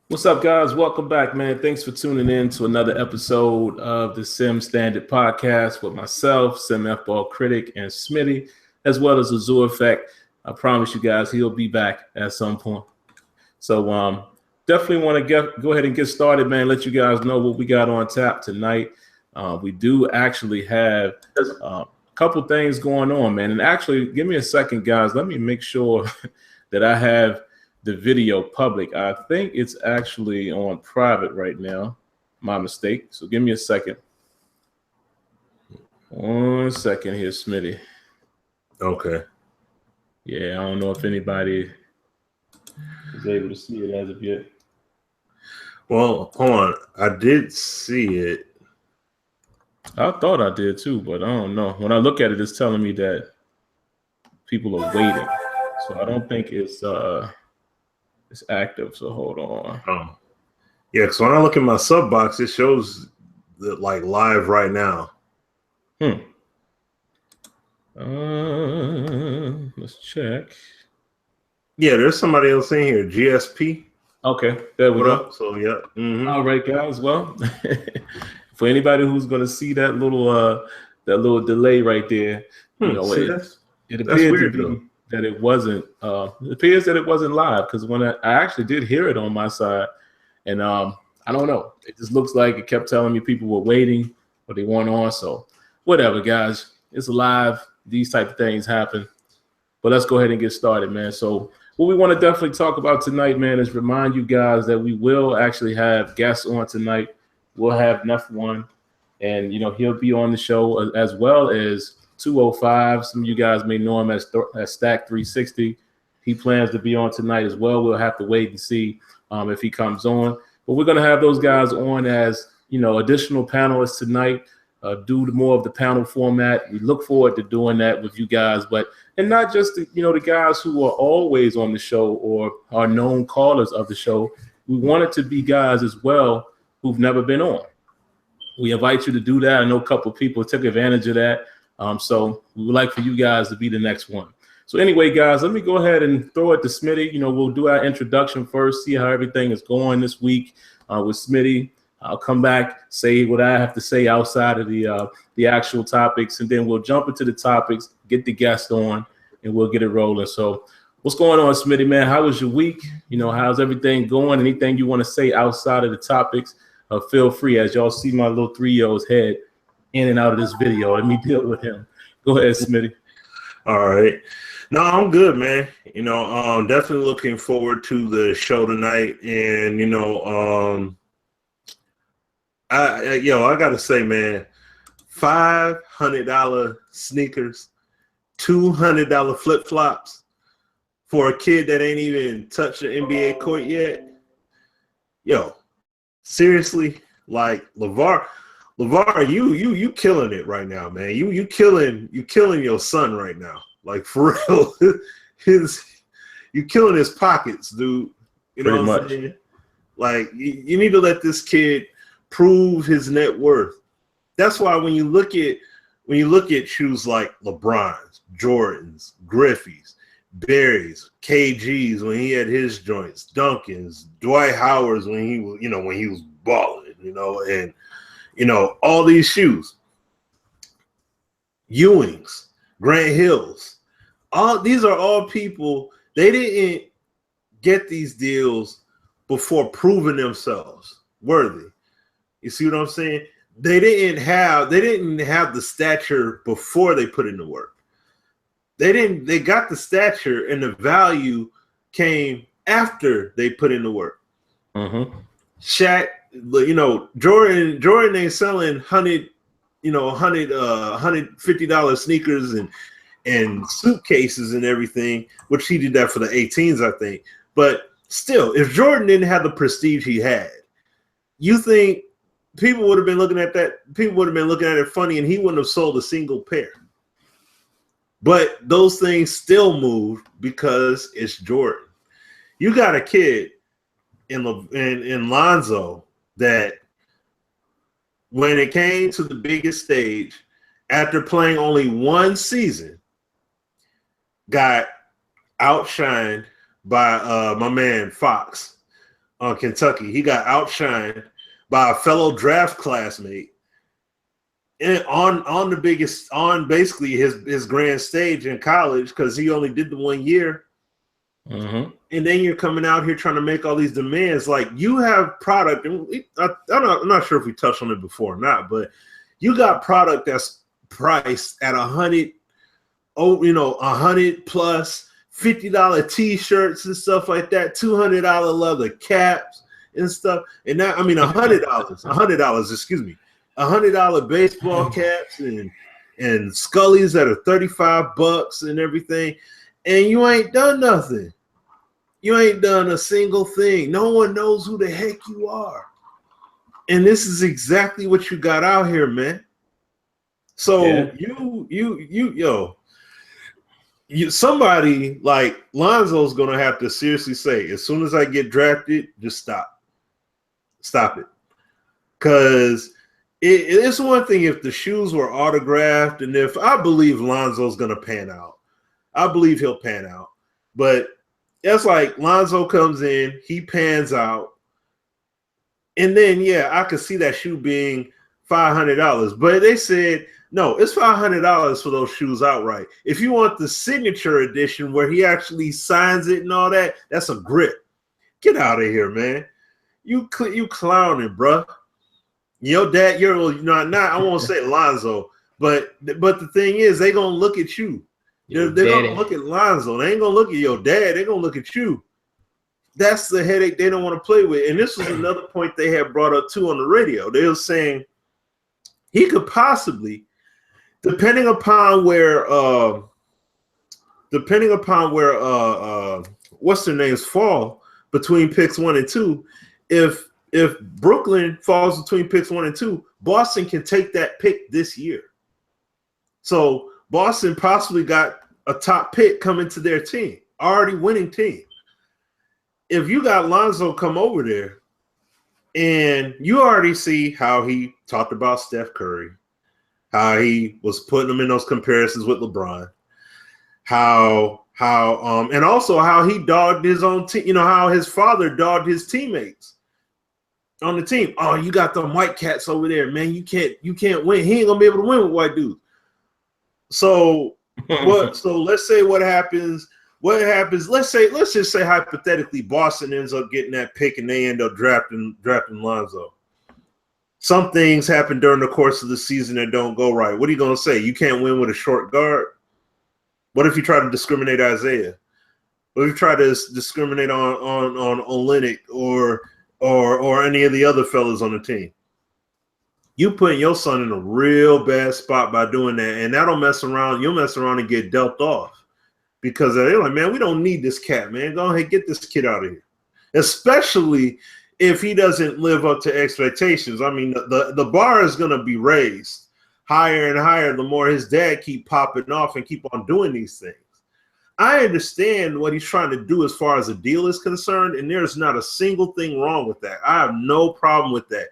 What's up, guys? Welcome back, man. Thanks for tuning in to another episode of the Sim Standard Podcast with myself, SimFBallCritic, and Smitty, as well as AzureEffect. I promise you guys he'll be back at some point. So definitely want to go ahead and get started, man. Let you guys know what we got on tap tonight. We do actually have a couple things going on, man. And actually, give me a second, guys. Let me make sure that I have the video public. I think it's actually on private right now. My mistake. So give me a second. 1 second here, Smitty. Okay. Yeah, I don't know if anybody is able to see it as of yet. Well, hold on. I did see it. I thought I did too, but I don't know. When I look at it, it's telling me that people are waiting. So I don't think it's active. So hold on. Oh, yeah. So when I look at my sub box, it shows that like live right now. Let's check. Yeah, there's somebody else in here. GSP. Okay, there we go. So yeah. Mm-hmm. All right, guys. Well, for anybody who's going to see that little delay right there, you know, it appeared to be that it wasn't. It appears that it wasn't live because when I actually did hear it on my side, and I don't know. It just looks like it kept telling me people were waiting, but they weren't on. So whatever, guys. It's live. These type of things happen. But let's go ahead and get started, man. So what we want to definitely talk about tonight, man, is remind you guys that we will actually have guests on tonight. We'll have Nef1, and you know he'll be on the show as well as 205. Some of you guys may know him as Stack 360. He plans to be on tonight as well. We'll have to wait and see if he comes on. But we're gonna have those guys on as additional panelists tonight. Do more of the panel format. We look forward to doing that with you guys, and not just the guys who are always on the show or are known callers of the show. We want it to be guys as well who've never been on. We invite you to do that. I know a couple of people took advantage of that. So we would like for you guys to be the next one. So anyway, guys, let me go ahead and throw it to Smitty. We'll do our introduction first, see how everything is going this week with Smitty. I'll come back, say what I have to say outside of the actual topics, and then we'll jump into the topics, get the guest on, and we'll get it rolling. So what's going on, Smitty, man? How was your week? How's everything going? Anything you want to say outside of the topics, feel free. As y'all see my little 3-year-old's head in and out of this video. Let me deal with him. Go ahead, Smitty. All right. No, I'm good, man. Definitely looking forward to the show tonight. And, I gotta say, man, $500 sneakers, $200 flip flops for a kid that ain't even touched the NBA court yet. Yo, seriously, like LeVar, you killing it right now, man. You killing your son right now, like for real. You killing his pockets, dude. You know what I'm saying? Like you need to let this kid prove his net worth. That's why when you look at shoes like LeBron's, Jordan's, Griffey's, Barry's, KG's when he had his joints, Duncan's, Dwight Howard's when he was balling, and all these shoes, Ewing's, Grant Hill's, these are all people. They didn't get these deals before proving themselves worthy. You see what I'm saying? They didn't have the stature before they put in the work. They got the stature, and the value came after they put in the work. Mm-hmm. Shaq, Jordan ain't selling $150 sneakers and suitcases and everything, which he did that for the 18s, I think. But still, if Jordan didn't have the prestige he had, you think people would have been looking at that? People would have been looking at it funny, and he wouldn't have sold a single pair. But those things still moved because it's Jordan. You got a kid in Lonzo that, when it came to the biggest stage, after playing only one season, got outshined by my man Fox. on Kentucky. He got outshined by a fellow draft classmate and on basically his grand stage in college, because he only did the 1 year. Mm-hmm. And then you're coming out here trying to make all these demands. Like, you have product, and I'm not sure if we touched on it before or not, but you got product that's priced at $100 plus, $50 t-shirts and stuff like that, $200 leather caps and stuff. And that, I mean, $100, excuse me, $100 baseball caps and Scullies that are $35 and everything. And you ain't done nothing. You ain't done a single thing. No one knows who the heck you are. And this is exactly what you got out here, man. So somebody like Lonzo's gonna have to seriously say, as soon as I get drafted, just stop it. Because it's one thing if the shoes were autographed, and if I believe Lonzo's gonna pan out, I believe he'll pan out. But it's like Lonzo comes in, he pans out, and then I could see that shoe being $500. But they said, no, it's $500 for those shoes outright. If you want the signature edition where he actually signs it and all that, that's a grip. Get out of here, man. You clowning, bro. Your dad, you're not. I won't say Lonzo, but the thing is, they gonna look at you. They're gonna look at Lonzo. They ain't gonna look at your dad. They're gonna look at you. That's the headache they don't want to play with. And this was another point they had brought up too on the radio. They were saying he could possibly, depending upon where what's their names fall between picks 1 and 2, if Brooklyn falls between picks 1 and 2, Boston can take that pick this year. So Boston possibly got a top pick coming to their team, already winning team. If you got Lonzo come over there, and you already see how he talked about Steph Curry, how he was putting him in those comparisons with LeBron, and also how he dogged his own team, how his father dogged his teammates on the team. Oh, you got them white cats over there, man. You can't win. He ain't gonna be able to win with white dudes. So so let's say what happens. Let's just say hypothetically Boston ends up getting that pick and they end up drafting Lonzo. Some things happen during the course of the season that don't go right. What are you gonna say? You can't win with a short guard? What if you try to discriminate Isaiah? What if you try to discriminate on Olynyk or any of the other fellas on the team? You putting your son in a real bad spot by doing that, and that'll mess around. You'll mess around and get dealt off because they're like, man, we don't need this cat, man. Go ahead, get this kid out of here. Especially if he doesn't live up to expectations. I mean, the bar is going to be raised higher and higher the more his dad keep popping off and keep on doing these things. I understand what he's trying to do as far as a deal is concerned, and there's not a single thing wrong with that. I have no problem with that.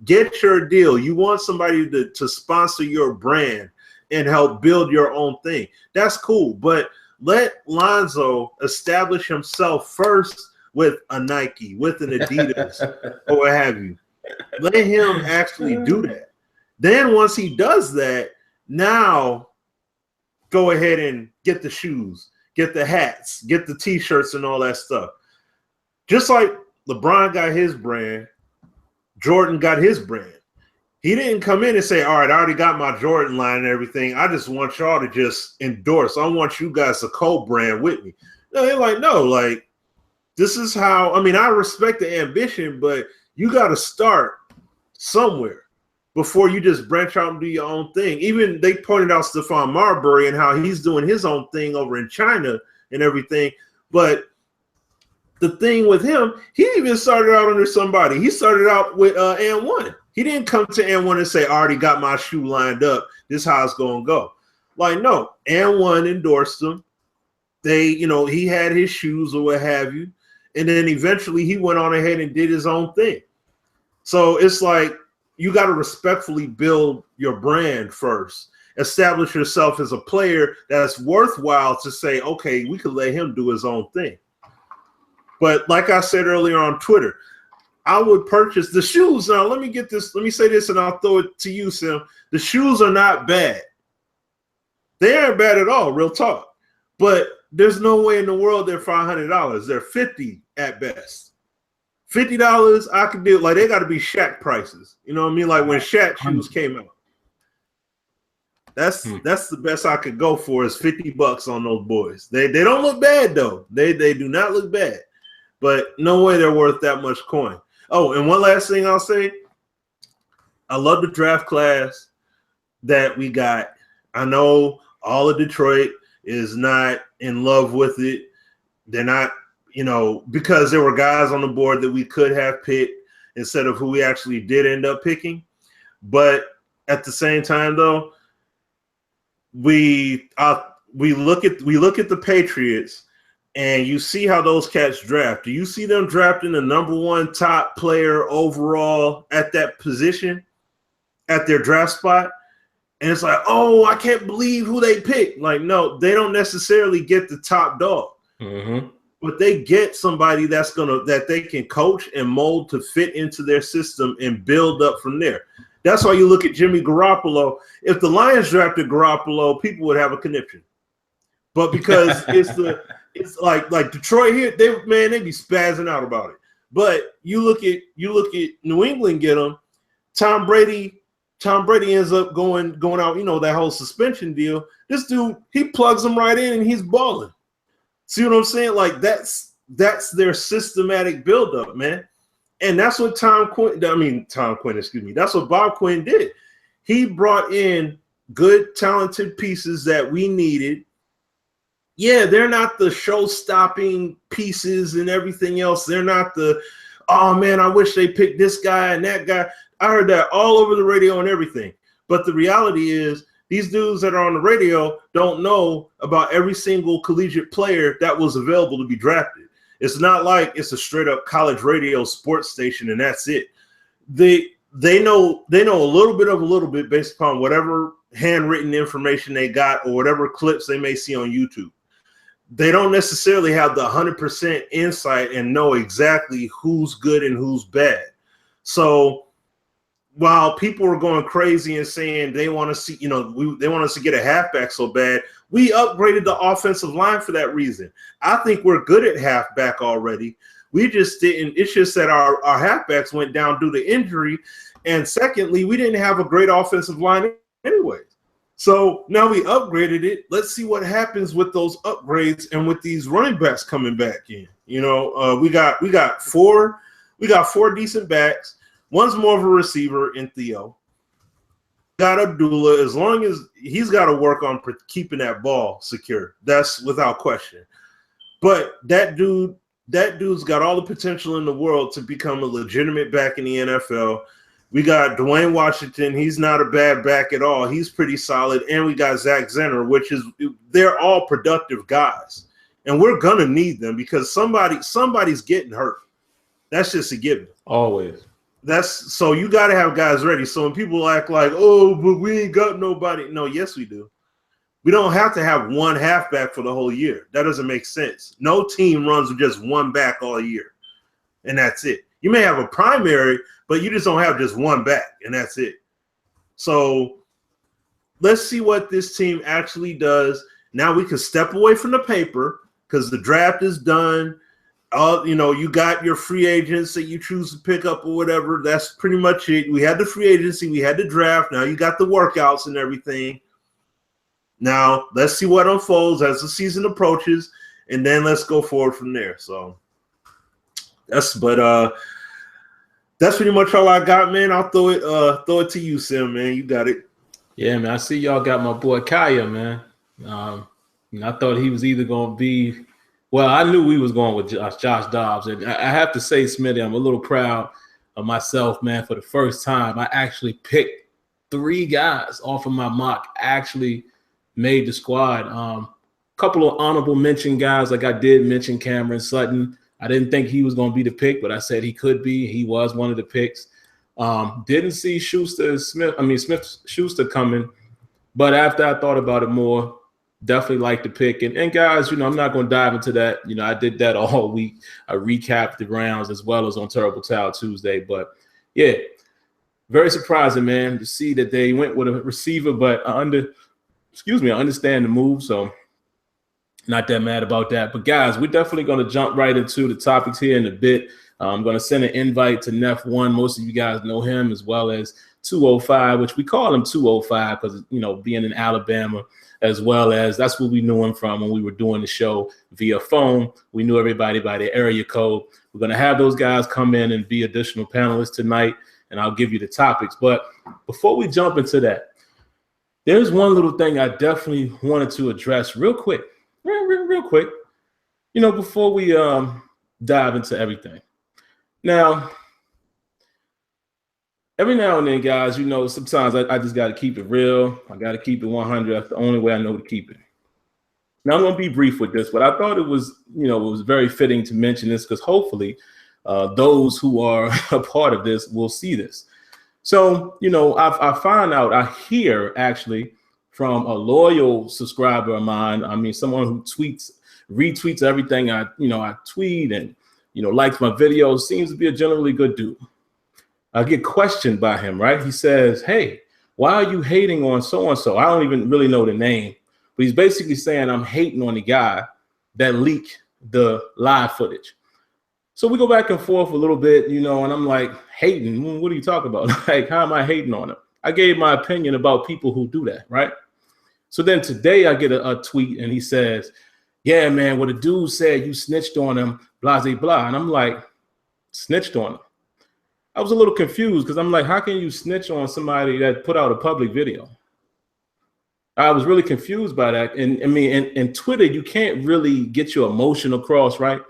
Get your deal. You want somebody to sponsor your brand and help build your own thing. That's cool. But let Lonzo establish himself first with a Nike, with an Adidas, or what have you. Let him actually do that. Then once he does that, now go ahead and get the shoes, get the hats, get the T-shirts and all that stuff. Just like LeBron got his brand, Jordan got his brand. He didn't come in and say, all right, I already got my Jordan line and everything. I just want y'all to just endorse. I want you guys to co-brand with me. No, they're like, no, like, this is how, I mean, I respect the ambition, but you got to start somewhere before you just branch out and do your own thing. Even they pointed out Stephon Marbury and how he's doing his own thing over in China and everything. But the thing with him, he even started out under somebody. He started out with And1. He didn't come to And1 and say, I already got my shoe lined up. This is how it's going to go. Like, no, And1 endorsed him. They, he had his shoes or what have you. And then eventually he went on ahead and did his own thing. So it's like, you got to respectfully build your brand first. Establish yourself as a player that's worthwhile to say, okay, we could let him do his own thing. But like I said earlier on Twitter, I would purchase the shoes. Now, let me get this. Let me say this, and I'll throw it to you, Sim. The shoes are not bad. They aren't bad at all, real talk. But there's no way in the world they're $500. They're $50 at best. $50, I could do. Like, they got to be Shaq prices. You know what I mean? Like when Shaq shoes came out. That's the best I could go for is $50 on those boys. They don't look bad though. They do not look bad, but no way they're worth that much coin. Oh, and one last thing I'll say, I love the draft class that we got. I know all of Detroit is not in love with it. They're not, because there were guys on the board that we could have picked instead of who we actually did end up picking. But at the same time, though, we look at the Patriots, and you see how those cats draft. Do you see them drafting the number one top player overall at that position, at their draft spot? And it's like, oh, I can't believe who they picked. Like, no, they don't necessarily get the top dog, but they get somebody that they can coach and mold to fit into their system and build up from there. That's why you look at Jimmy Garoppolo. If the Lions drafted Garoppolo, people would have a conniption. But because it's like Detroit here, they be spazzing out about it. But you look at New England get him. Tom Brady ends up going out, that whole suspension deal. This dude, he plugs him right in and he's balling. See what I'm saying? Like that's their systematic buildup, man. And that's what that's what Bob Quinn did. He brought in good, talented pieces that we needed. Yeah, they're not the show-stopping pieces and everything else. They're not the, oh, man, I wish they picked this guy and that guy. I heard that all over the radio and everything. But the reality is these dudes that are on the radio don't know about every single collegiate player that was available to be drafted. It's not like it's a straight up college radio sports station and that's it. They know a little bit based upon whatever handwritten information they got or whatever clips they may see on YouTube. They don't necessarily have the 100% insight and know exactly who's good and who's bad. So while people were going crazy and saying they want to see, they want us to get a halfback so bad, we upgraded the offensive line for that reason. I think we're good at halfback already. We just didn't. It's just that our halfbacks went down due to injury. And secondly, we didn't have a great offensive line anyways. So now we upgraded it. Let's see what happens with those upgrades and with these running backs coming back in. We got four decent backs. One's more of a receiver in Theo. Got Abdullah, as long as he's got to work on keeping that ball secure. That's without question. But that dude's got all the potential in the world to become a legitimate back in the NFL. We got Dwayne Washington. He's not a bad back at all. He's pretty solid. And we got Zach Zenner, they're all productive guys. And we're going to need them because somebody's getting hurt. That's just a given. Always. So you got to have guys ready. So when people act like, oh, but we ain't got nobody. No, yes, we do. We don't have to have one halfback for the whole year. That doesn't make sense. No team runs with just one back all year, and that's it. You may have a primary, but you just don't have just one back, and that's it. So let's see what this team actually does. Now we can step away from the paper because the draft is done. You got your free agents that you choose to pick up or whatever. That's pretty much it. We had the free agency. We had the draft. Now you got the workouts and everything. Now let's see what unfolds as the season approaches, and then let's go forward from there. So that's pretty much all I got, man. I'll throw it to you, Sim, man. You got it. Yeah, man. I see y'all got my boy Kaya, man. I thought he was either going to be. Well, I knew we was going with Josh Dobbs, and I have to say, Smitty, I'm a little proud of myself, man. For the first time, I actually picked 3 guys off of my mock, actually made the squad. Couple of honorable mention guys, like I did mention Cameron Sutton. I didn't think he was going to be the pick, but I said he could be. He was one of the picks. Didn't see Smith Schuster coming, but after I thought about it more, definitely like the pick. And guys, you know, I'm not going to dive into that. You know, I did that all week. I recapped the rounds as well as on Terrible Towel Tuesday. But yeah, very surprising, man, to see that they went with a receiver. But I understand the move. So not that mad about that. But guys, we're definitely going to jump right into the topics here in a bit. I'm going to send an invite to Neff1. Most of you guys know him, as well as 205, which we call him 205 because, you know, being in Alabama, as well as that's where we knew him from when we were doing the show via phone. We knew everybody by their area code. We're going to have those guys come in and be additional panelists tonight, and I'll give you the topics. But before we jump into that, there's one little thing I definitely wanted to address real quick, real quick, you know, before we dive into everything. Now, every now and then, guys, you know, sometimes I just got to keep it real. I got to keep it 100. That's the only way I know to keep it. Now, I'm going to be brief with this, but I thought it was, you know, it was very fitting to mention this because hopefully those who are a part of this will see this. So, you know, I hear actually from a loyal subscriber of mine. I mean, someone who retweets everything I tweet and, you know, likes my videos, seems to be a generally good dude. I get questioned by him, right? He says, hey, why are you hating on so-and-so? I don't even really know the name, but he's basically saying I'm hating on the guy that leaked the live footage. So we go back and forth a little bit, you know, and I'm like, hating? What are you talking about? Like, how am I hating on him? I gave my opinion about people who do that, right? So then today I get a tweet and he says, yeah, man, what a dude said, you snitched on him, blah, blah, blah. And I'm like, snitched on him? I was a little confused because I'm like, how can you snitch on somebody that put out a public video? I was really confused by that. And I mean, in Twitter, you can't really get your emotion across, right?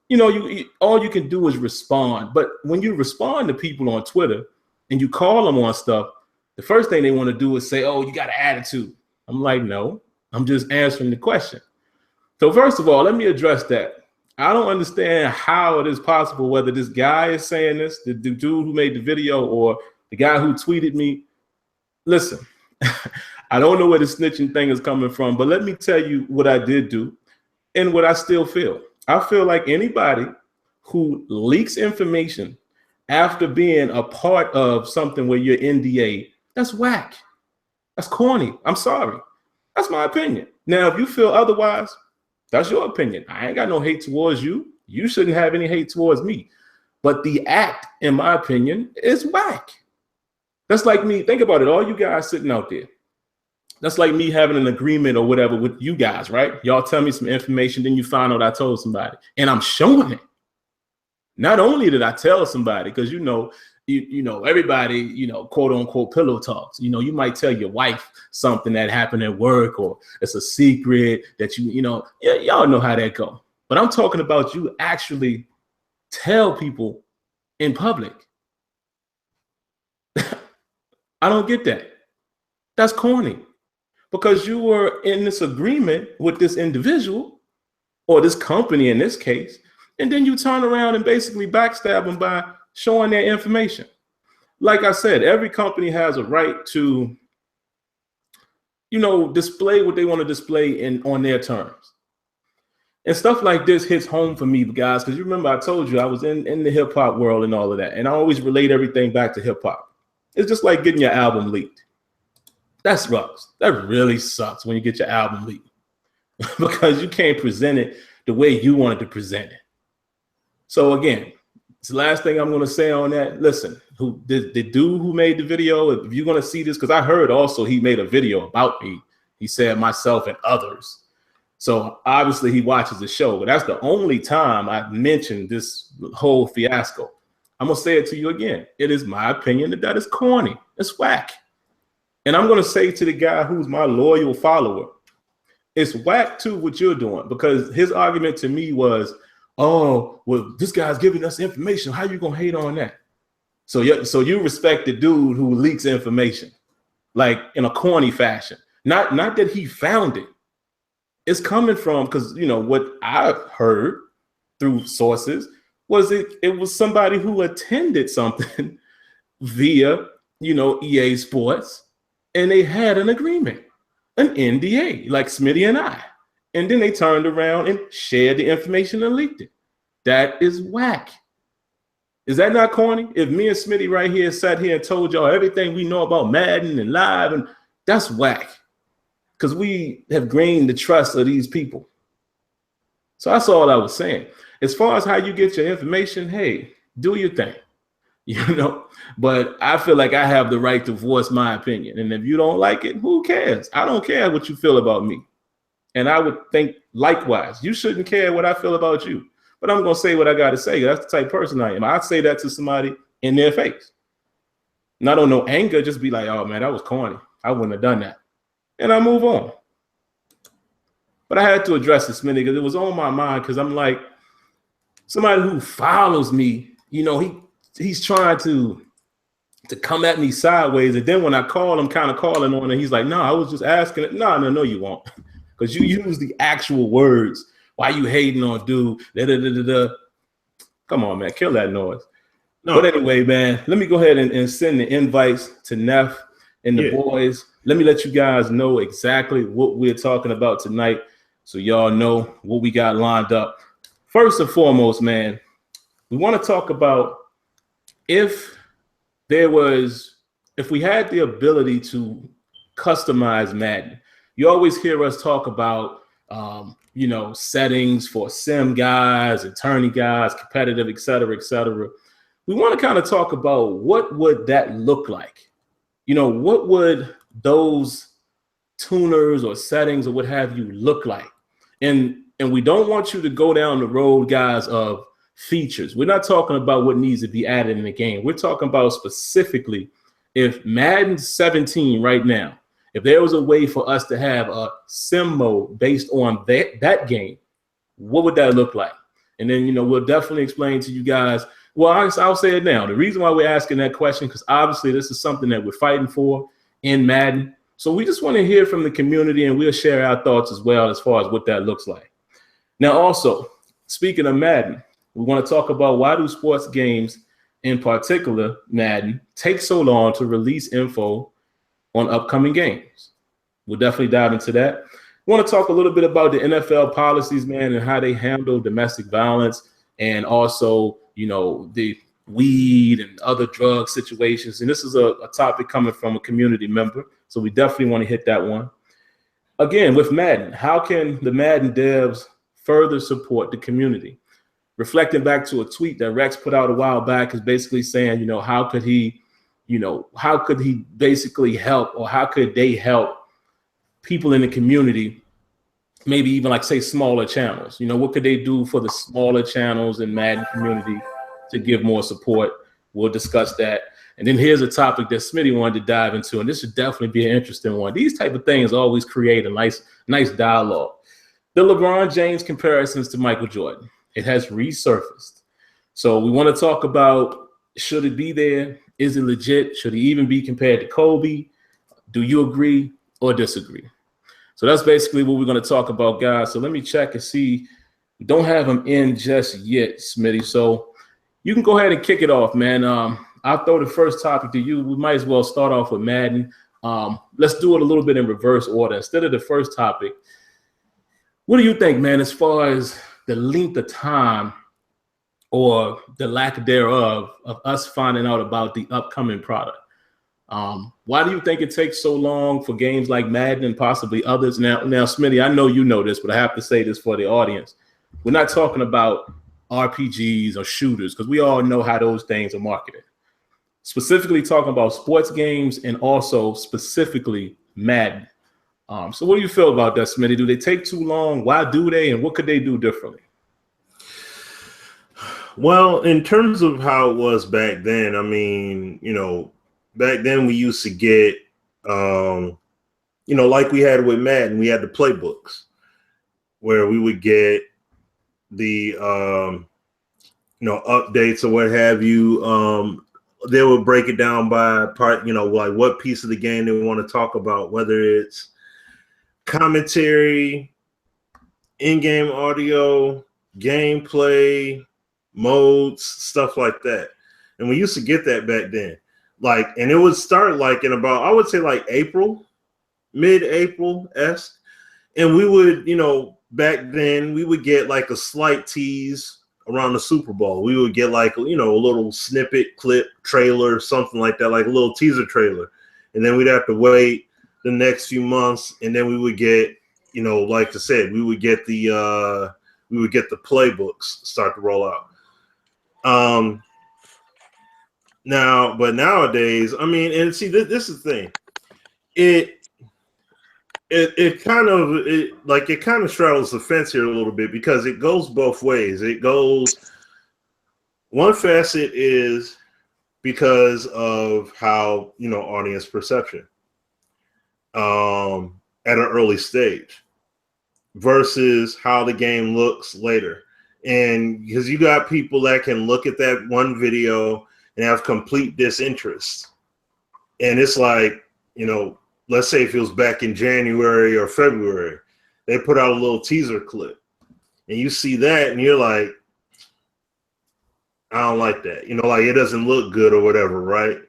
You know, all you can do is respond. But when you respond to people on Twitter and you call them on stuff, the first thing they want to do is say, oh, you got an attitude. I'm like, no, I'm just answering the question. So first of all, let me address that. I don't understand how it is possible, whether this guy is saying this, the dude who made the video, or the guy who tweeted me. Listen, I don't know where the snitching thing is coming from, but let me tell you what I did do and what I still feel. I feel like anybody who leaks information after being a part of something where you're NDA, that's whack. That's corny. I'm sorry. That's my opinion. Now, if you feel otherwise, that's your opinion. I ain't got no hate towards you. You shouldn't have any hate towards me. But the act, in my opinion, is whack. That's like me. Think about it. All you guys sitting out there. That's like me having an agreement or whatever with you guys, right? Y'all tell me some information, then you find out I told somebody. And I'm showing it. Not only did I tell somebody, because you know, everybody, you know, quote unquote pillow talks. You know, you might tell your wife something that happened at work, or it's a secret that y'all know how that go. But I'm talking about you actually tell people in public. I don't get that. That's corny, because you were in this agreement with this individual or this company in this case, and then you turn around and basically backstab them by showing their information. Like I said, every company has a right to, you know, display what they want to display on their terms. And stuff like this hits home for me, guys, because you remember I told you I was in the hip hop world and all of that. And I always relate everything back to hip hop. It's just like getting your album leaked. That sucks. That really sucks when you get your album leaked because you can't present it the way you wanted to present it. So again, it's the last thing I'm going to say on that. Listen, the dude who made the video, if you're going to see this, because I heard also he made a video about me. He said myself and others. So obviously he watches the show, but that's the only time I mentioned this whole fiasco. I'm going to say it to you again. It is my opinion that is corny. It's whack. And I'm going to say to the guy who's my loyal follower, it's whack too what you're doing, because his argument to me was, oh, well, this guy's giving us information. How you going to hate on that? So you respect the dude who leaks information, like in a corny fashion. Not that he found it. It's coming from, because, you know, what I've heard through sources was it was somebody who attended something via, you know, EA Sports, and they had an agreement. an NDA like Smitty and I. And then they turned around and shared the information and leaked it. That is whack. Is that not corny? If me and Smitty right here sat here and told y'all everything we know about Madden and live, and that's whack. Because we have gained the trust of these people. So that's all I was saying. As far as how you get your information, hey, do your thing. But I feel like I have the right to voice my opinion. And if you don't like it, who cares? I don't care what you feel about me. And I would think likewise. You shouldn't care what I feel about you. But I'm going to say what I got to say. That's the type of person I am. I'd say that to somebody in their face. Not on no anger, just be like, oh, man, that was corny. I wouldn't have done that. And I move on. But I had to address this, Smitty, because it was on my mind, because I'm like, somebody who follows me, he's trying to come at me sideways. And then when I call him, kind of calling on it, he's like, no, I was just asking it. No, you won't. Because you use the actual words. Why you hating on dude? Come on, man. Kill that noise. No. But anyway, man, let me go ahead and send the invites to Neff and the boys. Let me let you guys know exactly what we're talking about tonight, so y'all know what we got lined up. First and foremost, man, we want to talk about if we had the ability to customize Madden. You always hear us talk about settings for sim guys, attorney guys, competitive, et cetera, et cetera. We want to kind of talk about what would that look like? What would those tuners or settings or what have you look like? And we don't want you to go down the road, guys, of features. We're not talking about what needs to be added in the game. We're talking about specifically if Madden 17 right now, if there was a way for us to have a sim mode based on that game, what would that look like? And then, we'll definitely explain to you guys. Well, I'll say it now. The reason why we're asking that question, because obviously this is something that we're fighting for in Madden. So we just want to hear from the community, and we'll share our thoughts as well as far as what that looks like. Now, also, speaking of Madden, we want to talk about why do sports games, in particular Madden, take so long to release info on upcoming games. We'll definitely dive into that. We want to talk a little bit about the NFL policies, man, and how they handle domestic violence, and also, the weed and other drug situations. And this is a topic coming from a community member, so we definitely want to hit that one. Again, with Madden, how can the Madden devs further support the community? Reflecting back to a tweet that Rex put out a while back is basically saying, how could he basically help, or how could they help people in the community, maybe even like say smaller channels? What could they do for the smaller channels in Madden community to give more support? We'll discuss that. And then here's a topic that Smitty wanted to dive into, and this should definitely be an interesting one. These type of things always create a nice dialogue. The LeBron James comparisons to Michael Jordan. It has resurfaced. So we want to talk about, should it be there? Is it legit? Should he even be compared to Kobe? Do you agree or disagree? So that's basically what we're going to talk about, guys. So let me check and see. We don't have him in just yet, Smitty. So you can go ahead and kick it off, man. I'll throw the first topic to you. We might as well start off with Madden. Let's do it a little bit in reverse order. Instead of the first topic, what do you think, man, as far as the length of time or the lack thereof of us finding out about the upcoming product? Why do you think it takes so long for games like Madden and possibly others? Now, Smitty, I know you know this, but I have to say this for the audience. We're not talking about RPGs or shooters, because we all know how those things are marketed. Specifically talking about sports games and also specifically Madden. So what do you feel about that, Smitty? Do they take too long? Why do they? And what could they do differently? Well, in terms of how it was back then, I mean, back then we used to get, like we had with Madden, we had the playbooks where we would get the, updates or what have you. They would break it down by part, like what piece of the game they want to talk about, whether it's commentary, in-game audio, gameplay, modes, stuff like that. And we used to get that back then. And it would start in about, I would say April mid-April-esque. And we would, back then we would get like a slight tease around the Super Bowl. We would get like, a little snippet, clip, trailer, something like that, like a little teaser trailer. And then we'd have to wait the next few months, and then we would get, like I said, we would get the playbooks start to roll out. But nowadays, I mean, and see, this is the thing. It kind of straddles the fence here a little bit, because it goes both ways. It goes, one facet is because of how, audience perception at an early stage versus how the game looks later. And because you got people that can look at that one video and have complete disinterest. And it's like, let's say if it was back in January or February, they put out a little teaser clip, and you see that and you're like, I don't like that. Like it doesn't look good or whatever, right?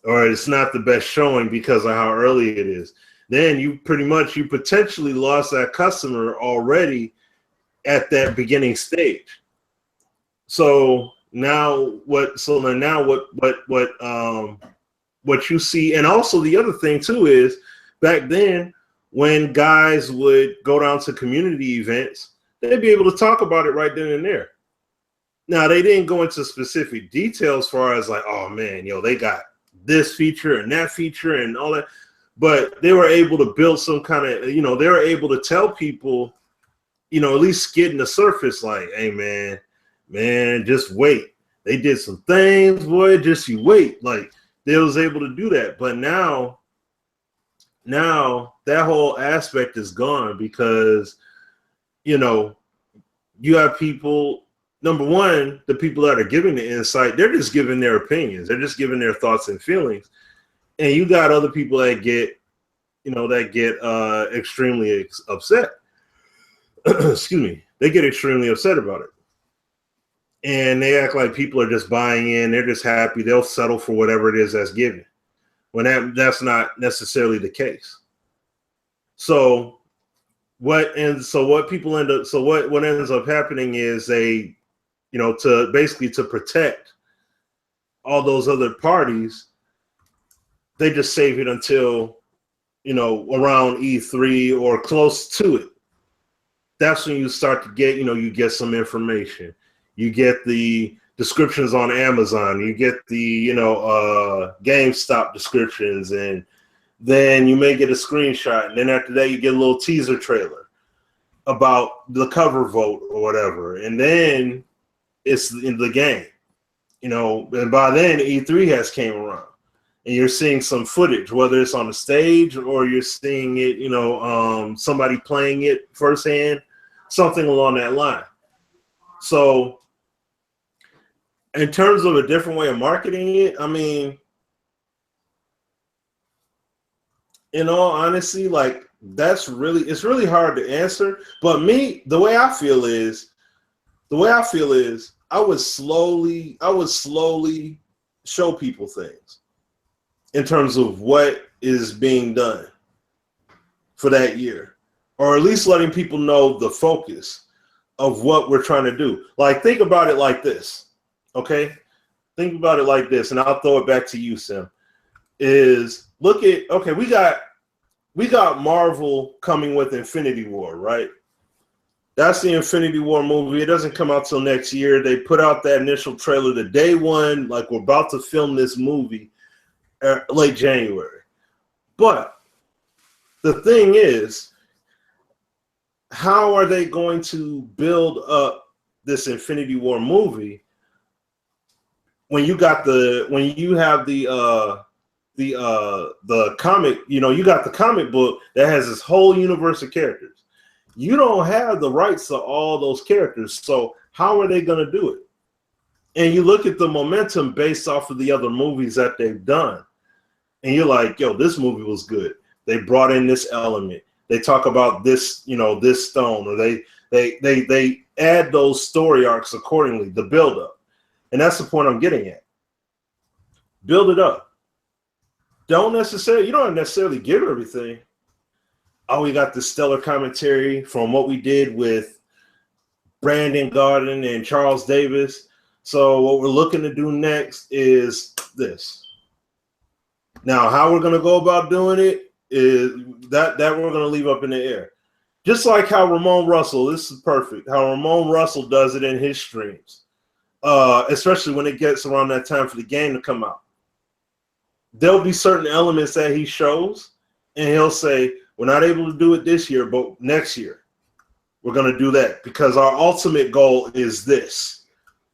Or it's not the best showing because of how early it is. Then you potentially lost that customer already at that beginning stage. So now what you see, and also the other thing too is, back then when guys would go down to community events, they'd be able to talk about it right then and there. Now, they didn't go into specific details as far as like, oh man, they got this feature and that feature and all that, but they were able to build some kind of, they were able to tell people, at least skidding the surface, like, hey man, just wait. They did some things, boy, just you wait. Like, they was able to do that. But now that whole aspect is gone, because, you have people, number one, the people that are giving the insight, they're just giving their opinions. They're just giving their thoughts and feelings. And you got other people that get, extremely upset. Excuse me. They get extremely upset about it. And they act like people are just buying in. They're just happy. They'll settle for whatever it is that's given, when that's not necessarily the case. So what ends up happening is they, to protect all those other parties, they just save it until, around E3 or close to it. That's when you start to get, you get some information. You get the descriptions on Amazon. You get the, GameStop descriptions, and then you may get a screenshot. And then after that, you get a little teaser trailer about the cover vote or whatever. And then it's in the game, and by then E3 has came around, and you're seeing some footage, whether it's on the stage or you're seeing it, somebody playing it firsthand, something along that line. So in terms of a different way of marketing it, I mean, in all honesty, like it's really hard to answer. But the way I feel is I would slowly show people things in terms of what is being done for that year, or at least letting people know the focus of what we're trying to do. Like, think about it like this. Okay, think about it like this, and I'll throw it back to you, Sim. Is look at, okay, we got Marvel coming with Infinity War, right? That's the Infinity War movie. It doesn't come out till next year. They put out that initial trailer the day one, like we're about to film this movie, late January. But the thing is, how are they going to build up this Infinity War movie when you have the comic, you got the comic book that has this whole universe of characters. You don't have the rights to all those characters, so how are they going to do it? And you look at the momentum based off of the other movies that they've done, and you're like, yo, this movie was good. They brought in this element. They talk about this, this stone, or they add those story arcs accordingly, the build up. And that's the point I'm getting at. Build it up. You don't necessarily give everything, oh, we got the stellar commentary from what we did with Brandon Garden and Charles Davis. So what we're looking to do next is this. Now, how we're going to go about doing it is that we're going to leave up in the air. Just like how Ramon Russell, this is perfect, how Ramon Russell does it in his streams, especially when it gets around that time for the game to come out. There'll be certain elements that he shows, and he'll say, we're not able to do it this year, but next year we're going to do that because our ultimate goal is this.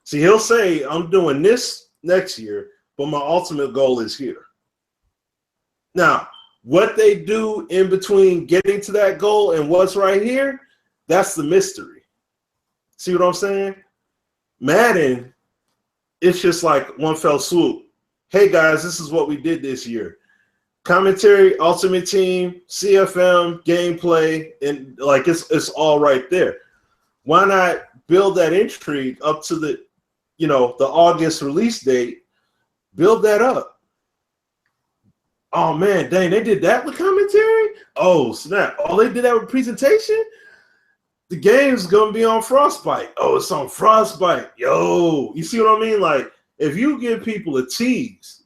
See, he'll say, I'm doing this next year, but my ultimate goal is here. Now, what they do in between getting to that goal and what's right here, that's the mystery. See what I'm saying? Madden, it's just like one fell swoop. Hey, guys, this is what we did this year. Commentary, Ultimate Team, CFM, gameplay, and like it's all right there. Why not build that intrigue up to the, the August release date? Build that up. Oh, man, dang, they did that with commentary? Oh, snap. Oh, they did that with presentation? The game's going to be on Frostbite. Oh, it's on Frostbite. Yo, you see what I mean? Like, if you give people a tease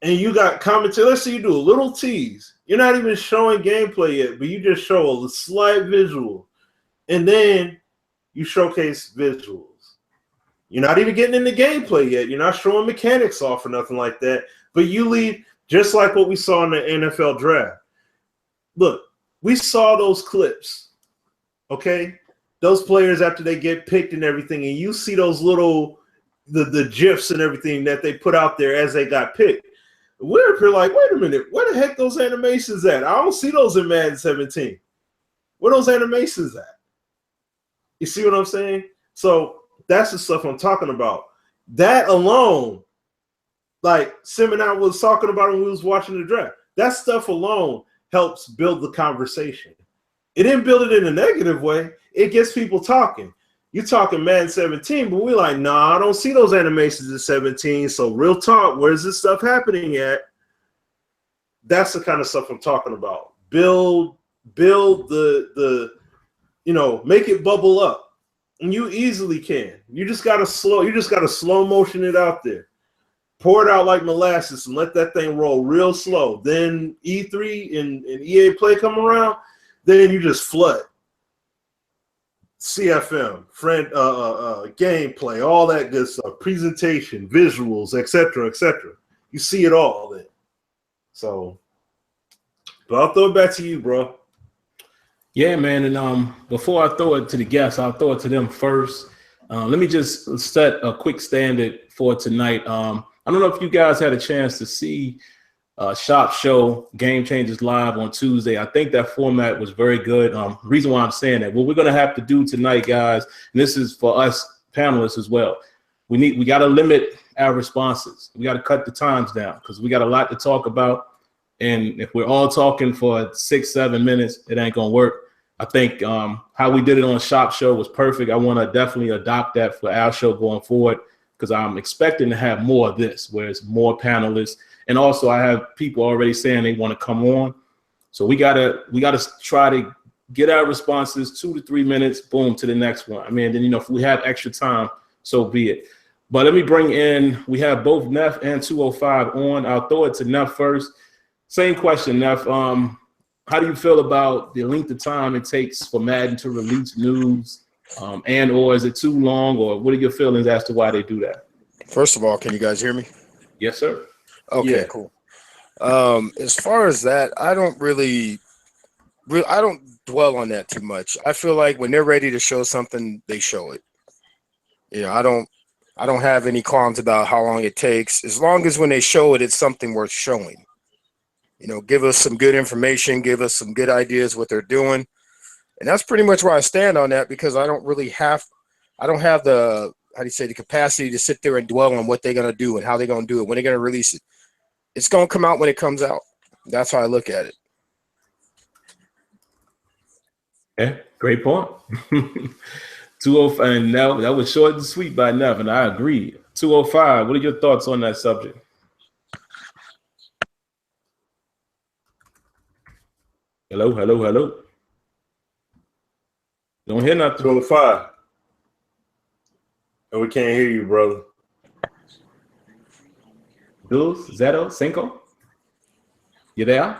and you got commentary, let's say you do a little tease. You're not even showing gameplay yet, but you just show a slight visual. And then you showcase visuals. You're not even getting into gameplay yet. You're not showing mechanics off or nothing like that. But you leave... Just like what we saw in the NFL draft. Look, we saw those clips, okay? Those players after they get picked and everything, and you see those little, the GIFs and everything that they put out there as they got picked. We're like, wait a minute, where the heck those animations at? I don't see those in Madden 17. Where those animations at? You see what I'm saying? So that's the stuff I'm talking about. That alone, like Sim and I was talking about when we was watching the draft, that stuff alone helps build the conversation. It didn't build it in a negative way. It gets people talking. You're talking Madden 17, but we're like, nah, I don't see those animations in 17. So real talk, where's this stuff happening at? That's the kind of stuff I'm talking about. Build the make it bubble up. And you easily can. You just gotta slow motion it out there. Pour it out like molasses and let that thing roll real slow. Then E3 and EA Play come around, then you just flood. CFM, gameplay, all that good stuff, presentation, visuals, etc., etc. You see it all then. So, but I'll throw it back to you, bro. Yeah, man. And before I throw it to the guests, I'll throw it to them first. Let me just set a quick standard for tonight. I don't know if you guys had a chance to see Shop Show Game Changers Live on Tuesday. I think that format was very good. Reason why I'm saying that, what we're going to have to do tonight, guys, and this is for us panelists as well, we got to limit our responses. We got to cut the times down because we got a lot to talk about. And if we're all talking for 6-7 minutes, it ain't going to work. I think how we did it on Shop Show was perfect. I want to definitely adopt that for our show going forward, because I'm expecting to have more of this, where it's more panelists. And also I have people already saying they want to come on. So we gotta try to get our responses 2 to 3 minutes, boom, to the next one. I mean, then, if we have extra time, so be it. But let me bring in, we have both Neff and 205 on. I'll throw it to Neff first. Same question, Neff. How do you feel about the length of time it takes for Madden to release news? Or is it too long, or what are your feelings as to why they do that? First of all, can you guys hear me? Yes, sir. Okay, yeah. Cool. As far as that, I don't I don't dwell on that too much. I feel like when they're ready to show something, they show it. I don't have any qualms about how long it takes, as long as when they show it, it's something worth showing. Give us some good information, give us some good ideas what they're doing. And that's pretty much where I stand on that, because I don't have the, the capacity to sit there and dwell on what they're going to do and how they're going to do it, when they're going to release it. It's going to come out when it comes out. That's how I look at it. Yeah, great point. 205, and now that was short and sweet by Nev, and I agree. 205, what are your thoughts on that subject? Hello. Don't hear nothing. 205. And we can't hear you, brother. Dos, zero, cinco. You there?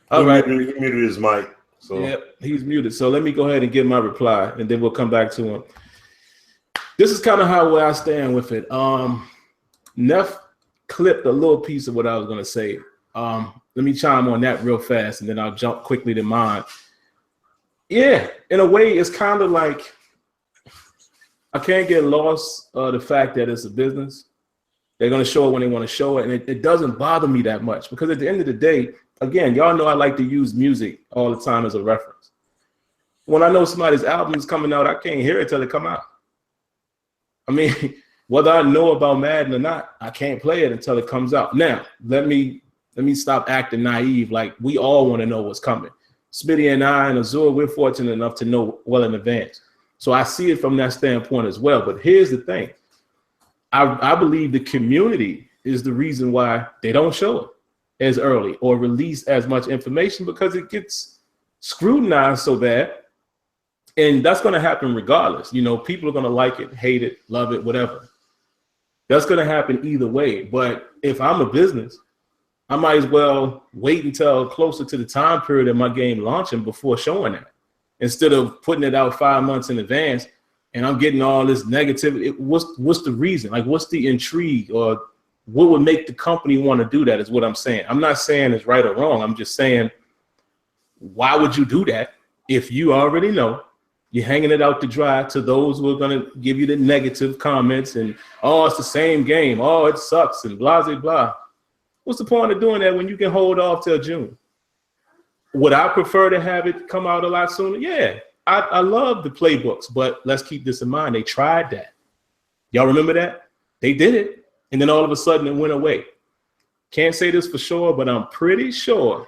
All right. He muted his mic. So. Yeah, he's muted. So let me go ahead and give my reply, and then we'll come back to him. This is kind of where I stand with it. Neff clipped a little piece of what I was going to say. Let me chime on that real fast, and then I'll jump quickly to mine. Yeah, in a way, it's kind of like I can't get lost the fact that it's a business. They're going to show it when they want to show it, and it doesn't bother me that much because at the end of the day, again, y'all know I like to use music all the time as a reference. When I know somebody's album is coming out, I can't hear it till it come out. I mean, whether I know about Madden or not, I can't play it until it comes out. Now, let me stop acting naive. Like we all want to know what's coming. Smitty and I and Azure, we're fortunate enough to know well in advance. So I see it from that standpoint as well. But here's the thing. I believe the community is the reason why they don't show it as early or release as much information because it gets scrutinized so bad. And that's going to happen regardless. You know, people are going to like it, hate it, love it, whatever. That's going to happen either way. But if I'm a business, I might as well wait until closer to the time period of my game launching before showing that. Instead of putting it out 5 months in advance and I'm getting all this negativity. What's the reason? Like, what's the intrigue or what would make the company want to do that is what I'm saying. I'm not saying it's right or wrong. I'm just saying, why would you do that if you already know you're hanging it out to dry to those who are going to give you the negative comments and, oh, it's the same game. Oh, it sucks and blah, blah, blah. What's the point of doing that when you can hold off till June? Would I prefer to have it come out a lot sooner? Yeah, I love the playbooks, but let's keep this in mind. They tried that. Y'all remember that? They did it, and then all of a sudden it went away. Can't say this for sure, but I'm pretty sure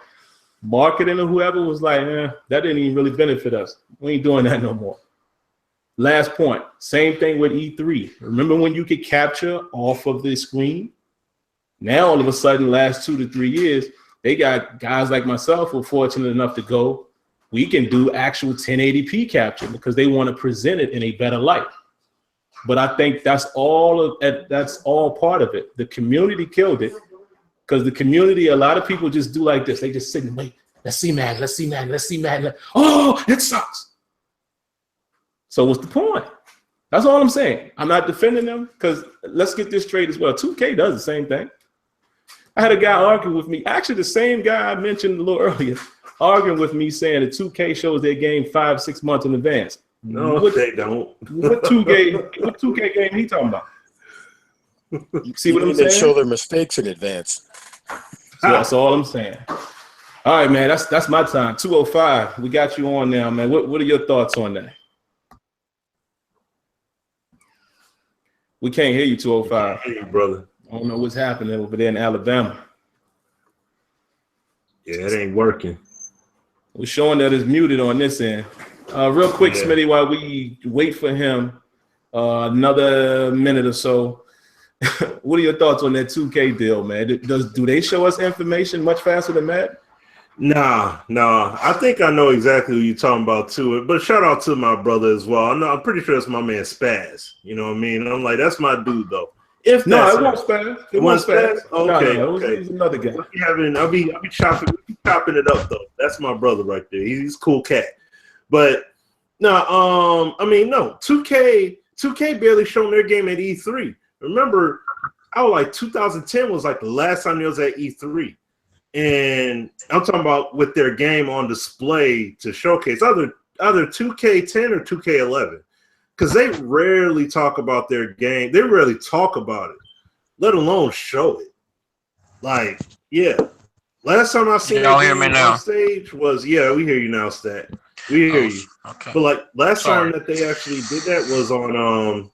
marketing or whoever was like, that didn't even really benefit us. We ain't doing that no more. Last point, same thing with E3. Remember when you could capture off of the screen? Now, all of a sudden, last 2 to 3 years, they got guys like myself who are fortunate enough to go, we can do actual 1080p capture because they want to present it in a better light. But I think that's all part of it. The community killed it because the community, a lot of people just do like this. They just sit and wait. Let's see Madden. Oh, it sucks. So what's the point? That's all I'm saying. I'm not defending them because let's get this straight as well. 2K does the same thing. I had a guy arguing with me. Actually, the same guy I mentioned a little earlier, arguing with me saying that 2K shows their game 5-6 months in advance. No, they don't. What 2K game he talking about? See what I'm saying? They show their mistakes in advance. So that's all I'm saying. All right, man. That's my time. 205. We got you on now, man. What are your thoughts on that? We can't hear you, 205. Hey, brother. I don't know what's happening over there in Alabama. Yeah, it ain't working. We're showing that it's muted on this end. Real quick, yeah. Smitty, while we wait for him another minute or so, what are your thoughts on that 2K deal, man? Do they show us information much faster than Madden? Nah. I think I know exactly who you're talking about too. But shout out to my brother as well. I'm pretty sure it's my man Spaz. You know what I mean? I'm like, that's my dude though. It won't Spaz. It won't Spaz. Okay, no, okay. It was another guy. I'll be chopping it up though. That's my brother right there. He's a cool cat. But no, 2K barely shown their game at E3. Remember, I was like 2010 was like the last time it was at E3. And I'm talking about with their game on display to showcase either 2K10 or 2K11. Because they rarely talk about their game. They rarely talk about it, let alone show it. Like, yeah. Last time I seen y'all hear me now? On stage was, yeah, we hear you now, Stat. We hear you. Okay. But like last time that they actually did that was on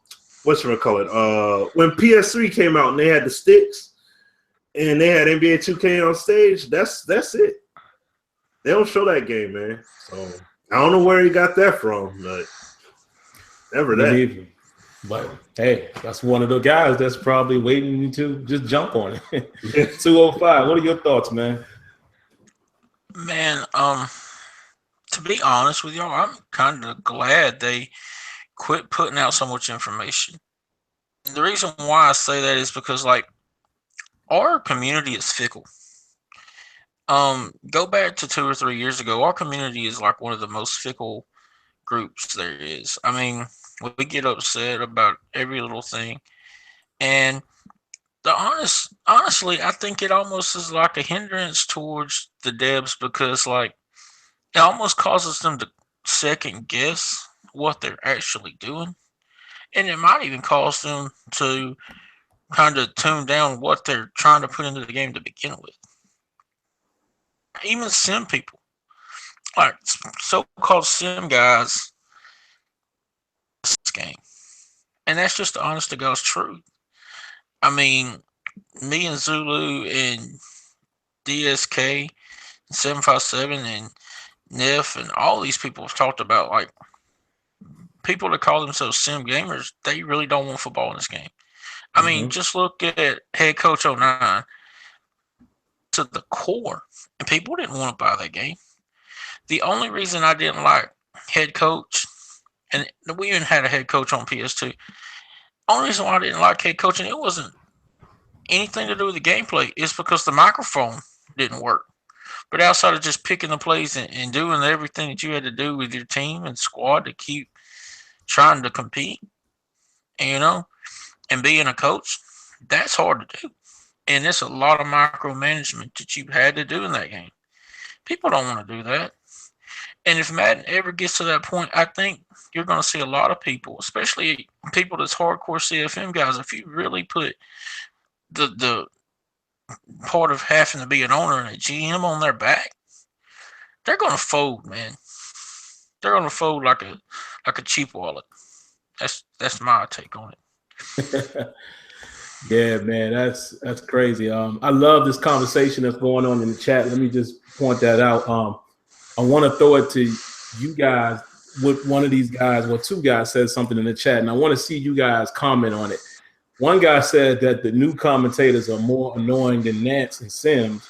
whatchamacallit, when PS3 came out and they had the sticks and they had NBA 2K on stage. That's it. They don't show that game, man. So I don't know where he got that from, but never that. But hey, that's one of the guys that's probably waiting to just jump on it. 205. What are your thoughts, man? Man, to be honest with y'all, I'm kind of glad they quit putting out so much information. The reason why I say that is because, like, our community is fickle. Go back to 2 or 3 years ago, our community is like one of the most fickle groups there is. I mean, we get upset about every little thing, and honestly, I think it almost is like a hindrance towards the devs because, like, it almost causes them to second guess what they're actually doing, and it might even cause them to kind of tune down what they're trying to put into the game to begin with. Even sim people, like so-called sim guys, this game, and that's just the honest to God's truth. I mean, me and Zulu and DSK, 757 and Neff and all these people have talked about, like, people that call themselves sim gamers, they really don't want football in this game. I mean, just look at Head Coach 09 to the core, and people didn't want to buy that game. The only reason I didn't like Head Coach, and we even had a Head Coach on PS2, only reason why I didn't like Head Coach, and it wasn't anything to do with the gameplay, is because the microphone didn't work. But outside of just picking the plays and doing everything that you had to do with your team and squad to keep trying to compete, and being a coach, that's hard to do. And there's a lot of micromanagement that you had to do in that game. People don't want to do that. And if Madden ever gets to that point, I think you're going to see a lot of people, especially people that's hardcore CFM guys, if you really put the part of having to be an owner and a GM on their back, they're going to fold, man. They're going to fold like a cheap wallet. That's my take on it. Yeah, man, that's crazy. I love this conversation that's going on in the chat. Let me just point that out. I want to throw it to you guys. What one of these guys, well, two guys said something in the chat, and I want to see you guys comment on it. One guy said that the new commentators are more annoying than Nance and Sims.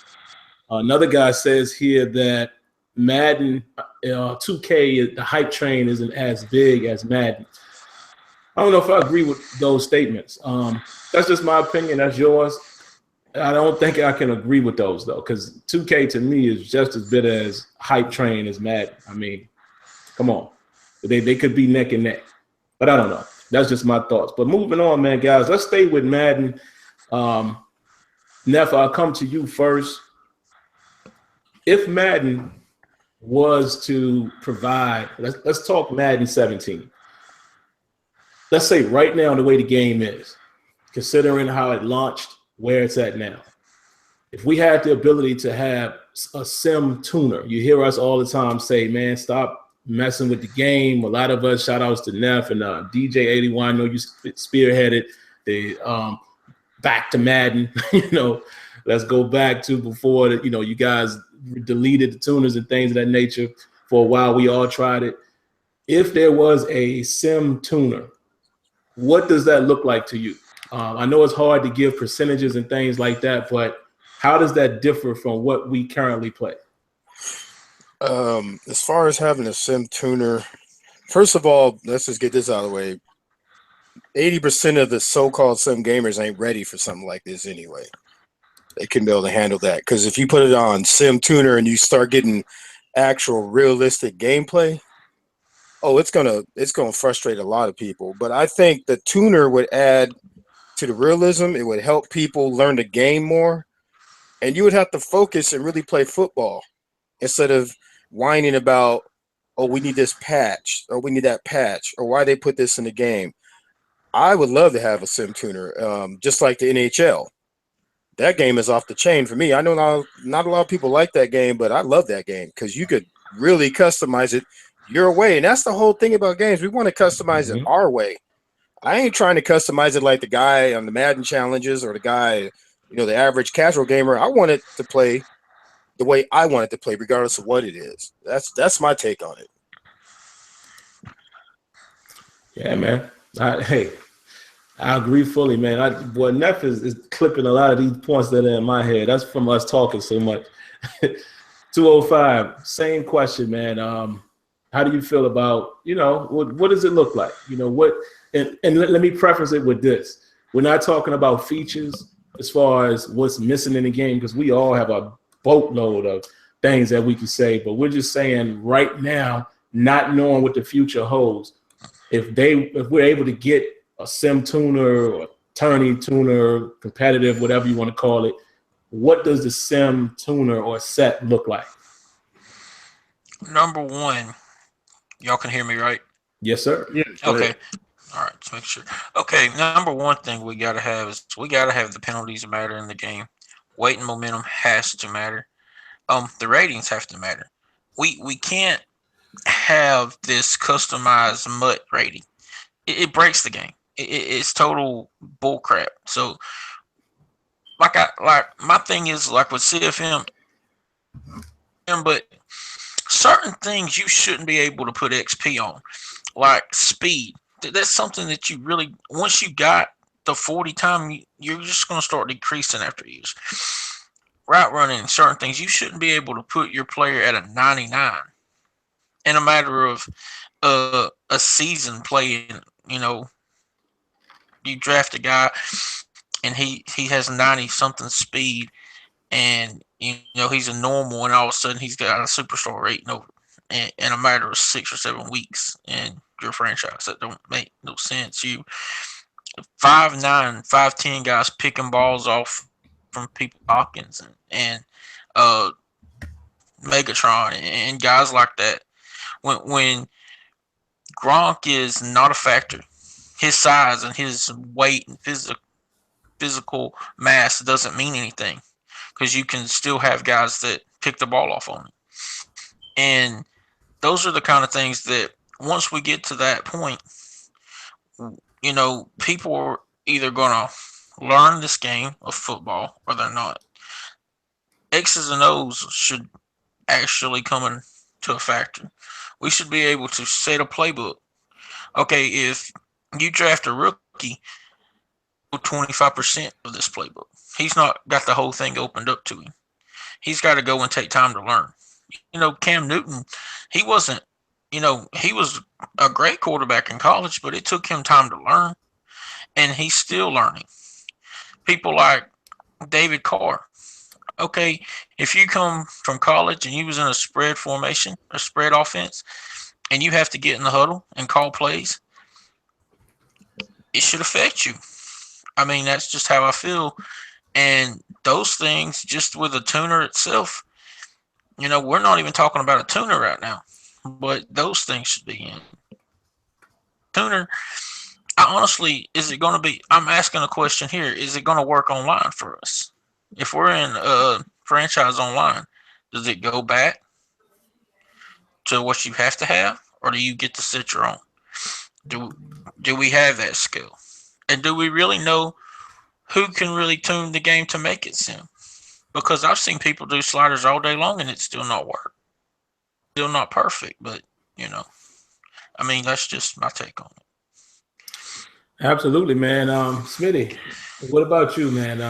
Another guy says here that Madden 2K, the hype train isn't as big as Madden. I don't know if I agree with those statements. That's just my opinion. That's yours. I don't think I can agree with those, though, because 2K to me is just as big as hype train as Madden. I mean, come on. They could be neck and neck. But I don't know. That's just my thoughts. But moving on, man, guys, let's stay with Madden. Neff, I'll come to you first. If Madden was to provide, let's talk Madden 17. Let's say right now the way the game is, considering how it launched, where it's at now. If we had the ability to have a sim tuner, you hear us all the time say, man, stop messing with the game. A lot of us, shout outs to Neff and DJ81, I know you spearheaded the back to Madden, let's go back to before that, you guys deleted the tuners and things of that nature. For a while, we all tried it. If there was a sim tuner, what does that look like to you? I know it's hard to give percentages and things like that, but how does that differ from what we currently play? As far as having a sim tuner, first of all, let's just get this out of the way. 80% of the so-called sim gamers ain't ready for something like this anyway. They can be able to handle that, because if you put it on sim tuner and you start getting actual realistic gameplay, it's gonna frustrate a lot of people. But I think the tuner would add to the realism. It would help people learn the game more, and you would have to focus and really play football instead of whining about, we need this patch or we need that patch or why they put this in the game. I would love to have a sim tuner, just like the NHL. That game is off the chain for me. I know not a lot of people like that game, but I love that game because you could really customize it your way. And that's the whole thing about games. We want to customize it our way. I ain't trying to customize it like the guy on the Madden challenges or the guy, the average casual gamer. I want it to play the way I want it to play, regardless of what it is. That's my take on it. Yeah, man. I agree fully, man. Neff is clipping a lot of these points that are in my head. That's from us talking so much. 2K 205, same question, man. How do you feel about, what does it look like? And let me preface it with this. We're not talking about features as far as what's missing in the game, because we all have a boatload of things that we can say, but we're just saying right now, not knowing what the future holds. If we're able to get a sim tuner or tourney tuner, competitive, whatever you want to call it, what does the sim tuner or set look like? Number one, y'all can hear me, right? Yes, sir. Yeah. Okay. All right, let's make sure. Okay, number one thing we got to have is we got to have the penalties matter in the game. Weight and momentum has to matter. The ratings have to matter. We can't have this customized MUT rating. It breaks the game. It's total bullcrap. So, like my thing is like with CFM, but certain things you shouldn't be able to put XP on, like speed. That's something that you really, once you got the 40 time, you're just going to start decreasing after years. Route running, certain things you shouldn't be able to put your player at a 99 in a matter of a season playing. You draft a guy and he has 90 something speed, and he's a normal, and all of a sudden he's got a superstar rating over in a matter of 6 or 7 weeks in your franchise. That don't make no sense. You 5'9", 5'10" guys picking balls off from people Hawkins and Megatron and guys like that. When Gronk is not a factor, his size and his weight and physical mass doesn't mean anything, because you can still have guys that pick the ball off on him. And those are the kind of things that once we get to that point, people are either going to learn this game of football or they're not. X's and O's should actually come into a factor. We should be able to set a playbook. Okay, if you draft a rookie, 25% of this playbook. He's not got the whole thing opened up to him. He's got to go and take time to learn. Cam Newton, he wasn't, he was a great quarterback in college, but it took him time to learn, and he's still learning. People like David Carr. Okay, if you come from college and you was in a spread formation, a spread offense, and you have to get in the huddle and call plays, it should affect you. I mean, that's just how I feel. And those things, just with a tuner itself, we're not even talking about a tuner right now, but those things should be in. Tuner, honestly, is it going to be, I'm asking a question here, is it going to work online for us? If we're in a franchise online, does it go back to what you have to have, or do you get to set your own? Do we have that skill? And do we really know who can really tune the game to make it sim? Because I've seen people do sliders all day long and it still not work. Still not perfect, but I mean, that's just my take on it. Absolutely, man. Smitty, what about you, man?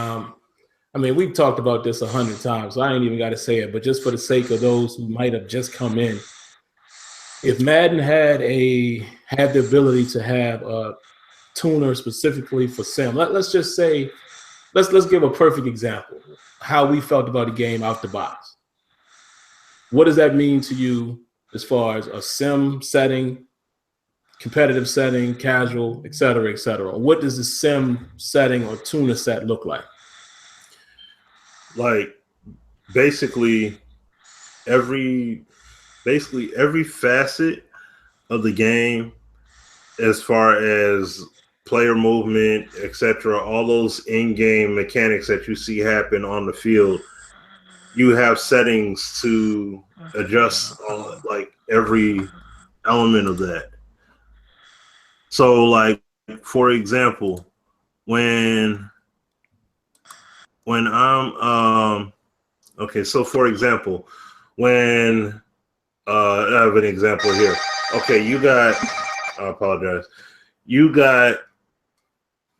I mean, we've talked about this 100 times, so I ain't even got to say it, but just for the sake of those who might have just come in, if Madden had the ability to have a tuner specifically for sim, let's just say, let's give a perfect example how we felt about the game out the box. What does that mean to you as far as a sim setting, competitive setting, casual, et cetera, et cetera? What does the sim setting or tuner set look like? Like basically every facet of the game, as far as player movement, etc., all those in-game mechanics that you see happen on the field, you have settings to adjust on like every element of that. So like, for example, when I'm okay, so for example, when I have an example here. Okay, I apologize. You got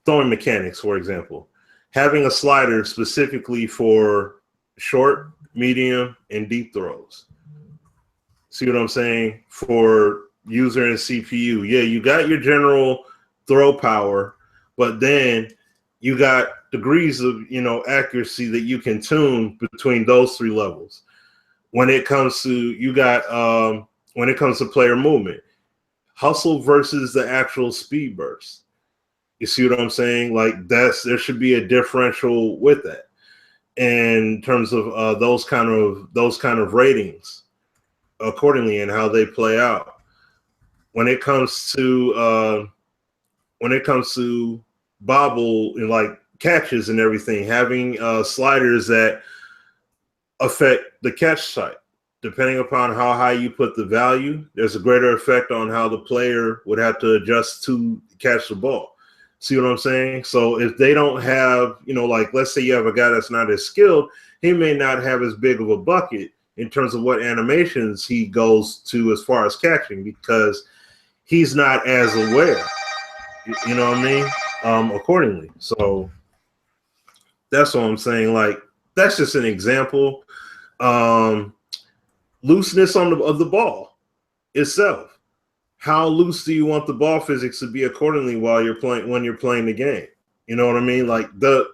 throwing mechanics, for example. Having a slider specifically for short, medium, and deep throws. See what I'm saying? For user and CPU. Yeah, you got your general throw power, but then you got degrees of, accuracy that you can tune between those three levels. When it comes to player movement, hustle versus the actual speed burst. You see what I'm saying? Like there should be a differential with that in terms of those kind of ratings accordingly and how they play out. When it comes to bobble and like catches and everything, having sliders that affect the catch type. Depending upon how high you put the value, there's a greater effect on how the player would have to adjust to catch the ball. See what I'm saying? So if they don't have, like let's say you have a guy that's not as skilled, he may not have as big of a bucket in terms of what animations he goes to as far as catching because he's not as aware. You know what I mean? Accordingly. So that's what I'm saying. Like that's just an example. Looseness of the ball itself. How loose do you want the ball physics to be accordingly when you're playing the game? You know what I mean? Like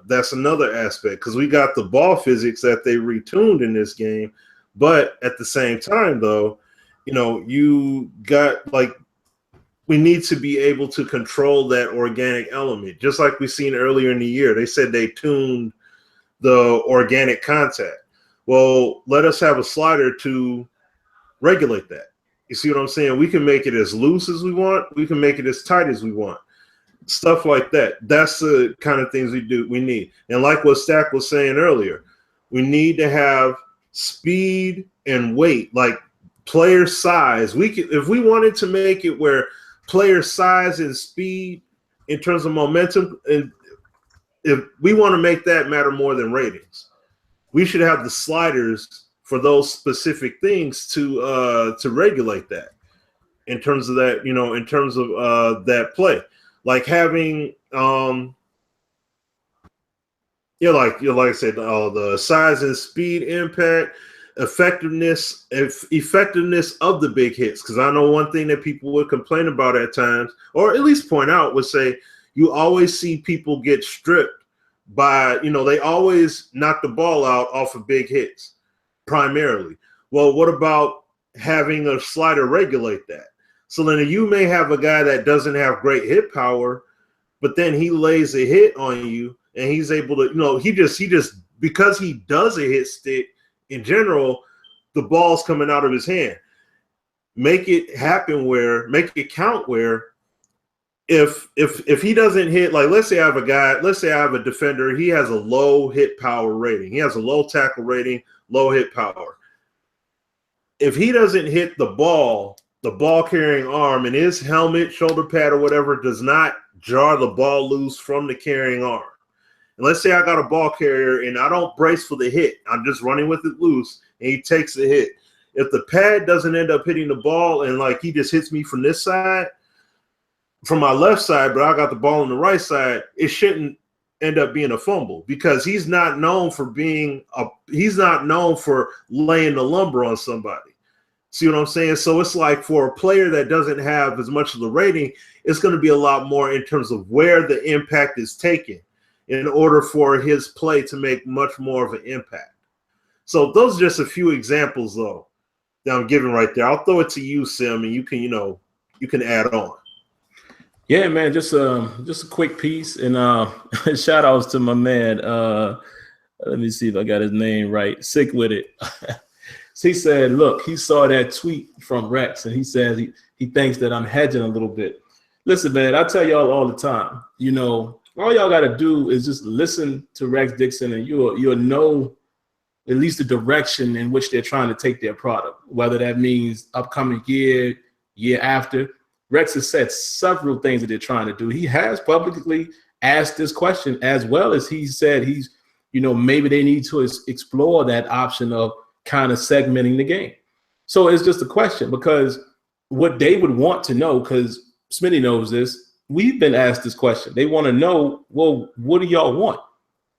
that's another aspect because we got the ball physics that they retuned in this game, but at the same time though, you got like we need to be able to control that organic element, just like we seen earlier in the year. They said they tuned the organic contact. Well, let us have a slider to regulate that. You see what I'm saying? We can make it as loose as we want. We can make it as tight as we want. Stuff like that. That's the kind of things we need. And like what Stack was saying earlier, we need to have speed and weight, like player size. If we wanted to make it where player size and speed in terms of momentum, if we want to make that matter more than ratings, we should have the sliders for those specific things to regulate that in terms of that, in terms of that play, like having, like I said, the size and speed, impact, effectiveness of the big hits. Because I know one thing that people would complain about at times, or at least point out, would say you always see people get stripped by, they always knock the ball out off of big hits primarily. Well, what about having a slider regulate that? So then you may have a guy that doesn't have great hit power, but then he lays a hit on you and he's able to, he just because he does a hit stick in general, the ball's coming out of his hand. Make it count where if he doesn't hit, like let's say I have a defender, he has a low hit power rating. He has a low tackle rating, low hit power. If he doesn't hit the ball carrying arm, and his helmet, shoulder pad, or whatever does not jar the ball loose from the carrying arm. And let's say I got a ball carrier and I don't brace for the hit. I'm just running with it loose and he takes the hit. If the pad doesn't end up hitting the ball and like he just hits me from this side, from my left side, but I got the ball on the right side, it shouldn't end up being a fumble because he's not known for laying the lumber on somebody. See what I'm saying? So it's like for a player that doesn't have as much of the rating, it's going to be a lot more in terms of where the impact is taken in order for his play to make much more of an impact. So those are just a few examples though that I'm giving right there. I'll throw it to you, Sim, and you can add on. Yeah, man, just a quick piece, and shout outs to my man. Let me see if I got his name right. Sick with it. So he said, look, he saw that tweet from Rex, and he says he thinks that I'm hedging a little bit. Listen, man, I tell y'all all the time, all y'all got to do is just listen to Rex Dixon, and you'll know at least the direction in which they're trying to take their product, whether that means upcoming year after. Rex has said several things that they're trying to do. He has publicly asked this question, as well as he said maybe they need to explore that option of kind of segmenting the game. So it's just a question, because what they would want to know, because Smitty knows this, we've been asked this question. They want to know, well, what do y'all want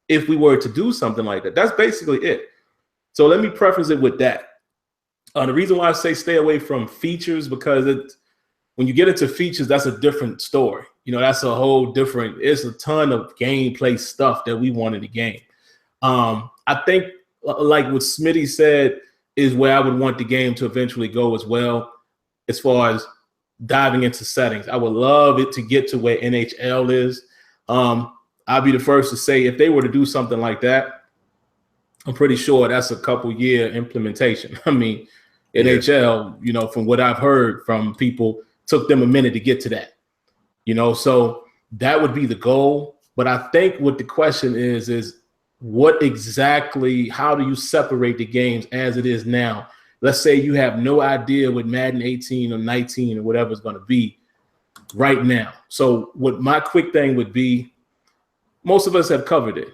if we were to do something like that? That's basically it. So let me preface it with that. The reason why I say stay away from features, because when you get into features, that's a different story. You know, that's a whole different, it's a ton of gameplay stuff that we want in the game. I think like what Smitty said is where I would want the game to eventually go as well, as far as diving into settings. I would love it to get to where NHL is. I'll be the first to say if they were to do something like that, I'm pretty sure that's a couple year implementation. I mean, NHL, you know, from what I've heard from people, took them a minute to get to that. You know, so that would be the goal. But I think what the question is what exactly, how do you separate the games as it is now? Let's say you have no idea what Madden 18 or 19 or whatever is going to be right now. So what my quick thing would be, most of us have covered it.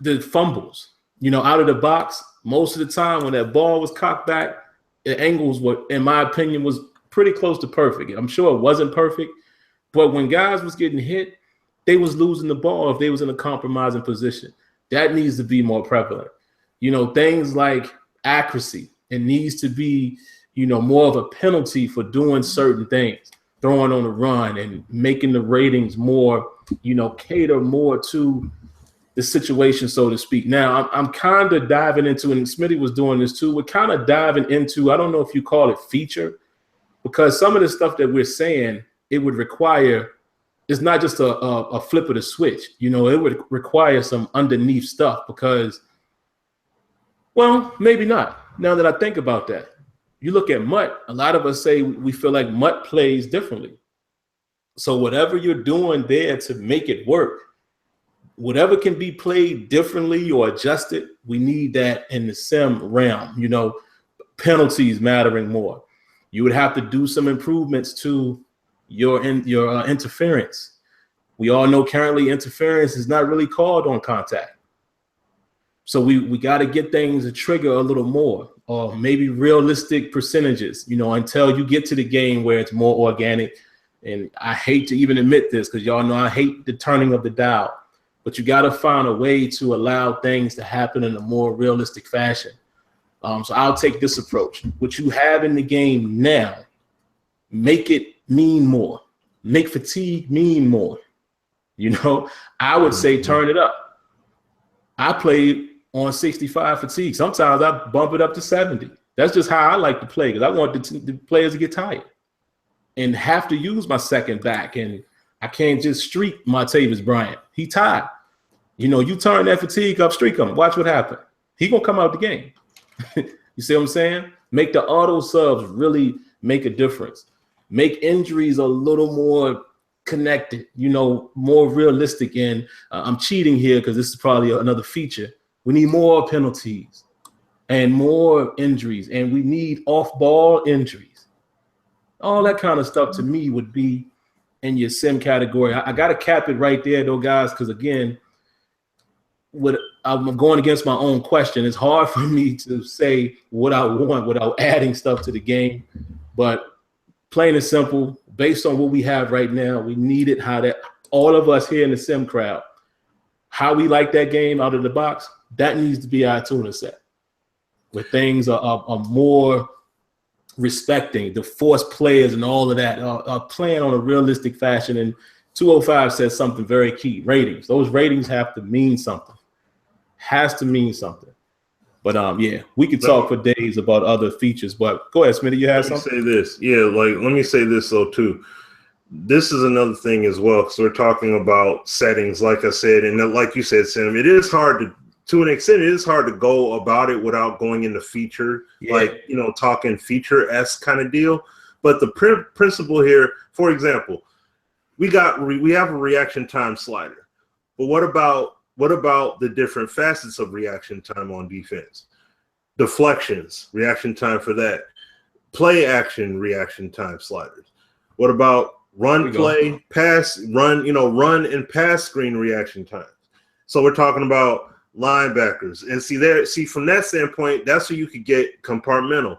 The fumbles, you know, out of the box, most of the time when that ball was cocked back, the angles were, in my opinion, was pretty close to perfect. I'm sure it wasn't perfect, but when guys was getting hit, they was losing the ball if they was in a compromising position. That needs to be more prevalent. You know, things like accuracy. It needs to be, you know, more of a penalty for doing certain things, throwing on the run and making the ratings more, you know, cater more to the situation, so to speak. Now, I'm kind of diving into, and Smitty was doing this too, we're kind of diving into, I don't know if you call it feature, because some of the stuff that we're saying, it would require, it's not just a flip of the switch. You know, it would require some underneath stuff because, well, maybe not. Now that I think about that, you look at MUT, a lot of us say we feel like MUT plays differently. So whatever you're doing there to make it work, whatever can be played differently or adjusted, we need that in the sim realm. You know, penalties mattering more. You would have to do some improvements to your interference. We all know currently interference is not really called on contact. So we got to get things to trigger a little more, or maybe realistic percentages, you know, until you get to the game where it's more organic. And I hate to even admit this because y'all know I hate the turning of the dial, but you got to find a way to allow things to happen in a more realistic fashion. So I'll take this approach. What you have in the game now, make it mean more. Make fatigue mean more. You know, I would say turn it up. I played on 65 fatigue. Sometimes I bump it up to 70. That's just how I like to play because I want the players to get tired and have to use my second back. And I can't just streak Martavis Bryant. He tired. You know, you turn that fatigue up, streak him. Watch what happens. He going to come out the game. You see what I'm saying? Make the auto subs really make a difference. Make injuries a little more connected, you know, more realistic. And I'm cheating here because this is probably another feature. We need more penalties and more injuries, and we need off-ball injuries. All that kind of stuff to me would be in your sim category. I got to cap it right there, though, guys, because, again, I'm going against my own question. It's hard for me to say what I want without adding stuff to the game. But plain and simple, based on what we have right now, we need it how that all of us here in the sim crowd, how we like that game out of the box, that needs to be our tuner set, where things are more respecting the forced players and all of that, are playing on a realistic fashion. And 205 says something very key, ratings. Those ratings have to mean something. Has to mean something. But yeah, we could talk for days about other features, but go ahead, Smitty, you have something? Let me say this. Yeah, like let me say this though too. This is another thing as well, because we're talking about settings, like I said, and like you said, Sam, it is hard to an extent, it is hard to go about it without going into feature, like, you know, talking feature-esque kind of deal. But the principle here, for example, we have a reaction time slider, but what about the different facets of reaction time on defense? Deflections, reaction time for that. Play action, reaction time sliders. What about run, play, pass, run, run and pass screen reaction times? So we're talking about linebackers. And see from that standpoint, that's where you could get compartmental.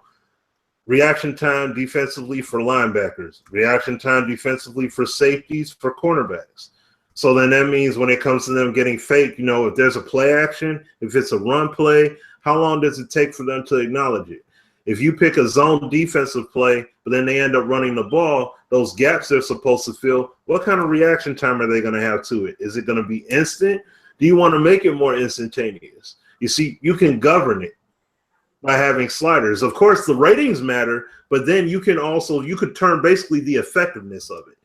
Reaction time defensively for linebackers. Reaction time defensively for safeties, for cornerbacks. So then that means when it comes to them getting fake, if there's a play action, if it's a run play, how long does it take for them to acknowledge it? If you pick a zone defensive play, but then they end up running the ball, those gaps they're supposed to fill, what kind of reaction time are they going to have to it? Is it going to be instant? Do you want to make it more instantaneous? You see, you can govern it by having sliders. Of course, the ratings matter, but then you could turn basically the effectiveness of it.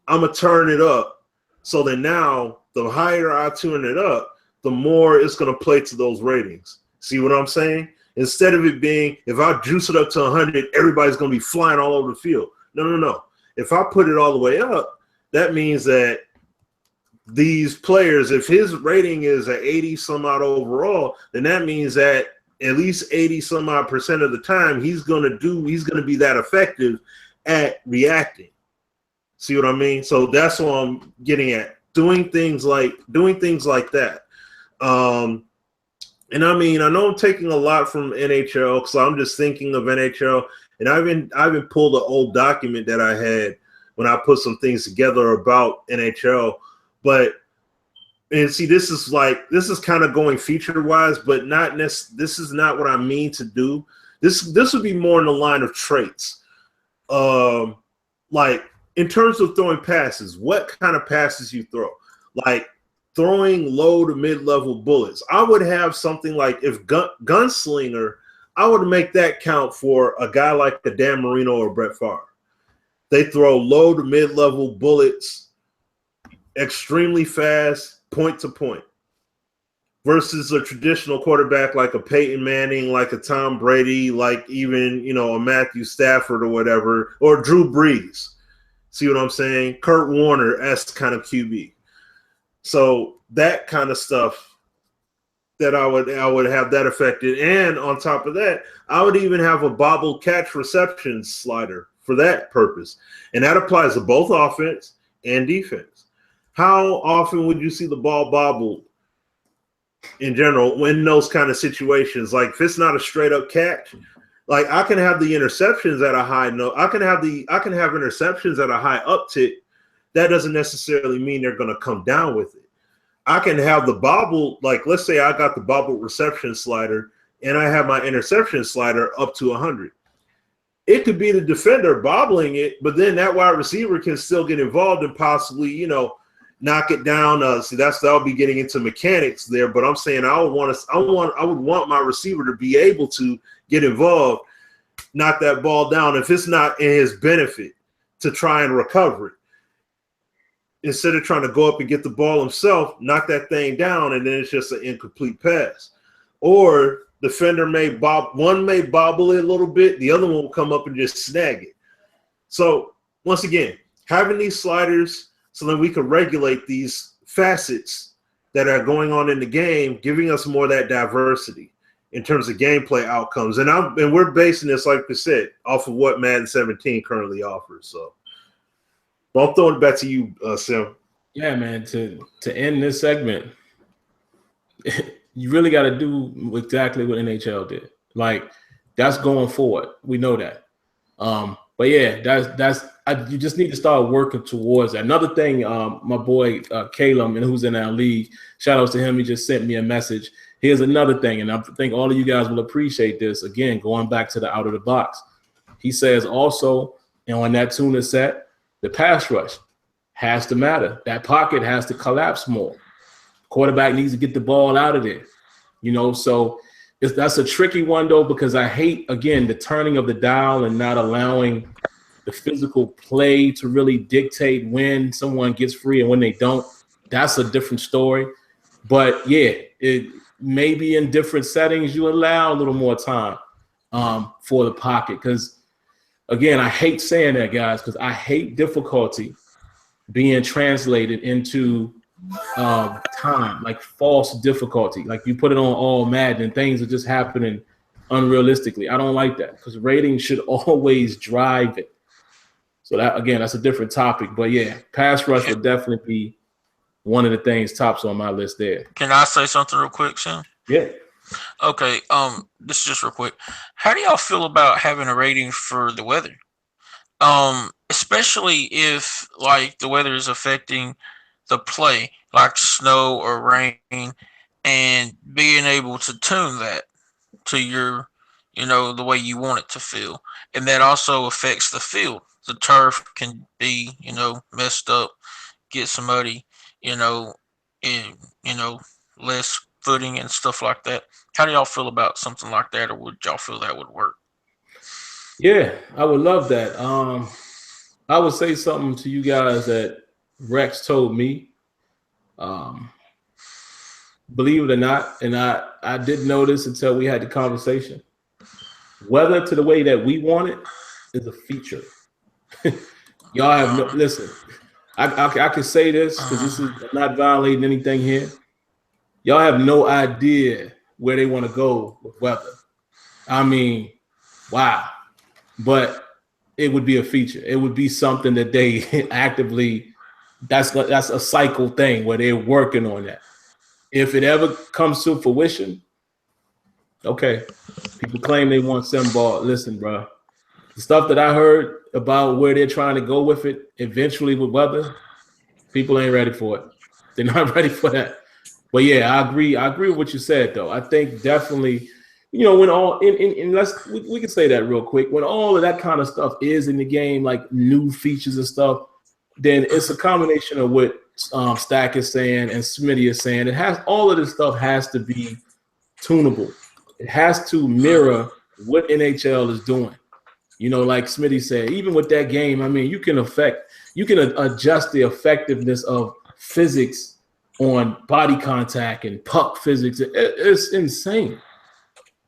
I'm going to turn it up so that now the higher I turn it up, the more it's going to play to those ratings. See what I'm saying? Instead of it being, if I juice it up to 100, everybody's going to be flying all over the field. No. If I put it all the way up, that means that these players, if his rating is at 80 some odd overall, then that means that at least 80 some odd % of the time he's going to be that effective at reacting. See what I mean? So that's what I'm getting at. Doing things like that. And I mean, I know I'm taking a lot from NHL because I'm just thinking of NHL, and I've been pulled an old document that I had when I put some things together about NHL. But and see, this is kind of going feature wise, but this is not what I mean to do. This would be more in the line of traits. Like in terms of throwing passes, what kind of passes you throw? Like throwing low to mid-level bullets. I would have something like if gunslinger, I would make that count for a guy like a Dan Marino or Brett Favre. They throw low to mid-level bullets, extremely fast, point to point, versus a traditional quarterback like a Peyton Manning, like a Tom Brady, like even, a Matthew Stafford or whatever, or Drew Brees. See what I'm saying? Kurt Warner-esque kind of QB. So that kind of stuff that I would have that affected. And on top of that, I would even have a bobble catch reception slider for that purpose. And that applies to both offense and defense. How often would you see the ball bobbled in general in those kind of situations? Like if it's not a straight up catch, like I can have the interceptions at a high note. I can have interceptions at a high uptick. That doesn't necessarily mean they're going to come down with it. I can have the bobble, like let's say I got the bobble reception slider and I have my interception slider up to 100. It could be the defender bobbling it, but then that wide receiver can still get involved and possibly, knock it down. See, that'll be getting into mechanics there, but I'm saying I would want my receiver to be able to get involved, knock that ball down if it's not in his benefit to try and recover it. Instead of trying to go up and get the ball himself, knock that thing down, and then it's just an incomplete pass. Or defender may bobble it a little bit, the other one will come up and just snag it. So once again, having these sliders so that we can regulate these facets that are going on in the game, giving us more of that diversity in terms of gameplay outcomes. And we're basing this, like I said, off of what Madden 17 currently offers. So well, I'm throwing it back to you, Sim. Yeah, man. To end this segment, you really got to do exactly what NHL did. Like that's going forward. We know that. But yeah, you just need to start working towards that. Another thing, my boy Caleb, and who's in our league, shout outs to him. He just sent me a message. Here's another thing, and I think all of you guys will appreciate this. Again, going back to the out of the box, he says also, on that tuna set, the pass rush has to matter. That pocket has to collapse more. Quarterback needs to get the ball out of there. So that's a tricky one, though, because I hate, again, the turning of the dial and not allowing the physical play to really dictate when someone gets free and when they don't. That's a different story. But, yeah, maybe in different settings you allow a little more time for the pocket because, again, I hate saying that, guys, because I hate difficulty being translated into time, like false difficulty. Like you put it on all Madden and things are just happening unrealistically. I don't like that because ratings should always drive it. So that, again, that's a different topic. But yeah, pass rush would definitely be one of the things tops on my list there. Can I say something real quick, Sam? Yeah. Okay. This is just real quick. How do y'all feel about having a rating for the weather? Especially if like the weather is affecting the play, like snow or rain, and being able to tune that. to your, the way you want it to feel. And that also affects the field. The turf can be, messed up, get some muddy, and, less footing and stuff like that. How do y'all feel about something like that, or would y'all feel that would work? Yeah, I would love that. I would say something to you guys that Rex told me. Believe it or not, and I didn't know this until we had the conversation. Weather to the way that we want it is a feature. Y'all have no listen. I can say this because this is not violating anything here. Y'all have no idea where they want to go with weather. I mean, wow. But it would be a feature. It would be something that they actively. That's a cycle thing where they're working on that. If it ever comes to fruition, okay. People claim they want SimBall. Listen, bro. The stuff that I heard about where they're trying to go with it eventually with weather, people ain't ready for it. They're not ready for that. But yeah, I agree. I agree with what you said, though. I think definitely, when all in let's we can say that real quick. When all of that kind of stuff is in the game, like new features and stuff, then it's a combination of what Stack is saying and Smitty is saying. It has all of this stuff has to be tunable. It has to mirror what NHL is doing. Like Smitty said, even with that game, I mean, you can adjust the effectiveness of physics on body contact and puck physics. It's insane.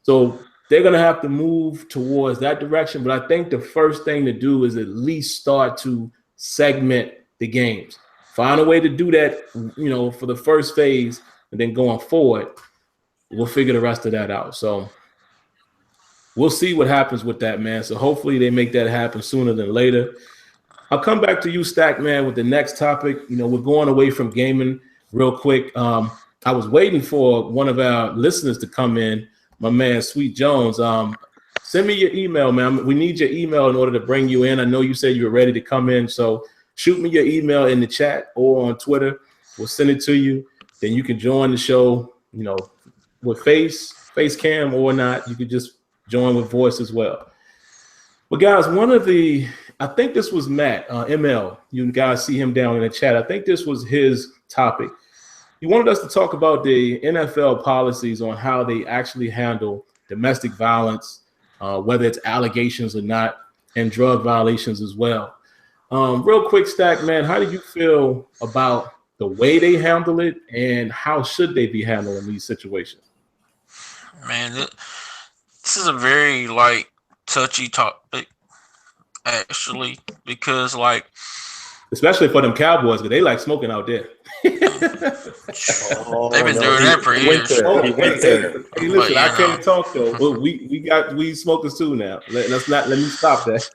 So they're going to have to move towards that direction. But I think the first thing to do is at least start to segment the games. Find a way to do that, for the first phase, and then going forward, we'll figure the rest of that out. So we'll see what happens with that, man. So hopefully they make that happen sooner than later. I'll come back to you, Stack, man, with the next topic. We're going away from gaming real quick. I was waiting for one of our listeners to come in, my man, Sweet Jones. Send me your email, man. We need your email in order to bring you in. I know you said you were ready to come in, so shoot me your email in the chat or on Twitter. We'll send it to you. Then you can join the show, with face cam or not. You could just join with voice as well. But guys, I think this was Matt, ML. You guys see him down in the chat. I think this was his topic. He wanted us to talk about the NFL policies on how they actually handle domestic violence, whether it's allegations or not, and drug violations as well. Real quick, Stack, man, how do you feel about the way they handle it, and how should they be handling these situations? Man, this is a very touchy topic, actually, because especially for them Cowboys, because they like smoking out there. They've been doing that for years. Hey, listen, I can't talk though. But we got weed smokers too now. Let me stop that.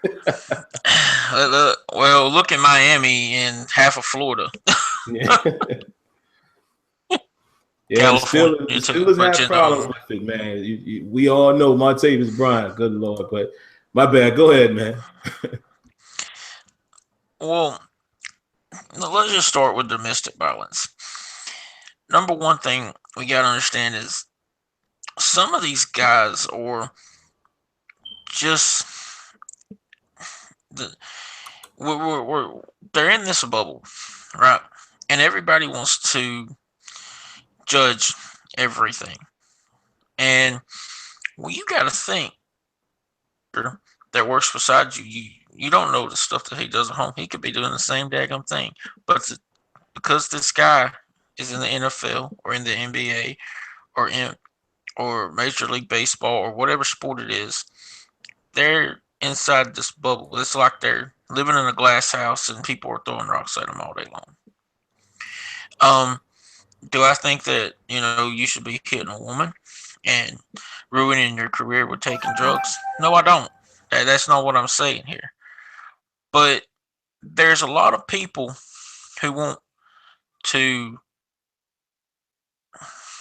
Well, look at Miami and half of Florida. Yeah, the Steelers have problems with it, man. We all know Martavis Bryant, good Lord, but my bad. Go ahead, man. Well, let's just start with domestic violence. Number one thing we got to understand is some of these guys are just they're in this bubble, right? And everybody wants to judge everything. And you got to think that works beside you. You don't know the stuff that he does at home. He could be doing the same daggum thing. But because this guy is in the NFL or in the NBA or Major League Baseball or whatever sport it is, they're inside this bubble. It's like they're living in a glass house and people are throwing rocks at them all day long. Do I think that, you should be hitting a woman and ruining your career with taking drugs? No, I don't. That's not what I'm saying here. But there's a lot of people who want to,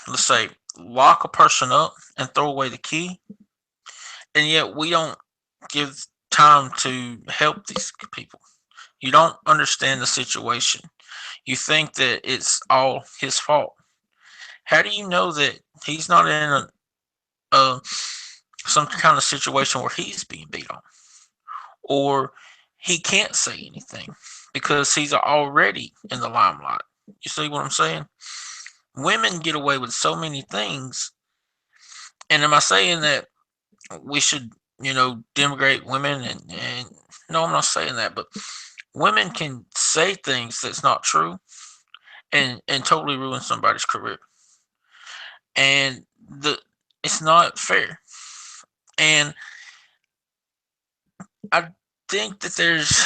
let's say, lock a person up and throw away the key. And yet we don't give time to help these people. You don't understand the situation. You think that it's all his fault. How do you know that he's not in some kind of situation where he's being beat on, or he can't say anything because he's already in the limelight. You see what I'm saying? Women get away with so many things. And am I saying that we should, denigrate women? And no, I'm not saying that, but women can say things that's not true and totally ruin somebody's career. And it's not fair. And I think that there's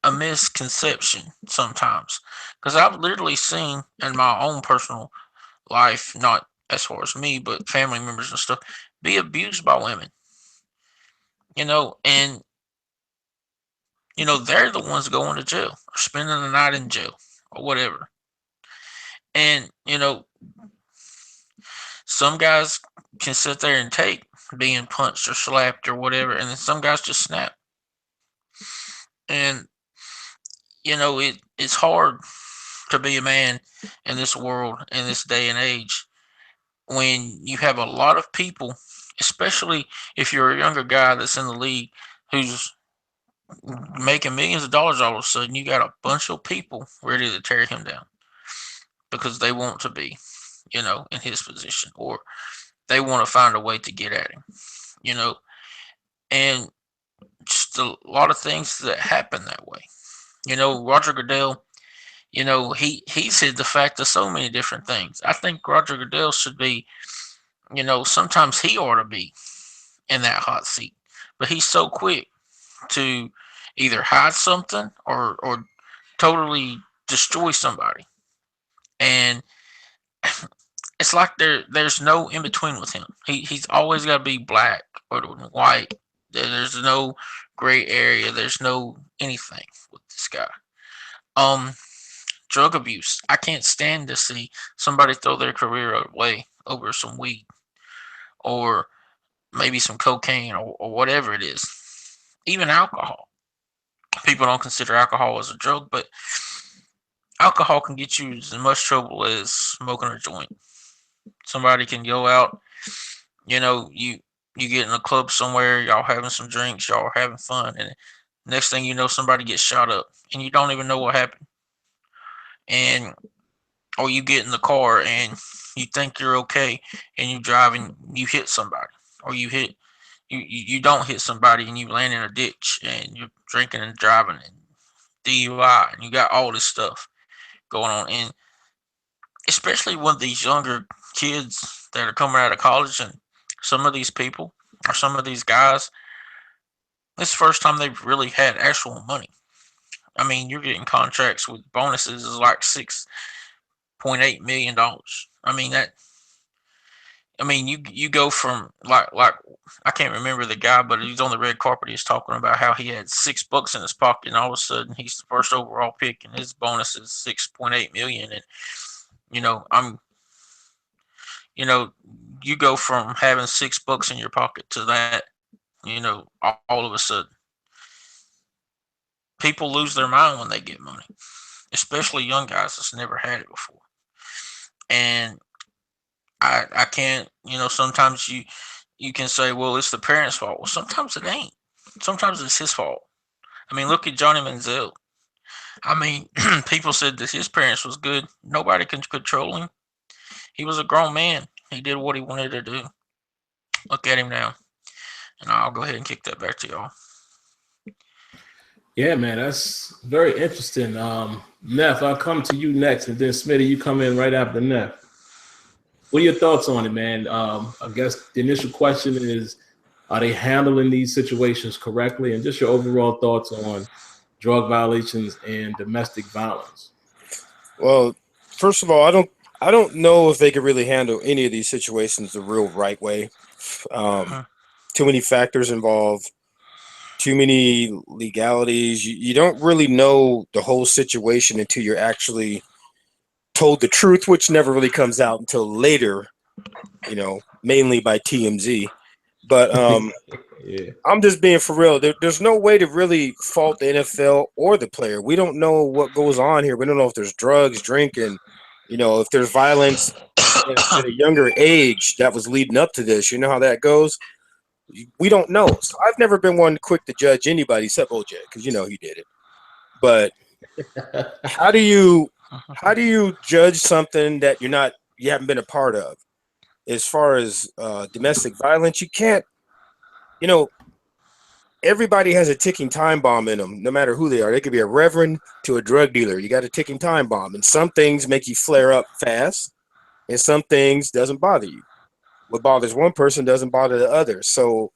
a misconception sometimes because I've literally seen in my own personal life, not as far as me, but family members and stuff, be abused by women, and they're the ones going to jail or spending the night in jail or whatever. And some guys can sit there and take being punched or slapped or whatever, and then some guys just snap. And it's hard to be a man in this world in this day and age when you have a lot of people, especially if you're a younger guy that's in the league who's making millions of dollars. All of a sudden you got a bunch of people ready to tear him down because they want to be in his position, or they want to find a way to get at him, and just a lot of things that happen that way. Roger Goodell, he's hid the fact of so many different things. I think Roger Goodell should be, sometimes he ought to be in that hot seat, but he's so quick to either hide something or totally destroy somebody. And it's like there's no in between with him. He's always got to be black or white. There's no gray area. There's no anything with this guy. Drug abuse. I can't stand to see somebody throw their career away over some weed or maybe some cocaine or whatever it is. Even alcohol. People don't consider alcohol as a drug, but alcohol can get you as much trouble as smoking a joint. Somebody can go out, you get in a club somewhere, y'all having some drinks, y'all are having fun, and next thing you know, somebody gets shot up, and you don't even know what happened. And or you get in the car and you think you're okay, and you drive and you hit somebody, or you don't hit somebody and you land in a ditch, and you're drinking and driving and DUI, and you got all this stuff going on. And especially with these younger kids that are coming out of college, and some of these people or some of these guys, this is the first time they've really had actual money. I mean, you're getting contracts with bonuses is like $6.8 million. You go from like I can't remember the guy, but he's on the red carpet. He's talking about how he had $6 in his pocket, and all of a sudden he's the first overall pick, and his bonus is 6.8 million. And you go from having $6 in your pocket to that. All of a sudden, people lose their mind when they get money, especially young guys that's never had it before. And I can't, sometimes you can say, well, it's the parents' fault. Well, sometimes it ain't. Sometimes it's his fault. Look at Johnny Manziel. People said that his parents was good. Nobody can control him. He was a grown man. He did what he wanted to do. Look at him now. And I'll go ahead and kick that back to y'all. Yeah, man, that's very interesting. Neff, I'll come to you next, and then Smitty, you come in right after Neff. What are your thoughts on it, man? I guess the initial question is, are they handling these situations correctly? And just your overall thoughts on drug violations and domestic violence. Well, first of all, I don't know if they could really handle any of these situations the real right way. Too many factors involved, too many legalities. You don't really know the whole situation until you're actually told the truth, which never really comes out until later, mainly by TMZ. But yeah. I'm just being for real. There's no way to really fault the NFL or the player. We don't know what goes on here. We don't know if there's drugs, drinking, if there's violence. at a younger age that was leading up to this. You know how that goes. We don't know. So I've never been one quick to judge anybody except OJ because you know he did it. But how do you judge something that you haven't been a part of? As far as domestic violence, you can't. You know, everybody has a ticking time bomb in them, no matter who they are. They could be a reverend to a drug dealer. You got a ticking time bomb, and some things make you flare up fast, and some things doesn't bother you. What bothers one person doesn't bother the other. So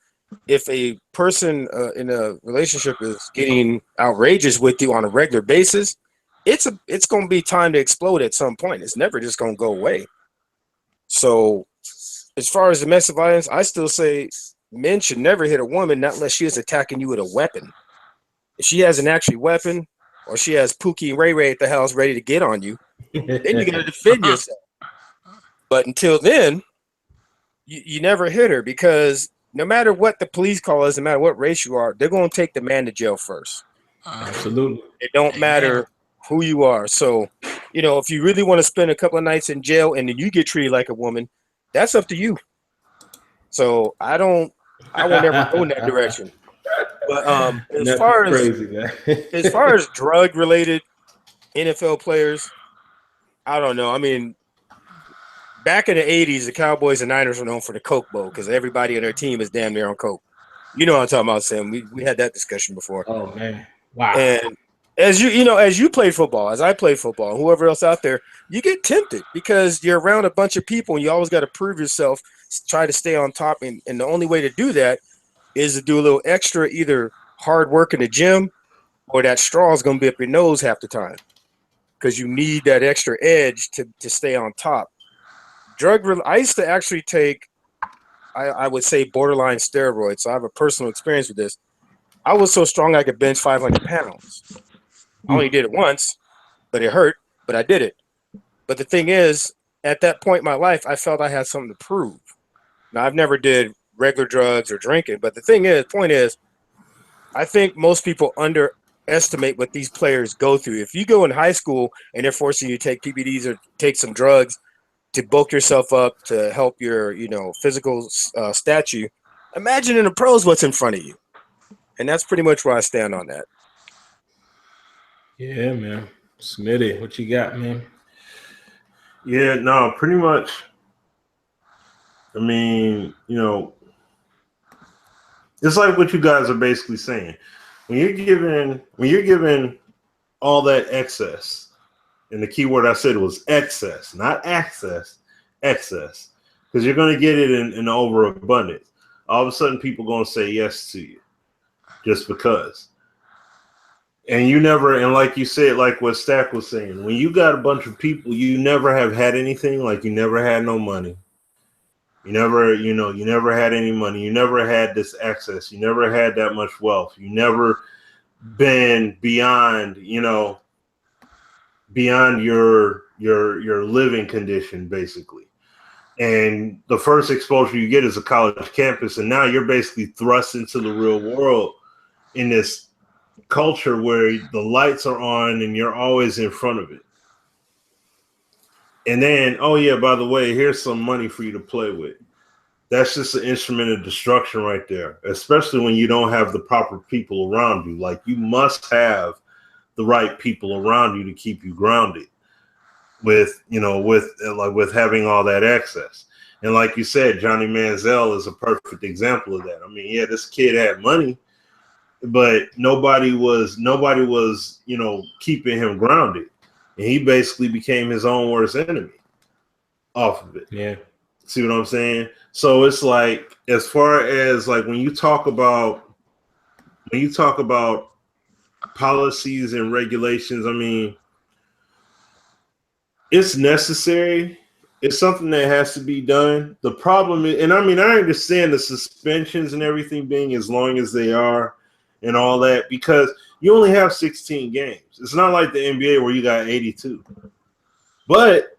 if a person in a relationship is getting outrageous with you on a regular basis, it's going to be time to explode at some point. It's never just going to go away. So as far as domestic violence, I still say men should never hit a woman not unless she is attacking you with a weapon. If she has an actual weapon or she has Pookie and Ray Ray at the house ready to get on you, then you got to defend yourself. But until then, you never hit her because no matter what the police call us, no matter what race you are, they're going to take the man to jail first. Absolutely. It don't matter who you are. So, you know, if you really want to spend a couple of nights in jail and then you get treated like a woman, that's up to you. So I won't ever go in that direction. But as far as drug related NFL players, I don't know. I mean, back in the 80s, the Cowboys and Niners were known for the Coke Bowl because everybody on their team is damn near on Coke. You know what I'm talking about, Sam. We had that discussion before. Oh, man. Wow. And as you played football, as I played football, and whoever else out there, you get tempted because you're around a bunch of people and you always got to prove yourself, try to stay on top. And the only way to do that is to do a little extra, either hard work in the gym or that straw is going to be up your nose half the time because you need that extra edge to stay on top. I used to actually take, I would say, borderline steroids. So I have a personal experience with this. I was so strong I could bench 500 pounds. I only did it once, but it hurt, but I did it. But the thing is, at that point in my life, I felt I had something to prove. Now, I've never did regular drugs or drinking, but the point is, I think most people underestimate what these players go through. If you go in high school and they're forcing you to take PPDs or take some drugs to bulk yourself up to help your, physical stature, imagine in the pros what's in front of you. And that's pretty much where I stand on that. Yeah, man. Smitty, what you got, man? Yeah, no, pretty much. I mean, it's like what you guys are basically saying. When you're given all that excess, and the key word I said was excess, not access, excess, because you're going to get it in overabundance. All of a sudden, people are going to say yes to you just because. And like you said, like what Stack was saying, when you got a bunch of people, you never have had anything, like you never had no money. You never had any money. You never had this access. You never had that much wealth. You never been beyond your living condition, basically. And the first exposure you get is a college campus, and now you're basically thrust into the real world in this culture where the lights are on and you're always in front of it. And then, oh yeah, by the way, here's some money for you to play with. That's just an instrument of destruction right there, especially when you don't have the proper people around you. Like, you must have the right people around you to keep you grounded with having all that access. And like you said, Johnny Manziel is a perfect example of that. I mean, yeah, this kid had money, but nobody was keeping him grounded. And he basically became his own worst enemy off of it. Yeah. See what I'm saying? So it's like, as far as like when you talk about policies and regulations, I mean, it's necessary. It's something that has to be done. The problem is, and I mean, I understand the suspensions and everything being as long as they are and all that, because you only have 16 games. It's not like the NBA where you got 82. But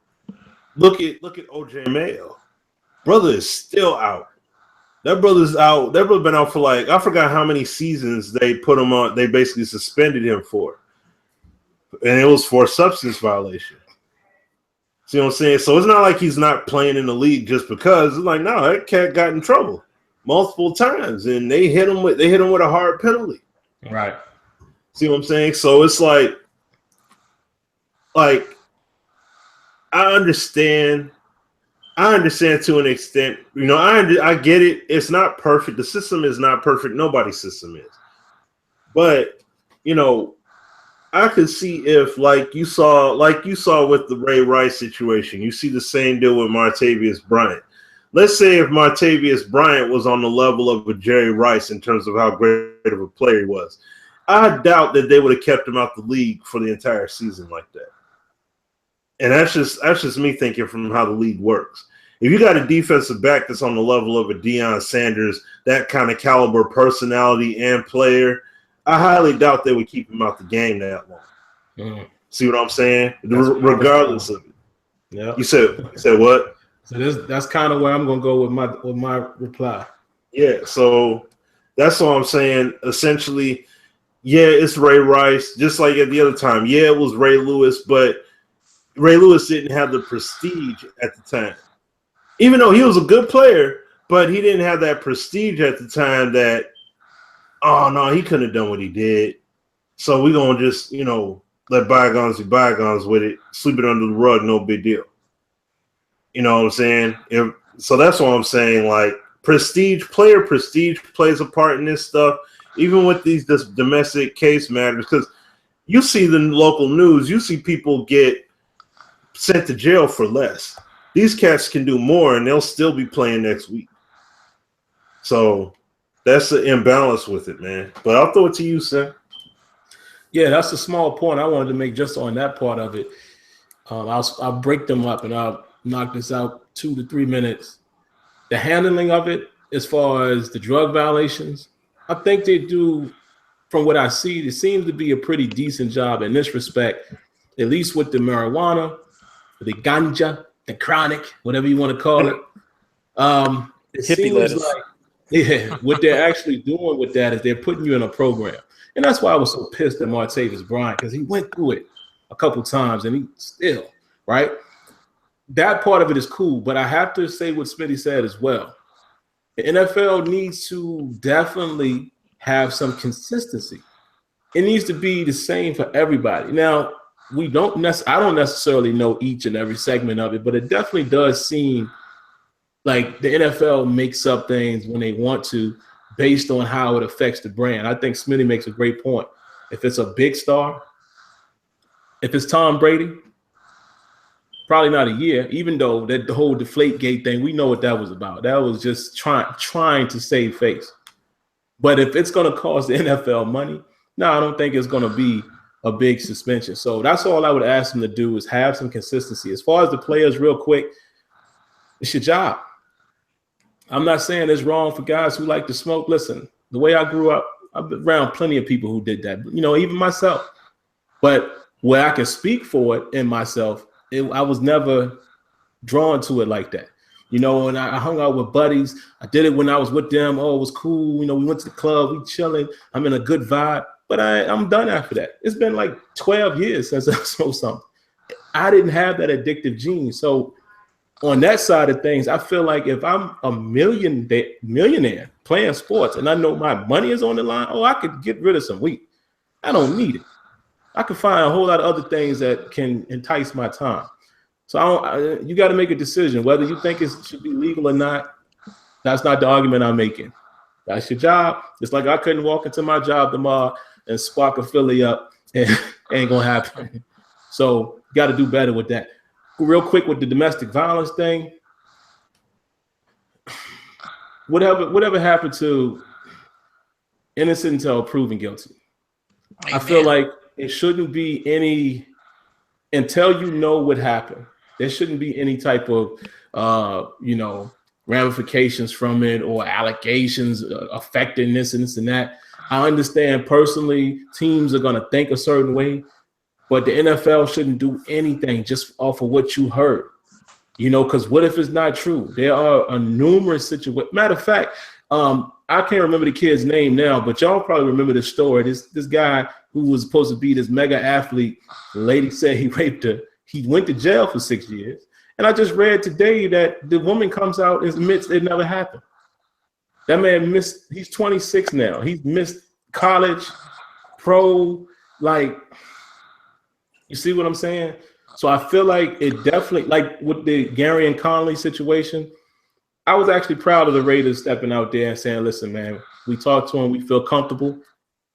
look at OJ Mayo. Brother is still out. That brother's out. That brother been out for like, I forgot how many seasons they put him on. They basically suspended him for. And it was for a substance violation. See what I'm saying? So it's not like he's not playing in the league just because. It's like, no, that cat got in trouble multiple times, and they hit him with a hard penalty. Right. See what I'm saying? So it's like I understand to an extent. You know, I get it. It's not perfect. The system is not perfect. Nobody's system is. But, you know, I could see if, like you saw with the Ray Rice situation, you see the same deal with Martavius Bryant. Let's say if Martavius Bryant was on the level of a Jerry Rice in terms of how great of a player he was, I doubt that they would have kept him out the league for the entire season like that. And that's just me thinking from how the league works. If you got a defensive back that's on the level of a Deion Sanders, that kind of caliber personality and player, I highly doubt they would keep him out the game that long. Mm. See what I'm saying? Regardless of it. Yeah. You said what? So that's kind of where I'm gonna go with my reply. Yeah. So that's what I'm saying. Essentially, yeah, it's Ray Rice, just like at the other time. Yeah, it was Ray Lewis, but Ray Lewis didn't have the prestige at the time. Even though he was a good player, but he didn't have that prestige at the time that, oh, no, he couldn't have done what he did. So we're going to just, you know, let bygones be bygones with it, sweep it under the rug, no big deal. You know what I'm saying? So that's what I'm saying. Like, prestige plays a part in this stuff, even with these domestic case matters, because you see the local news, you see people get sent to jail for less. These cats can do more, and they'll still be playing next week. So that's the imbalance with it, man. But I'll throw it to you, Sam. Yeah, that's a small point I wanted to make just on that part of it. I'll break them up, and I'll knock this out 2 to 3 minutes. The handling of it, as far as the drug violations, I think they do, from what I see, it seems to be a pretty decent job in this respect, at least with the marijuana, the ganja, the chronic, whatever you want to call it. It seems like, yeah, what they're actually doing with that is they're putting you in a program. And that's why I was so pissed at Martavius Bryant, because he went through it a couple times and he still, right? That part of it is cool, but I have to say what Smitty said as well. The NFL needs to definitely have some consistency. It needs to be the same for everybody. Now, I don't necessarily know each and every segment of it, but it definitely does seem like the NFL makes up things when they want to based on how it affects the brand. I think Smitty makes a great point. If it's a big star, if it's Tom Brady, probably not a year, even though that the whole Deflategate thing, we know what that was about. That was just trying to save face. But if it's going to cost the NFL money, no, I don't think it's going to be a big suspension. So that's all I would ask them to do, is have some consistency. As far as the players, real quick, it's your job. I'm not saying it's wrong for guys who like to smoke. Listen, the way I grew up, I've been around plenty of people who did that, you know, even myself. But where I can speak for it in myself, I was never drawn to it like that. You know, and I hung out with buddies. I did it when I was with them. Oh, it was cool. You know, we went to the club, we chilling. I'm in a good vibe. But I'm done after that. It's been like 12 years since I smoked something. I didn't have that addictive gene. So on that side of things, I feel like if I'm a millionaire playing sports and I know my money is on the line, I could get rid of some weed. I don't need it. I can find a whole lot of other things that can entice my time. So you got to make a decision whether you think it should be legal or not. That's not the argument I'm making. That's your job. It's like I couldn't walk into my job tomorrow and spark a Philly up. And ain't gonna happen. So you got to do better with that. Real quick with the domestic violence thing. Whatever happened to innocent until proven guilty? Amen. I feel like it shouldn't be any, until you know what happened, there shouldn't be any type of, ramifications from it or allegations affecting this and this and that. I understand personally teams are going to think a certain way, but the NFL shouldn't do anything just off of what you heard, because what if it's not true? There are numerous situations. Matter of fact, I can't remember the kid's name now, but y'all probably remember the story. This guy who was supposed to be this mega athlete, the lady said he raped her. He went to jail for 6 years. And I just read today that the woman comes out and admits it never happened. That man missed, he's 26 now. He's missed college, pro, like, you see what I'm saying? So I feel like it definitely, like with the Gary and Conley situation, I was actually proud of the Raiders stepping out there and saying, listen, man, we talked to him, we feel comfortable.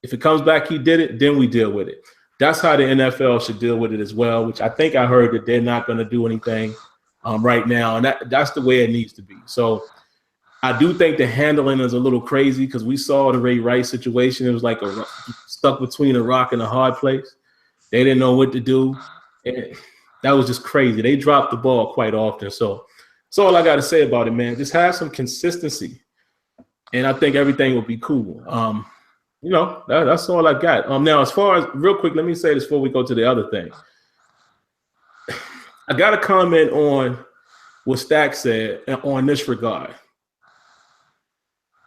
If it comes back, he did it, then we deal with it. That's how the NFL should deal with it as well, which I think I heard that they're not going to do anything right now. And that's the way it needs to be. So I do think the handling is a little crazy because we saw the Ray Rice situation. It was like stuck between a rock and a hard place. They didn't know what to do. And that was just crazy. They dropped the ball quite often. So that's all I got to say about it, man. Just have some consistency. And I think everything will be cool. You know, that's all I got. Now, as far as real quick, let me say this before we go to the other thing. I got to comment on what Stack said on this regard.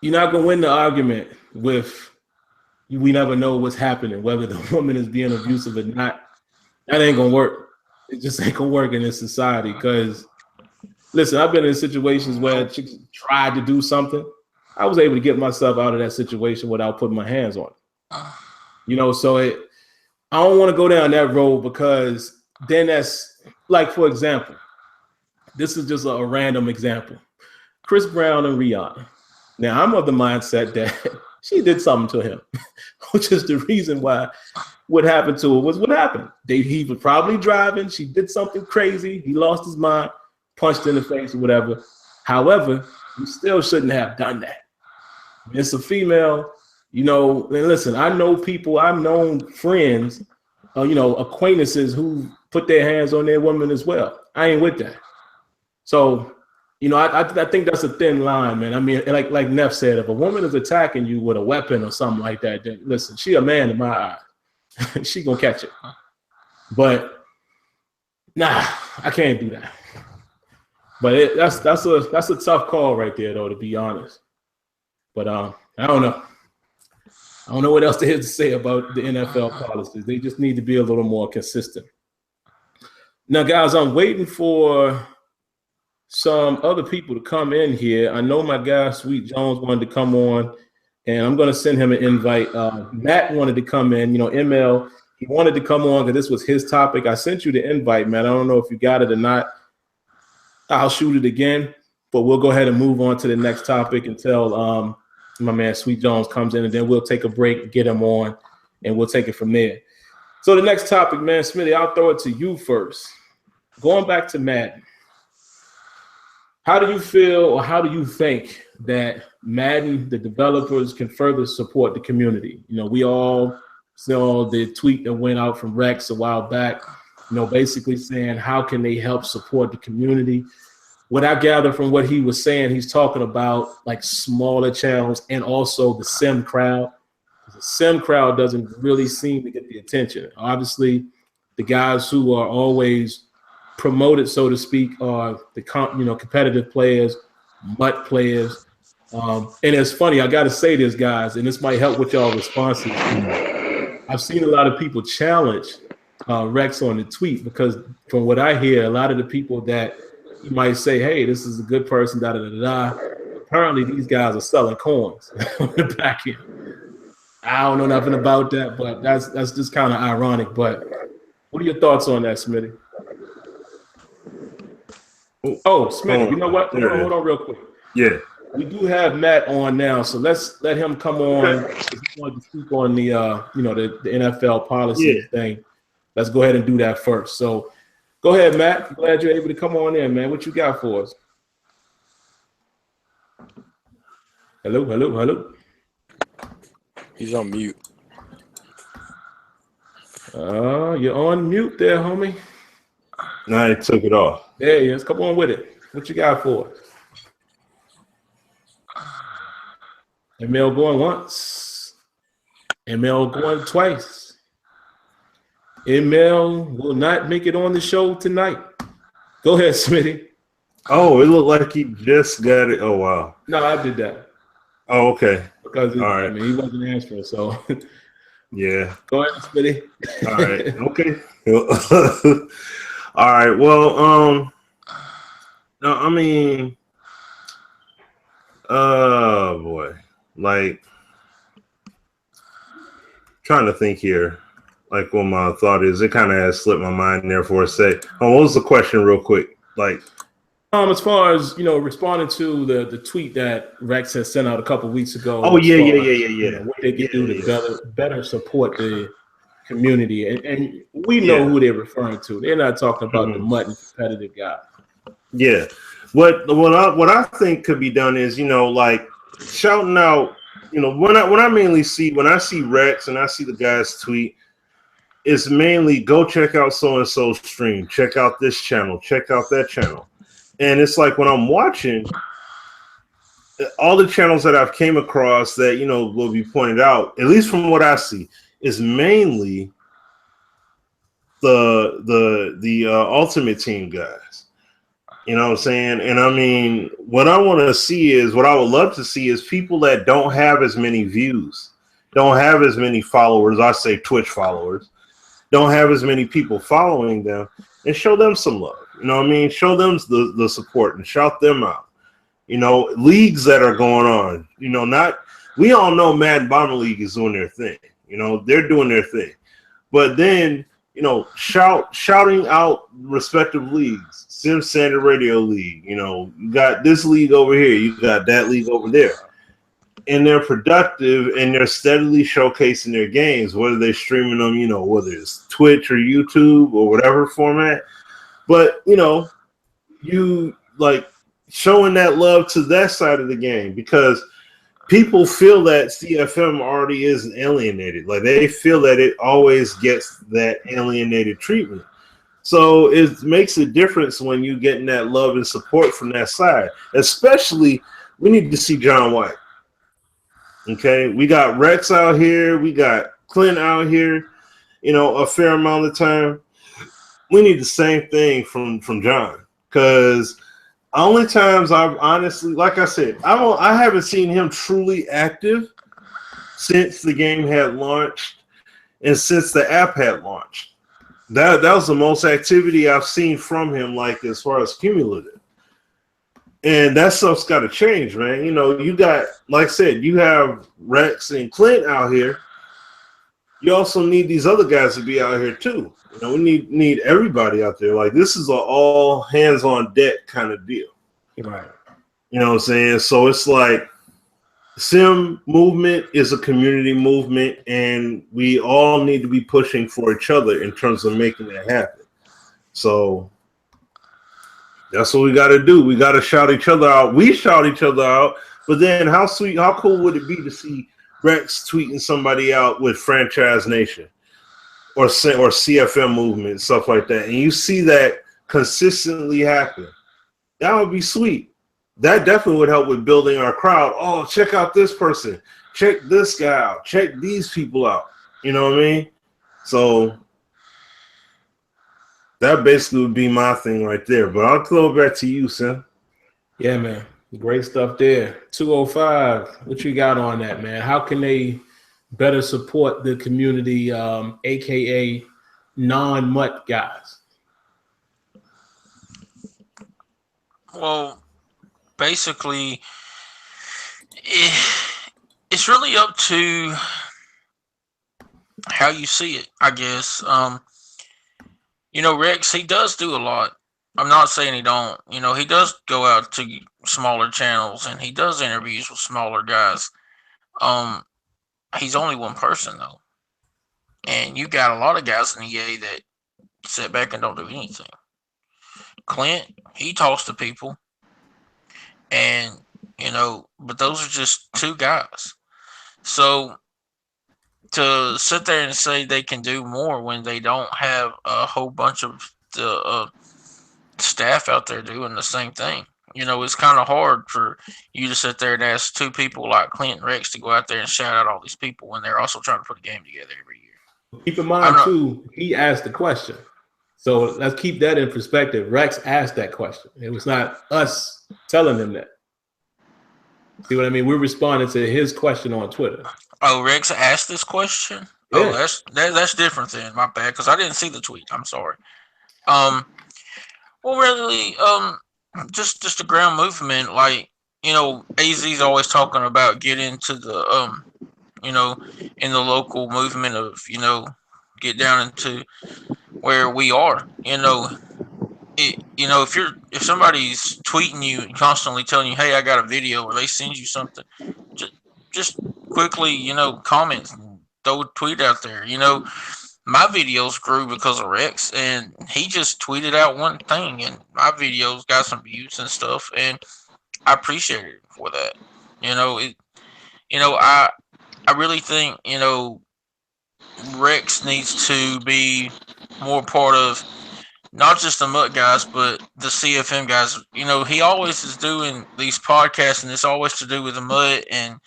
You're not going to win the argument with we never know what's happening, whether the woman is being abusive or not. That ain't going to work. It just ain't going to work in this society because, listen, I've been in situations where chicks tried to do something. I was able to get myself out of that situation without putting my hands on it. You know, so I don't want to go down that road because then that's like, for example, this is just a random example. Chris Brown and Rihanna. Now, I'm of the mindset that she did something to him, which is the reason why what happened to her was what happened. He was probably driving. She did something crazy. He lost his mind, punched her in the face or whatever. However, you still shouldn't have done that. It's a female, you know, and listen, I know people, I've known friends, you know, acquaintances who put their hands on their women as well. I ain't with that. So, you know, I think that's a thin line, man. I mean, like Neff said, if a woman is attacking you with a weapon or something like that, then listen, she a man in my eyes. She gonna catch it. But nah, I can't do that. But that's a tough call right there, though, to be honest. But I don't know. I don't know what else there is to say about the NFL policies. They just need to be a little more consistent. Now, guys, I'm waiting for some other people to come in here. I know my guy, Sweet Jones, wanted to come on, and I'm going to send him an invite. Matt wanted to come in. You know, ML, he wanted to come on because this was his topic. I sent you the invite, man. I don't know if you got it or not. I'll shoot it again, but we'll go ahead and move on to the next topic until my man Sweet Jones comes in, and then we'll take a break, get him on, and we'll take it from there. So the next topic, man, Smitty, I'll throw it to you first. Going back to Madden, how do you feel or how do you think that Madden, the developers, can further support the community? You know, we all saw the tweet that went out from Rex a while back, you know, basically saying how can they help support the community? What I gather from what he was saying, he's talking about like smaller channels and also the sim crowd. The sim crowd doesn't really seem to get the attention. Obviously, the guys who are always promoted, so to speak, are the competitive players, MUT players. And it's funny, I got to say this, guys, and this might help with y'all responses. I've seen a lot of people challenge Rex on the tweet because from what I hear, a lot of the people that you might say, hey, this is a good person, da-da-da-da. Apparently, these guys are selling coins on the back end. I don't know nothing about that, but that's just kind of ironic. But what are your thoughts on that, Smitty? Oh, Smitty, you know what? Hold on real quick. Yeah. We do have Matt on now, so let's let him come on. If he wanted to speak on the the NFL policy thing. Let's go ahead and do that first. So go ahead, Matt. Glad you're able to come on in, man. What you got for us? Hello. He's on mute. You're on mute there, homie. No, I took it off. There he is. Come on with it. What you got for us? ML going once. ML going twice. ML will not make it on the show tonight. Go ahead, Smitty. Oh, it looked like he just got it. Oh, wow. No, I did that. Oh, okay. Because all right. I mean, he wasn't answering, so. Yeah. Go ahead, Smitty. All right. Okay. All right. Well, no, I mean, oh boy, like trying to think here, like what my thought is. It kind of has slipped my mind there for a sec. Oh, what was the question, real quick? Like, as far as responding to the tweet that Rex had sent out a couple weeks ago. Oh yeah. What they could do to better support the community, and we know who they're referring to. They're not talking about the mutton competitive guy. Yeah, what I think could be done is like shouting out. When I see Rex and I see the guys tweet, it's mainly go check out so and so stream, check out this channel, check out that channel, and it's like when I'm watching all the channels that I've came across that will be pointed out, at least from what I see, is mainly the Ultimate Team guys. You know what I'm saying? And I mean, what I would love to see is people that don't have as many views, don't have as many followers, I say Twitch followers, don't have as many people following them, and show them some love. You know what I mean? Show them the support and shout them out. Leagues that are going on, we all know Madden Bomber League is doing their thing. They're doing their thing. But then, shouting out respective leagues, Sim Standard Radio League, you got this league over here, you got that league over there. And they're productive and they're steadily showcasing their games, whether they're streaming them, whether it's Twitch or YouTube or whatever format. But, you like showing that love to that side of the game, because people feel that CFM already is alienated. Like they feel that it always gets that alienated treatment. So it makes a difference when you're getting that love and support from that side. Especially, we need to see John White. Okay, we got Rex out here, we got Clint out here, a fair amount of time. We need the same thing from John, because only times I've honestly, like I said, I haven't seen him truly active since the game had launched and since the app had launched. That was the most activity I've seen from him, like as far as cumulative. And that stuff's got to change, man. You got, like I said, you have Rex and Clint out here. You also need these other guys to be out here too. We need everybody out there. Like this is an all hands on deck kind of deal. Right. You know what I'm saying? So it's like Sim movement is a community movement, and we all need to be pushing for each other in terms of making that happen. So that's what we got to do. We got to shout each other out. We shout each other out. But then how cool would it be to see Rex tweeting somebody out with Franchise Nation or CFM movement, stuff like that. And you see that consistently happen. That would be sweet. That definitely would help with building our crowd. Oh, check out this person. Check this guy out. Check these people out. You know what I mean? So that basically would be my thing right there. But I'll throw it back to you, Sam. Yeah, man. Great stuff there. 205. What you got on that, man? How can they better support the community, aka non-mutt guys? Well, basically, it's really up to how you see it, I guess. Rex, he does do a lot. I'm not saying he don't. He does go out to smaller channels and he does interviews with smaller guys. He's only one person though, and you got a lot of guys in the EA that sit back and don't do anything. Clint, he talks to people, and but those are just two guys. So to sit there and say they can do more when they don't have a whole bunch of the staff out there doing the same thing, it's kind of hard for you to sit there and ask two people like Clint and Rex to go out there and shout out all these people when they're also trying to put a game together every year. Keep in mind too, he asked the question. So let's keep that in perspective. Rex asked that question. It was not us telling him that. See what I mean? We're responding to his question on Twitter. Oh, Rex asked this question? Yeah. Oh, that's different then. My bad, because I didn't see the tweet. I'm sorry. Well, really, just the ground movement. Like, AZ's always talking about getting to the in the local movement of get down into where we are. If somebody's tweeting you and constantly telling you, "Hey, I got a video," or they send you something, just quickly, comment and throw a tweet out there. My videos grew because of Rex, and he just tweeted out one thing, and my videos got some views and stuff, and I appreciate it for that. I really think Rex needs to be more part of not just the MUT guys, but the CFM guys. He always is doing these podcasts, and it's always to do with the MUT and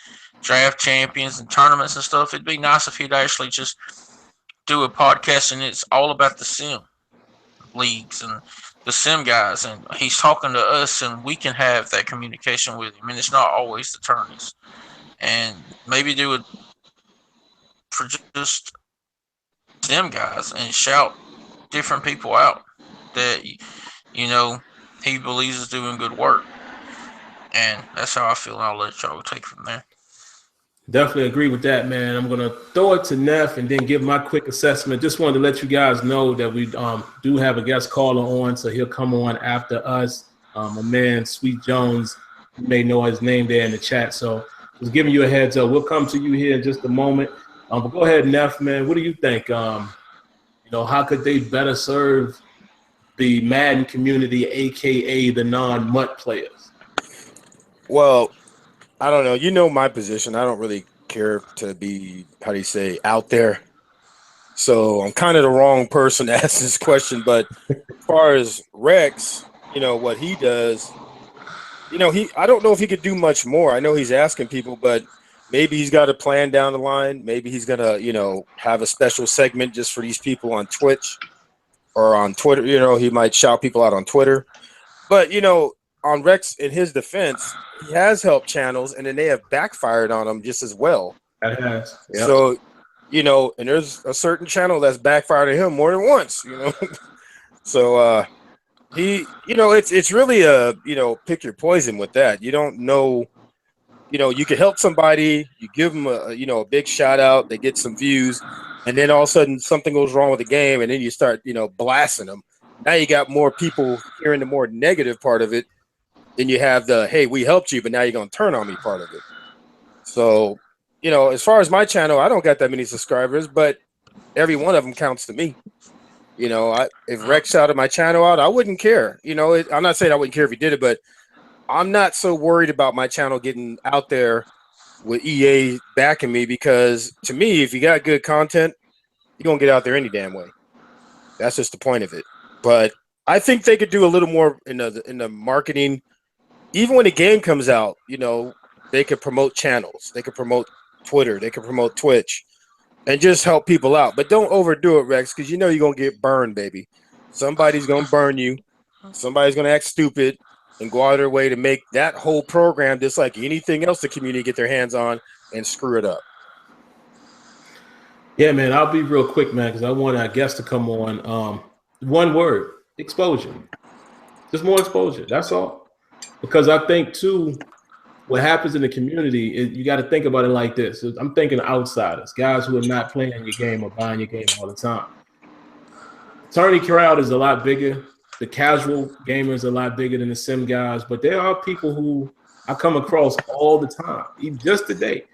draft champions and tournaments and stuff. It'd be nice if he'd actually just do a podcast, and it's all about the sim leagues and the sim guys, and he's talking to us, and we can have that communication with him, and it's not always the tourneys. And maybe do it for just sim guys and shout different people out that he believes is doing good work. And that's how I feel, and I'll let y'all take from there. Definitely agree with that, man. I'm going to throw it to Neff and then give my quick assessment. Just wanted to let you guys know that we do have a guest caller on, so he'll come on after us. My man, Sweet Jones, you may know his name there in the chat. So just giving you a heads up. We'll come to you here in just a moment. But go ahead, Neff, man. What do you think? How could they better serve the Madden community, a.k.a. the non-MUT players? Well, I don't know. You know my position. I don't really care to be, out there. So I'm kind of the wrong person to ask this question. But as far as Rex, what he does, I don't know if he could do much more. I know he's asking people, but maybe he's got a plan down the line. Maybe he's going to, have a special segment just for these people on Twitch or on Twitter. He might shout people out on Twitter. But, on Rex, in his defense, he has helped channels, and then they have backfired on him just as well. That has. Yep. So, and there's a certain channel that's backfired at him more than once, So, he, it's really a, pick your poison with that. You don't know, you can help somebody, you give them a big shout out, they get some views, and then all of a sudden something goes wrong with the game, and then you start, blasting them. Now you got more people hearing the more negative part of it. Then you have the, hey, we helped you, but now you're going to turn on me part of it. So, as far as my channel, I don't got that many subscribers, but every one of them counts to me. If Rex shouted my channel out, I wouldn't care. I'm not saying I wouldn't care if he did it, but I'm not so worried about my channel getting out there with EA backing me, because to me, if you got good content, you're going to get out there any damn way. That's just the point of it. But I think they could do a little more in the marketing. Even when the game comes out, they could promote channels. They could promote Twitter. They could promote Twitch and just help people out. But don't overdo it, Rex, because you're going to get burned, baby. Somebody's going to burn you. Somebody's going to act stupid and go out of their way to make that whole program, just like anything else the community get their hands on, and screw it up. Yeah, man, I'll be real quick, man, because I want our guest to come on. One word, exposure. Just more exposure. That's all. Because I think, too, what happens in the community is you got to think about it like this. I'm thinking outsiders, guys who are not playing your game or buying your game all the time. Tourney crowd is a lot bigger. The casual gamers are a lot bigger than the sim guys. But there are people who I come across all the time. Even just today.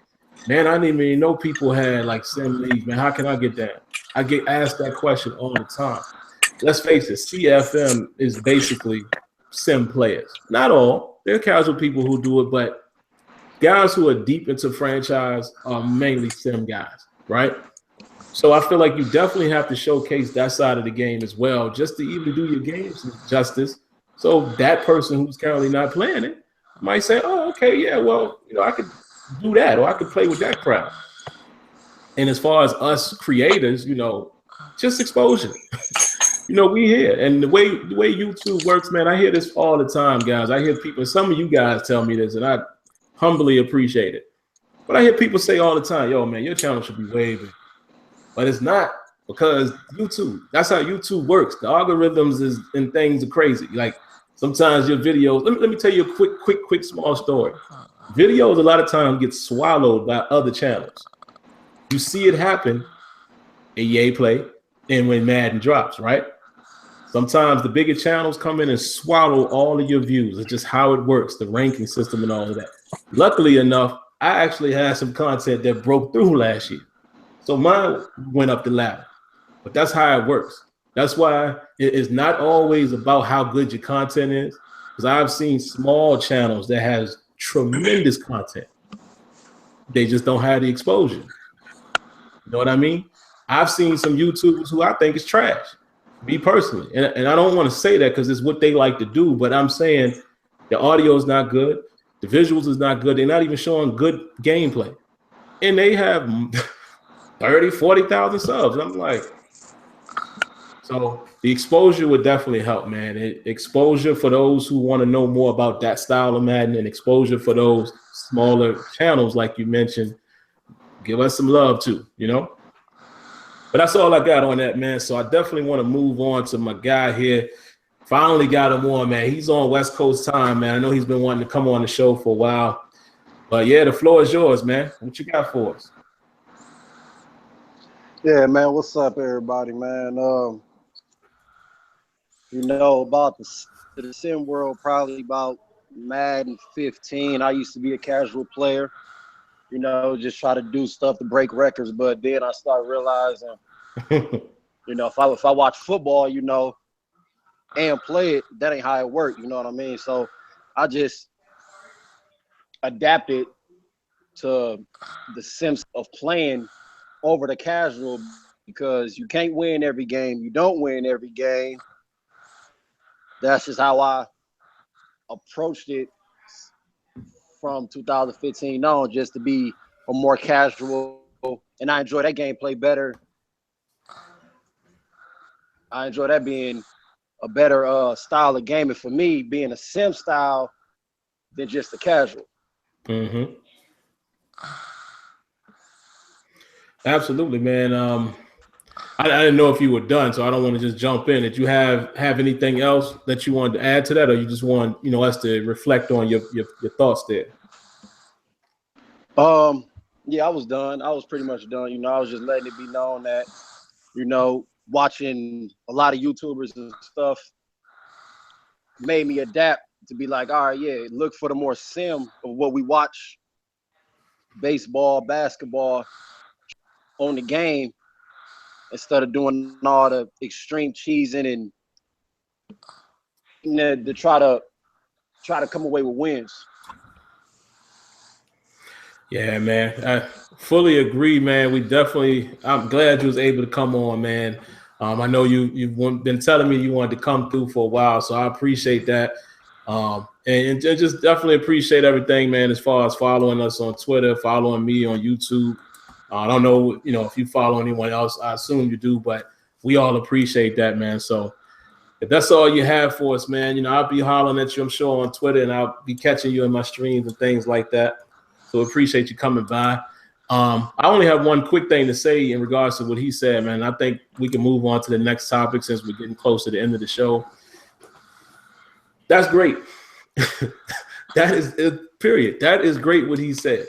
Man, I didn't even know people had like sim leagues. Man, how can I get that? I get asked that question all the time. Let's face it, CFM is basically sim players. Not all. There are casual people who do it, but guys who are deep into franchise are mainly sim guys, right? So I feel like you definitely have to showcase that side of the game as well, just to even do your games justice. So that person who's currently not playing it might say, oh, okay, yeah, well, I could do that, or I could play with that crowd. And as far as us creators, just exposure. We hear, and the way YouTube works, man, I hear this all the time, guys. I hear people, some of you guys tell me this, and I humbly appreciate it. But I hear people say all the time, yo, man, your channel should be way bigger. But it's not because YouTube. That's how YouTube works. The algorithms and things are crazy. Like sometimes your videos. Let me tell you a quick small story. Videos a lot of times get swallowed by other channels. You see it happen in EA Play and when Madden drops, right? Sometimes the bigger channels come in and swallow all of your views. It's just how it works, the ranking system and all of that. Luckily enough, I actually had some content that broke through last year. So mine went up the ladder. But that's how it works. That's why it is not always about how good your content is. Because I've seen small channels that has tremendous content. They just don't have the exposure. You know what I mean? I've seen some YouTubers who I think is trash, me personally. And I don't want to say that because it's what they like to do, but I'm saying the audio is not good. The visuals is not good. They're not even showing good gameplay. And they have 30, 40,000 subs. And I'm like, so the exposure would definitely help, man. Exposure for those who want to know more about that style of Madden and exposure for those smaller channels, like you mentioned. Give us some love too, you know? But that's all I got on that, man. So I definitely want to move on to my guy here. Finally got him on, man. He's on West Coast time, man. I know he's been wanting to come on the show for a while. But yeah, the floor is yours, man. What you got for us? Yeah, man. What's up, everybody, man? You know, about the sim world, probably about Madden 15. I used to be a casual player, you know, just try to do stuff to break records. But then I started realizing, you know, if I watch football, you know, and play it, that ain't how it works. You know what I mean? So I just adapted to the sense of playing over the casual, because you can't win every game. You don't win every game. That's just how I approached it from 2015 on, just to be a more casual, and I enjoy that gameplay better. I enjoy that being a better style of gaming for me, being a sim style than just a casual. Mm-hmm. Absolutely, man. I didn't know if you were done, so I don't want to just jump in. Did you have anything else that you wanted to add to that, or you just want us to reflect on your thoughts there? Yeah, I was done. I was pretty much done. You know, I was just letting it be known that, you know, watching a lot of YouTubers and stuff made me adapt to be like, all right, yeah, look for the more sim of what we watch, baseball, basketball on the game, instead of doing all the extreme cheesing and to try to come away with wins. Yeah, man. I fully agree, man. I'm glad you was able to come on, man. I know you've been telling me you wanted to come through for a while, so I appreciate that. And just definitely appreciate everything, man, as far as following us on Twitter, following me on YouTube. I don't know, if you follow anyone else. I assume you do, but we all appreciate that, man. So if that's all you have for us, man, I'll be hollering at you, I'm sure, on Twitter, and I'll be catching you in my streams and things like that. So appreciate you coming by. I only have one quick thing to say in regards to what he said, man. I think we can move on to the next topic since we're getting close to the end of the show. That's great. That is period. That is great what he said.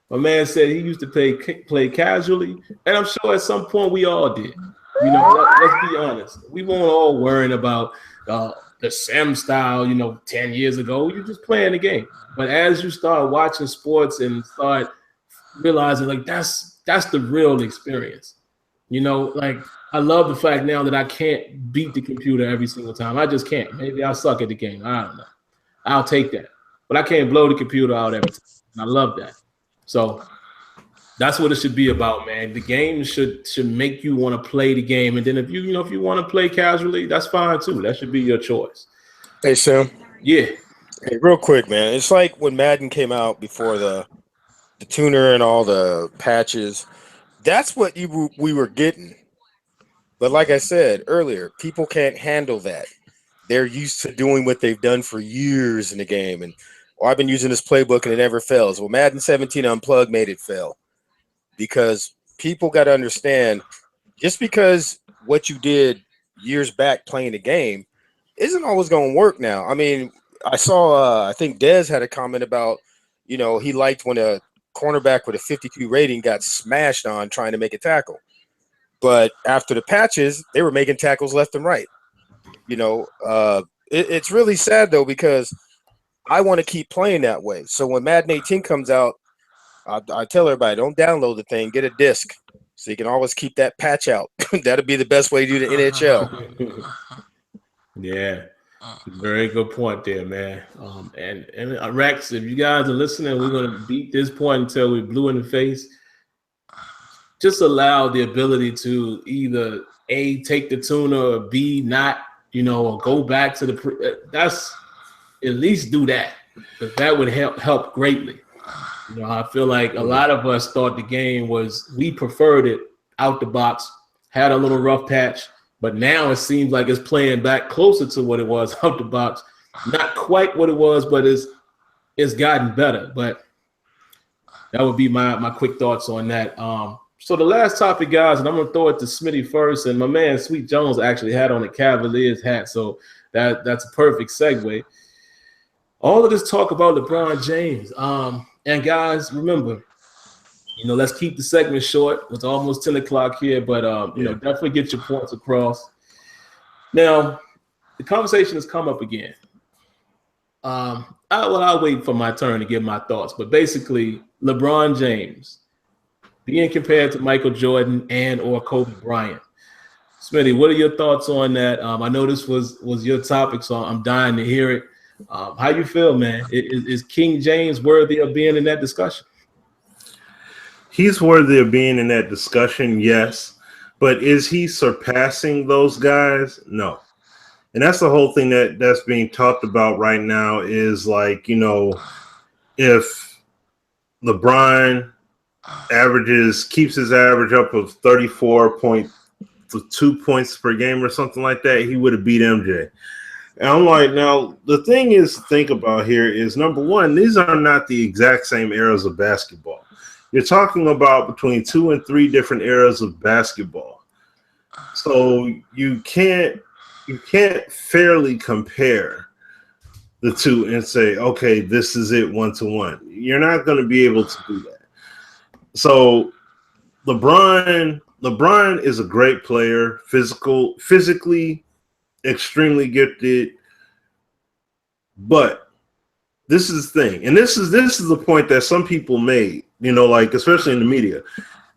My man said he used to play casually, and I'm sure at some point we all did. Let's be honest. We weren't all worrying about the sim style, 10 years ago. You're just playing the game. But as you start watching sports and start realizing, like, that's the real experience. Like, I love the fact now that I can't beat the computer every single time. I just can't. Maybe I suck at the game. I don't know. I'll take that. But I can't blow the computer out every time. And I love that. So that's what it should be about, man. The game should make you want to play the game. And then if you want to play casually, that's fine too. That should be your choice. Hey, Sam. Yeah. Hey, real quick, man. It's like when Madden came out before the tuner and all the patches. That's what we were getting. But like I said earlier, people can't handle that. They're used to doing what they've done for years in the game. And I've been using this playbook and it never fails. Well, Madden 17 Unplugged made it fail. Because people got to understand, just because what you did years back playing the game isn't always going to work now. I mean, I saw, I think Dez had a comment about, you know, he liked when a cornerback with a 52 rating got smashed on trying to make a tackle. But after the patches, they were making tackles left and right. You know, it's really sad, though, because I want to keep playing that way. So when Madden 18 comes out, I tell everybody, don't download the thing, get a disc so you can always keep that patch out. That'll be the best way to do the NHL. Yeah, very good point there, man. And Rex, if you guys are listening, we're gonna beat this point until we're blue in the face. Just allow the ability to either A, take the tuner, or B, not, you know, or go back to that's at least do that, because that would help greatly. You know, I feel like a lot of us thought the game we preferred it out the box, had a little rough patch, but now it seems like it's playing back closer to what it was out the box. Not quite what it was, but it's gotten better. But that would be my quick thoughts on that. So the last topic, guys, and I'm gonna throw it to Smitty first. And my man Sweet Jones actually had on a Cavaliers hat, so that's a perfect segue. All of this talk about LeBron James. And guys, remember, you know, let's keep the segment short. It's almost 10 o'clock here, but you know, definitely get your points across. Now, the conversation has come up again. I'll wait for my turn to give my thoughts, but basically, LeBron James being compared to Michael Jordan and or Kobe Bryant. Smitty, what are your thoughts on that? I know this was your topic, so I'm dying to hear it. How you feel, man? Is King James worthy of being in that discussion? He's worthy of being in that discussion, yes. But is he surpassing those guys? No. And that's the whole thing that's being talked about right now is like, you know, if LeBron keeps his average up of 34.2 points per game or something like that, he would have beat MJ. And I'm like, now, the thing is to think about here is, number one, these are not the exact same eras of basketball. You're talking about between 2 and 3 different eras of basketball. So you can't fairly compare the two and say, okay, this is it 1-to-1. You're not going to be able to do that. So LeBron is a great player, physically extremely gifted, but this is the thing, and this is the point that some people made, you know, like especially in the media.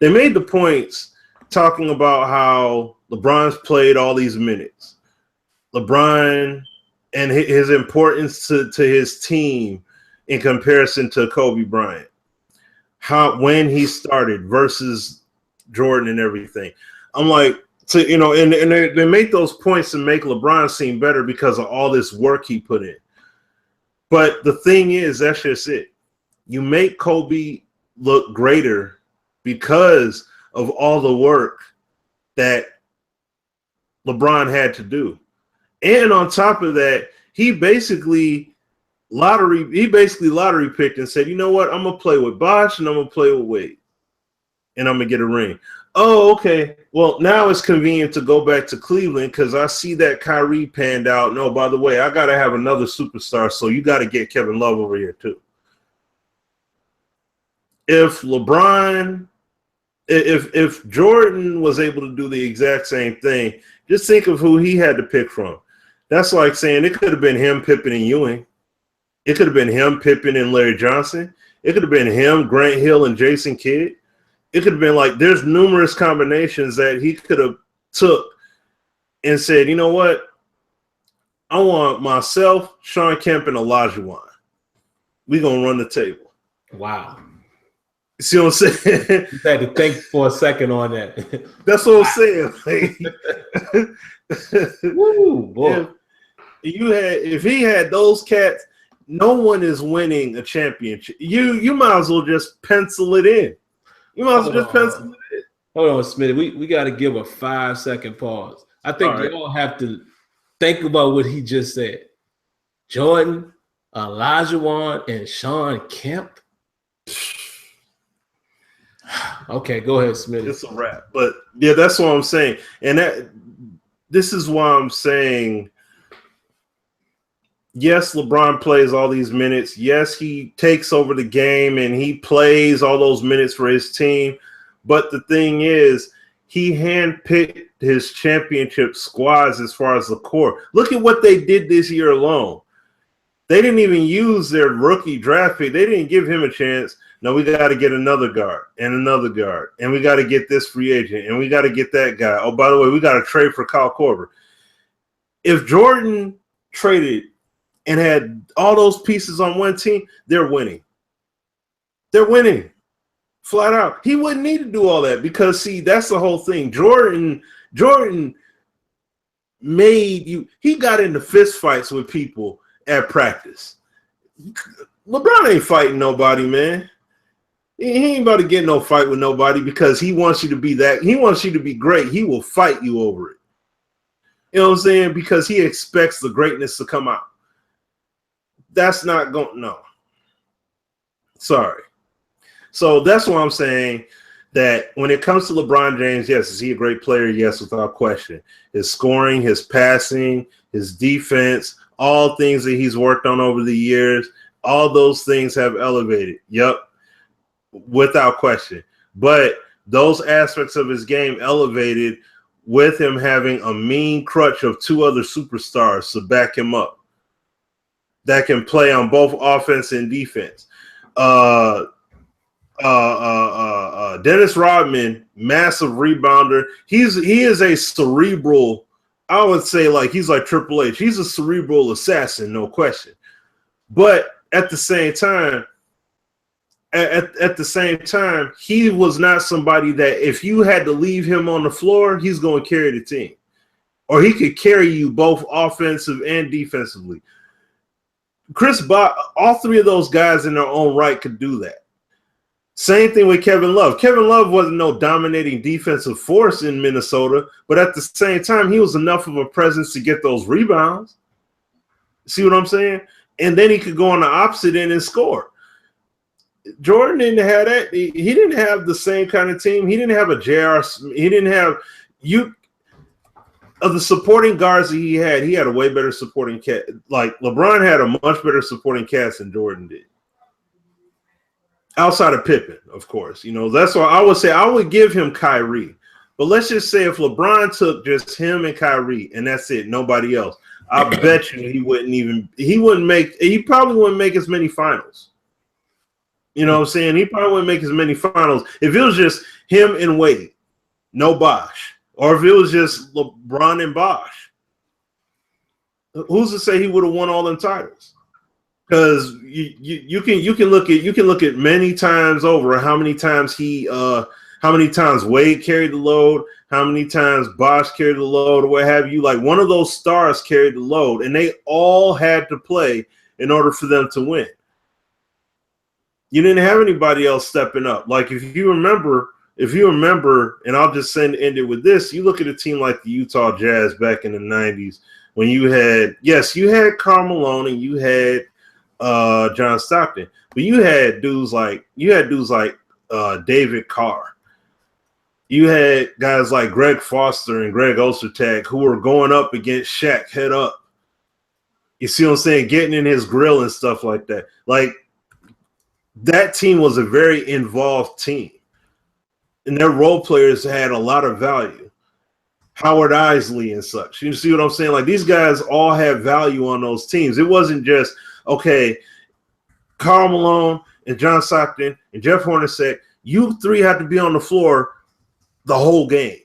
They made the points talking about how LeBron's played all these minutes, LeBron and his importance to his team in comparison to Kobe Bryant, when he started versus Jordan and everything. I'm like, so, you know, and they make those points to make LeBron seem better because of all this work he put in. But the thing is, that's just it. You make Kobe look greater because of all the work that LeBron had to do. And on top of that, he basically lottery picked and said, you know what, I'm going to play with Bosh and I'm going to play with Wade. And I'm going to get a ring. Oh, okay. Well, now it's convenient to go back to Cleveland because I see that Kyrie panned out. No, by the way, I got to have another superstar, so you got to get Kevin Love over here too. If Jordan was able to do the exact same thing, just think of who he had to pick from. That's like saying it could have been him, Pippen, and Ewing. It could have been him, Pippen, and Larry Johnson. It could have been him, Grant Hill, and Jason Kidd. It could have been like there's numerous combinations that he could have took and said, you know what? I want myself, Sean Kemp, and Olajuwon. We're going to run the table. Wow. You see what I'm saying? You had to think for a second on that. That's what I'm saying. Woo, boy. If he had those cats, no one is winning a championship. You might as well just pencil it in. You might as well just pencil it in. Hold on, Smitty. We got to give a 5-second pause. I think we all have to think about what he just said. Jordan, Olajuwon, and Sean Kemp. Okay, go ahead, Smitty. It's a wrap. But yeah, that's what I'm saying. And this is why I'm saying, yes, LeBron plays all these minutes. Yes, he takes over the game and he plays all those minutes for his team. But the thing is, he handpicked his championship squads as far as the core. Look at what they did this year alone. They didn't even use their rookie draft pick. They didn't give him a chance. No, we got to get another guard and another guard. And we got to get this free agent. And we got to get that guy. Oh, by the way, we got to trade for Kyle Korver. If Jordan traded and had all those pieces on one team, they're winning. They're winning. Flat out. He wouldn't need to do all that because, see, that's the whole thing. Jordan made you – he got into fist fights with people at practice. LeBron ain't fighting nobody, man. He ain't about to get no fight with nobody because he wants you to be that. He wants you to be great. He will fight you over it. You know what I'm saying? Because he expects the greatness to come out. That's not going – no. Sorry. So that's why I'm saying that when it comes to LeBron James, yes, is he a great player? Yes, without question. His scoring, his passing, his defense, all things that he's worked on over the years, all those things have elevated. Yep, without question. But those aspects of his game elevated with him having a mean crutch of two other superstars to back him up that can play on both offense and defense. Dennis Rodman, massive rebounder. He is a cerebral, I would say, like he's like Triple H. He's a cerebral assassin, no question. But at the same time, he was not somebody that if you had to leave him on the floor, he's going to carry the team. Or he could carry you both offensive and defensively. Chris Bosh, all three of those guys in their own right could do that. Same thing with Kevin Love. Kevin Love wasn't no dominating defensive force in Minnesota, but at the same time, he was enough of a presence to get those rebounds. See what I'm saying? And then he could go on the opposite end and score. Jordan didn't have that. He didn't have the same kind of team. He didn't have a J.R. He didn't have you of the supporting guards that he had a way better supporting cast. Like LeBron had a much better supporting cast than Jordan did. Outside of Pippen, of course. You know, that's why I would say I would give him Kyrie. But let's just say if LeBron took just him and Kyrie and that's it, nobody else, I bet you he probably wouldn't make as many finals. You know what I'm saying? He probably wouldn't make as many finals if it was just him and Wade, no Bosh. Or if it was just LeBron and Bosh. Who's to say he would have won all them titles? Because you can look at many times over how many times Wade carried the load, how many times Bosh carried the load, or what have you. Like one of those stars carried the load, and they all had to play in order for them to win. You didn't have anybody else stepping up. Like if you remember, and I'll just end it with this. You look at a team like the Utah Jazz back in the 90s when you had Karl Malone and you had John Stockton, but you had dudes like David Carr. You had guys like Greg Foster and Greg Ostertag who were going up against Shaq head up. You see what I'm saying? Getting in his grill and stuff like that. Like that team was a very involved team, and their role players had a lot of value. Howard Isley and such. You see what I'm saying? Like these guys all have value on those teams. It wasn't just okay, Karl Malone and John Stockton and Jeff Hornacek, you three had to be on the floor the whole game.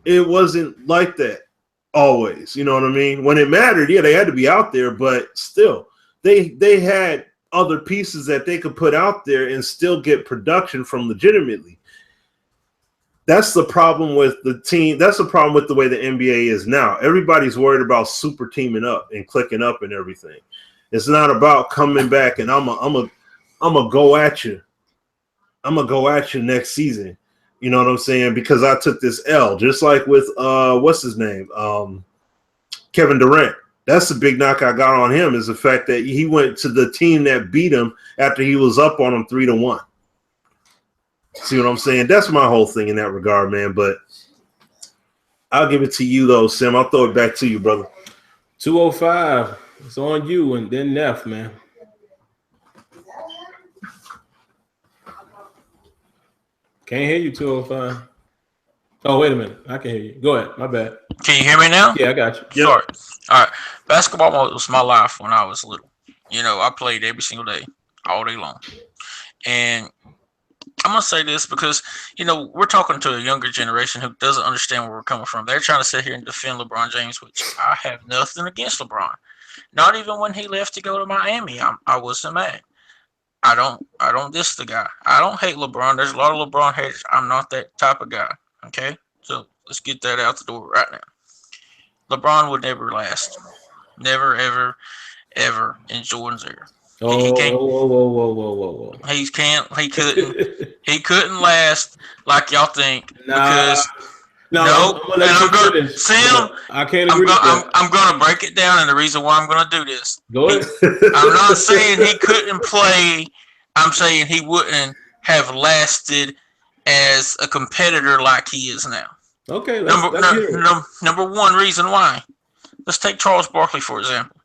It wasn't like that always. You know what I mean? When it mattered, yeah, they had to be out there, but still, they had other pieces that they could put out there and still get production from legitimately. That's the problem with the team. That's the problem with the way the NBA is now. Everybody's worried about super teaming up and clicking up and everything. It's not about coming back and I'm a go at you. I'm gonna go at you next season. You know what I'm saying? Because I took this L, just like with what's his name, Kevin Durant. That's the big knock I got on him is the fact that he went to the team that beat him after he was up on him 3-1. See what I'm saying? That's my whole thing in that regard, man. But I'll give it to you, though, Sim. I'll throw it back to you, brother. 205. It's on you, and then Neff, man. Can't hear you, 205. Oh, wait a minute. I can hear you. Go ahead. My bad. Can you hear me now? Yeah, I got you. Sorry. All right. Basketball was my life when I was little. You know, I played every single day, all day long. And I'm going to say this because, you know, we're talking to a younger generation who doesn't understand where we're coming from. They're trying to sit here and defend LeBron James, which I have nothing against LeBron. Not even when he left to go to Miami, I wasn't mad. I don't diss the guy. I don't hate LeBron. There's a lot of LeBron haters. I'm not that type of guy. Okay? So let's get that out the door right now. LeBron would never last. Never, ever, ever in Jordan's era. Whoa. He couldn't last like y'all think. Because no, Sam, I can't agree with that. I'm gonna break it down, and the reason why I'm gonna do this. Go ahead. I'm not saying he couldn't play. I'm saying he wouldn't have lasted as a competitor like he is now. Okay, number one reason why. Let's take Charles Barkley, for example.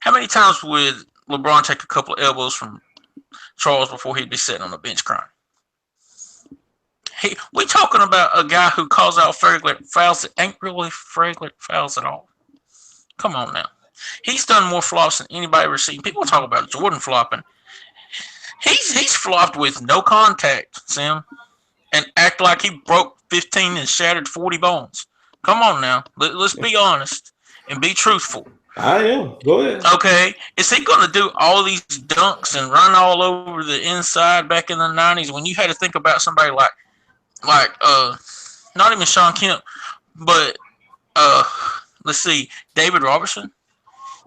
How many times would LeBron take a couple of elbows from Charles before he'd be sitting on the bench crying? We talking about a guy who calls out fragrant fouls that ain't really fragrant fouls at all. Come on now. He's done more flops than anybody ever seen. People talk about Jordan flopping. He's flopped with no contact, Sim, and act like he broke 15 and shattered 40 bones. Come on now. Let's be honest and be truthful. I am. Go ahead. Okay. Is he going to do all these dunks and run all over the inside back in the 90s when you had to think about somebody like not even Sean Kemp, but let's see, David Robertson,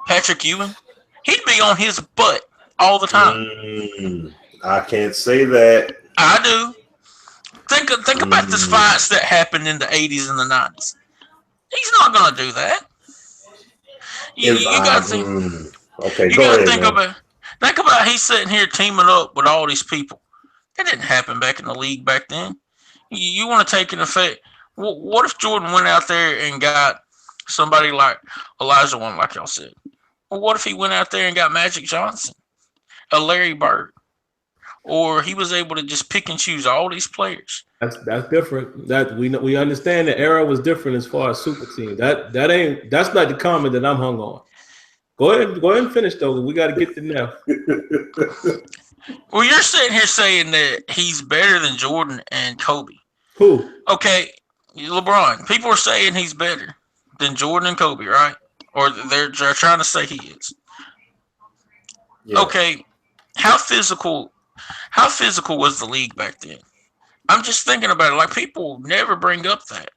Patrick Ewing? He'd be on his butt all the time. I can't say that. I do. Think about the fights that happened in the 80s and the 90s. He's not going to do that. You got to think. Okay, go ahead. Think about he's sitting here teaming up with all these people. That didn't happen back in the league back then. You want to take an effect. What if Jordan went out there and got somebody like Elijah One, like y'all said? Or what if he went out there and got Magic Johnson, a Larry Bird, or he was able to just pick and choose all these players? That's different. That we understand the era was different as far as super team. That's not the comment that I'm hung on. Go ahead and finish though. We got to get to Neff. Well, you're sitting here saying that he's better than Jordan and Kobe. Who? Okay, LeBron. People are saying he's better than Jordan and Kobe, right? Or they're trying to say he is. Yeah. Okay, how physical was the league back then? I'm just thinking about it. Like, people never bring up that.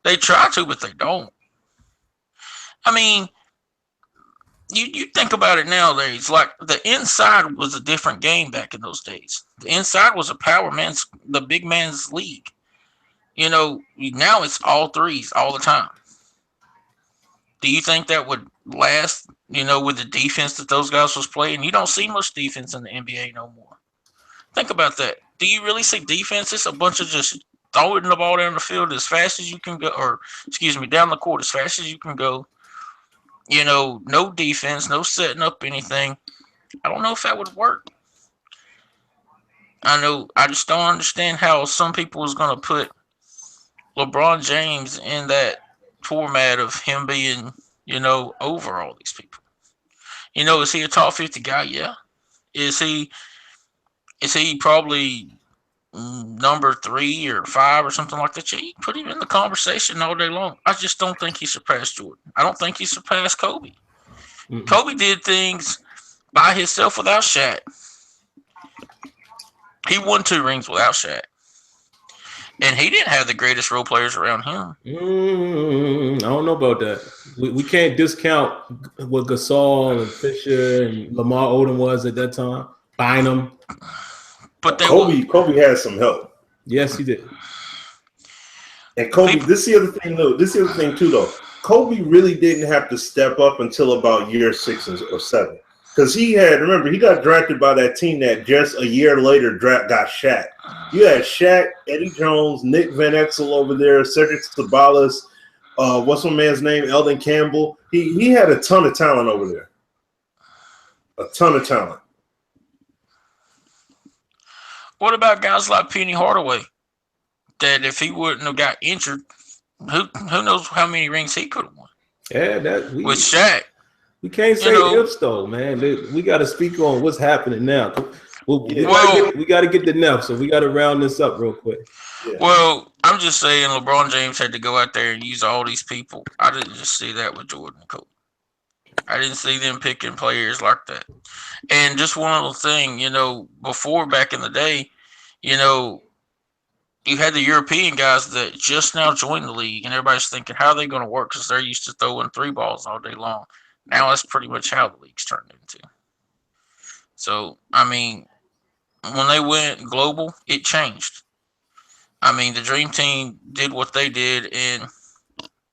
They try to, but they don't. I mean, you think about it nowadays. Like, the inside was a different game back in those days. The inside was the big man's league. You know, now it's all threes all the time. Do you think that would last, you know, with the defense that those guys was playing? You don't see much defense in the NBA no more. Think about that. Do you really see defenses? A bunch of just throwing the ball down the field as fast as you can go, down the court as fast as you can go. You know, no defense, no setting up anything. I don't know if that would work. I just don't understand how some people is going to put LeBron James in that format of him being, you know, over all these people. You know, is he a top 50 guy? Yeah. Is he probably number 3 or 5 or something like that? Yeah, you put him in the conversation all day long. I just don't think he surpassed Jordan. I don't think he surpassed Kobe. Mm-hmm. Kobe did things by himself without Shaq. He won 2 rings without Shaq. And he didn't have the greatest role players around him. I don't know about that. We can't discount what Gasol and Fisher and Lamar Odom was at that time. Bynum. But Kobe had some help. Yes, he did. And Kobe, this is the other thing, though. This is the other thing, too, though. Kobe really didn't have to step up until about year 6 or 7. Because he got drafted by that team that just a year later got Shaq. You had Shaq, Eddie Jones, Nick Van Exel over there, Cedric Sabalas. What's my man's name? Eldon Campbell. He had a ton of talent over there. A ton of talent. What about guys like Penny Hardaway? That if he wouldn't have got injured, who knows how many rings he could have won? Yeah, with Shaq. We can't say ifs though, man. We got to speak on what's happening now. We got to get the Neff, so we got to round this up real quick. Yeah. Well, I'm just saying LeBron James had to go out there and use all these people. I didn't just see that with Jordan and Kobe. I didn't see them picking players like that. And just one little thing, before back in the day, you had the European guys that just now joined the league, and everybody's thinking, how are they going to work? Because they're used to throwing 3 balls all day long. Now that's pretty much how the league's turned into. So, I mean, when they went global, it changed. I mean, the Dream Team did what they did, and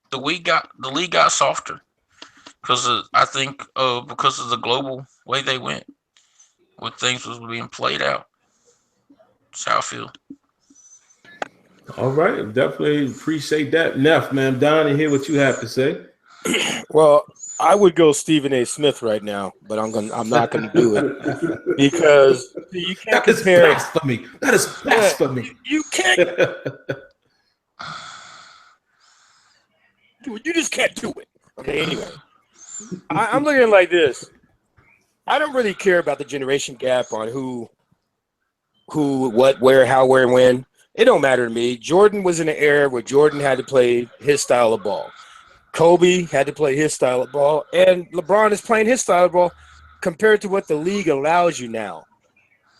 the league got softer because of the global way they went, what things was being played out. That's how I feel. All right, definitely appreciate that, Neff, man. Don, and hear what you have to say. Well, I would go Stephen A. Smith right now, but I'm not gonna do it because you can't compare. Blasphemy. That is blasphemy. You can't. You just can't do it. Okay. Anyway, I'm looking at it like this. I don't really care about the generation gap on who, what, where, how, where, and when. It don't matter to me. Jordan was in an era where Jordan had to play his style of ball. Kobe had to play his style of ball, and LeBron is playing his style of ball compared to what the league allows you now.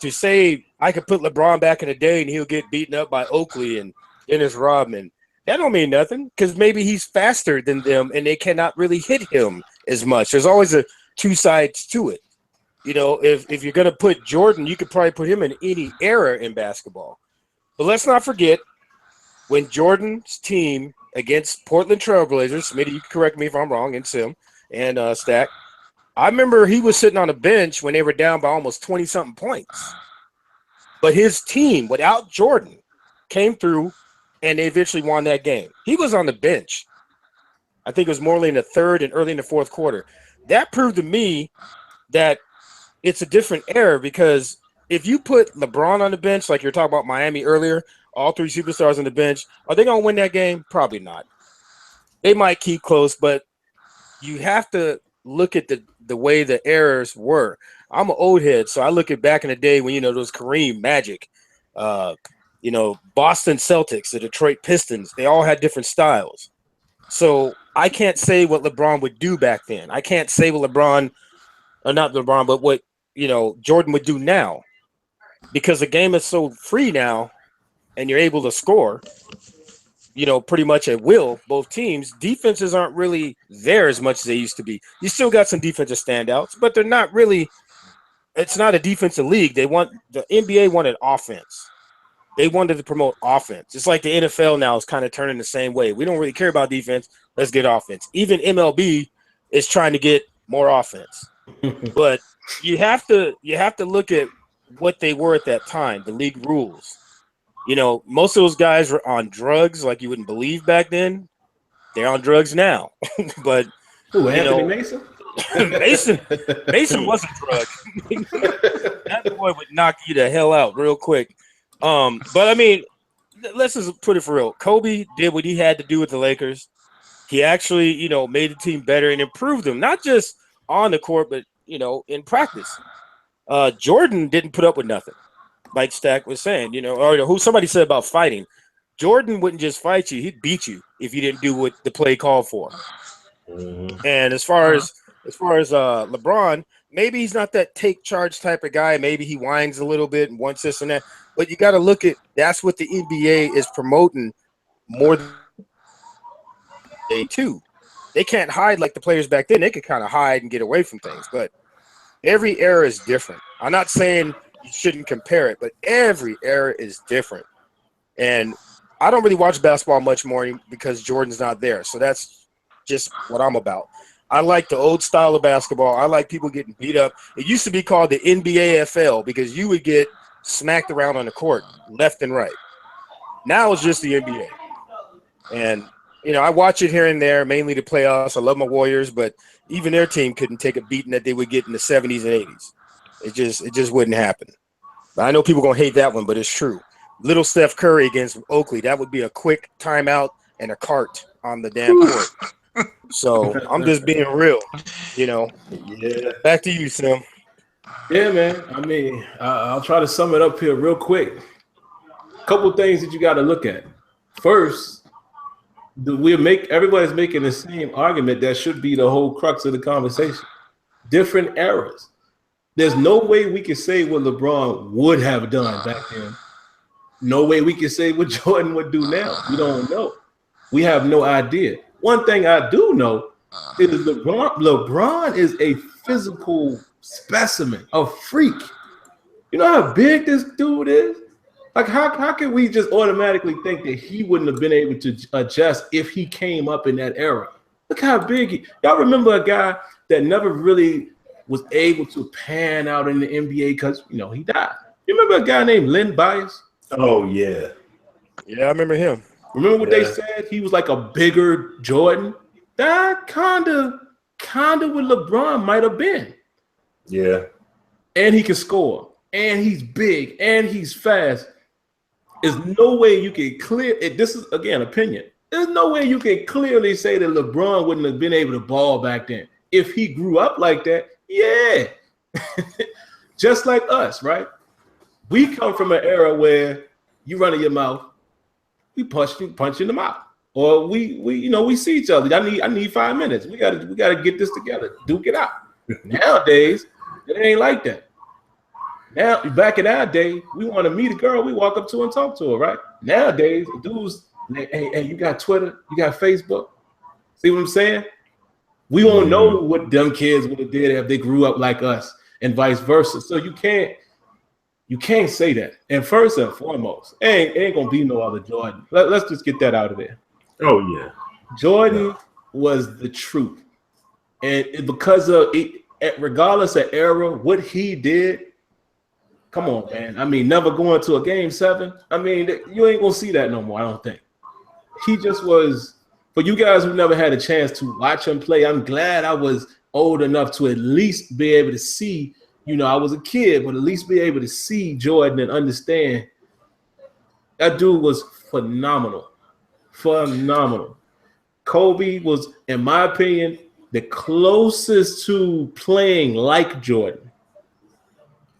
To say I could put LeBron back in the day and he'll get beaten up by Oakley and Dennis Rodman, that don't mean nothing because maybe he's faster than them and they cannot really hit him as much. There's always two sides to it. If you're going to put Jordan, you could probably put him in any era in basketball. But let's not forget when Jordan's team against Portland Trailblazers, Smitty, you can correct me if I'm wrong, and Sim, and Stack, I remember he was sitting on the bench when they were down by almost 20-something points. But his team, without Jordan, came through, and they eventually won that game. He was on the bench. I think it was more in the third and early in the fourth quarter. That proved to me that it's a different era because if you put LeBron on the bench, like you're talking about Miami earlier, all 3 superstars on the bench, are they going to win that game? Probably not. They might keep close, but you have to look at the way the eras were. I'm an old head, so I look at back in the day when, those Kareem, Magic, Boston Celtics, the Detroit Pistons, they all had different styles. So I can't say what LeBron would do back then. I can't say what what, Jordan would do now because the game is so free now. And you're able to score, pretty much at will, both teams. Defenses aren't really there as much as they used to be. You still got some defensive standouts, but they're not really – it's not a defensive league. The NBA wanted offense. They wanted to promote offense. It's like the NFL now is kind of turning the same way. We don't really care about defense. Let's get offense. Even MLB is trying to get more offense. But you have to look at what they were at that time, the league rules. Most of those guys were on drugs like you wouldn't believe back then. They're on drugs now. But Anthony Mason? Mason was a drug. That boy would knock you the hell out real quick. But I mean, let's just put it for real. Kobe did what he had to do with the Lakers. He actually, made the team better and improved them, not just on the court, but in practice. Jordan didn't put up with nothing. Like Stack was saying, or who somebody said about fighting. Jordan wouldn't just fight you; he'd beat you if you didn't do what the play called for. Mm-hmm. And as far as LeBron, maybe he's not that take charge type of guy. Maybe he whines a little bit and wants this and that. But you got to look at that's what the NBA is promoting more than they too. They can't hide like the players back then. They could kind of hide and get away from things. But every era is different. I'm not saying you shouldn't compare it, but every era is different. And I don't really watch basketball much more because Jordan's not there. So that's just what I'm about. I like the old style of basketball. I like people getting beat up. It used to be called the NBAFL because you would get smacked around on the court, left and right. Now it's just the NBA. And, you know, I watch it here and there, mainly the playoffs. I love my Warriors, but even their team couldn't take a beating that they would get in the 70s and 80s. It just wouldn't happen. I know people going to hate that one, but it's true. Little Steph Curry against Oakley, that would be a quick timeout and a cart on the damn court. So I'm just being real, you know. Yeah. Back to you, Sim. Yeah, man. I mean, I'll try to sum it up here real quick. A couple things that you got to look at. First, everybody's making the same argument that should be the whole crux of the conversation. Different eras. There's no way we can say what LeBron would have done back then. No way we can say what Jordan would do now. We don't know. We have no idea. One thing I do know is LeBron is a physical specimen, a freak. You know how big this dude is? Like, how can we just automatically think that he wouldn't have been able to adjust if he came up in that era? Look how big y'all remember a guy that never really was able to pan out in the NBA because, you know, he died. You remember a guy named Len Bias? Oh, yeah. Yeah, I remember him. Remember what they said? He was like a bigger Jordan. That kind of what LeBron might have been. Yeah. And he can score. And he's big. And he's fast. There's no way you can clear it. This is, again, opinion. There's no way you can clearly say that LeBron wouldn't have been able to ball back then. If he grew up like that, yeah. Just like us, right? We come from an era where you run in your mouth, we punch in the mouth. Or we see each other. I need 5 minutes. We gotta get this together. Duke it out. Nowadays, it ain't like that. Now, back in our day, we want to meet a girl, we walk up to her and talk to her, right? Nowadays, dudes, hey, you got Twitter, you got Facebook. See what I'm saying? We won't know what them kids would have did if they grew up like us, and vice versa. So you can't say that. And first and foremost, ain't gonna be no other Jordan. Let's just get that out of there. Oh yeah, Jordan was the truth, and because of it, regardless of era, what he did. Come on, man. I mean, never going to a game 7. I mean, you ain't gonna see that no more. I don't think. He just was. For you guys who never had a chance to watch him play, I'm glad I was old enough to at least be able to see. You know, I was a kid, but at least be able to see Jordan and understand. That dude was phenomenal. Phenomenal. Kobe was, in my opinion, the closest to playing like Jordan.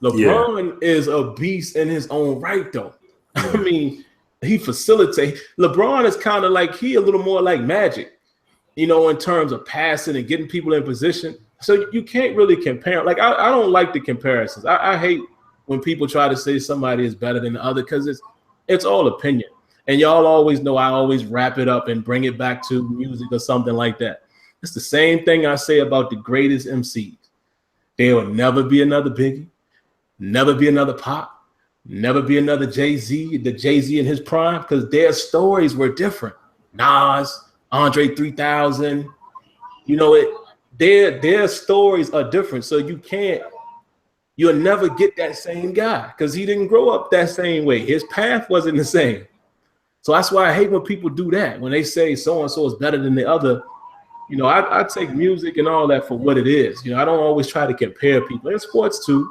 LeBron is a beast in his own right, though. I mean, he facilitates. LeBron is kind of like, he a little more like Magic, you know, in terms of passing and getting people in position. So you can't really compare. Like, I don't like the comparisons. I hate when people try to say somebody is better than the other because it's all opinion. And y'all always know I always wrap it up and bring it back to music or something like that. It's the same thing I say about the greatest MCs. There will never be another Biggie. Never be another Pop, never be another Jay-Z, the Jay-Z in his prime, because their stories were different. Nas, Andre 3000, you know, their stories are different. So you'll never get that same guy because he didn't grow up that same way. His path wasn't the same. So that's why I hate when people do that. When they say so-and-so is better than the other, you know, I take music and all that for what it is. You know, I don't always try to compare people. In sports too.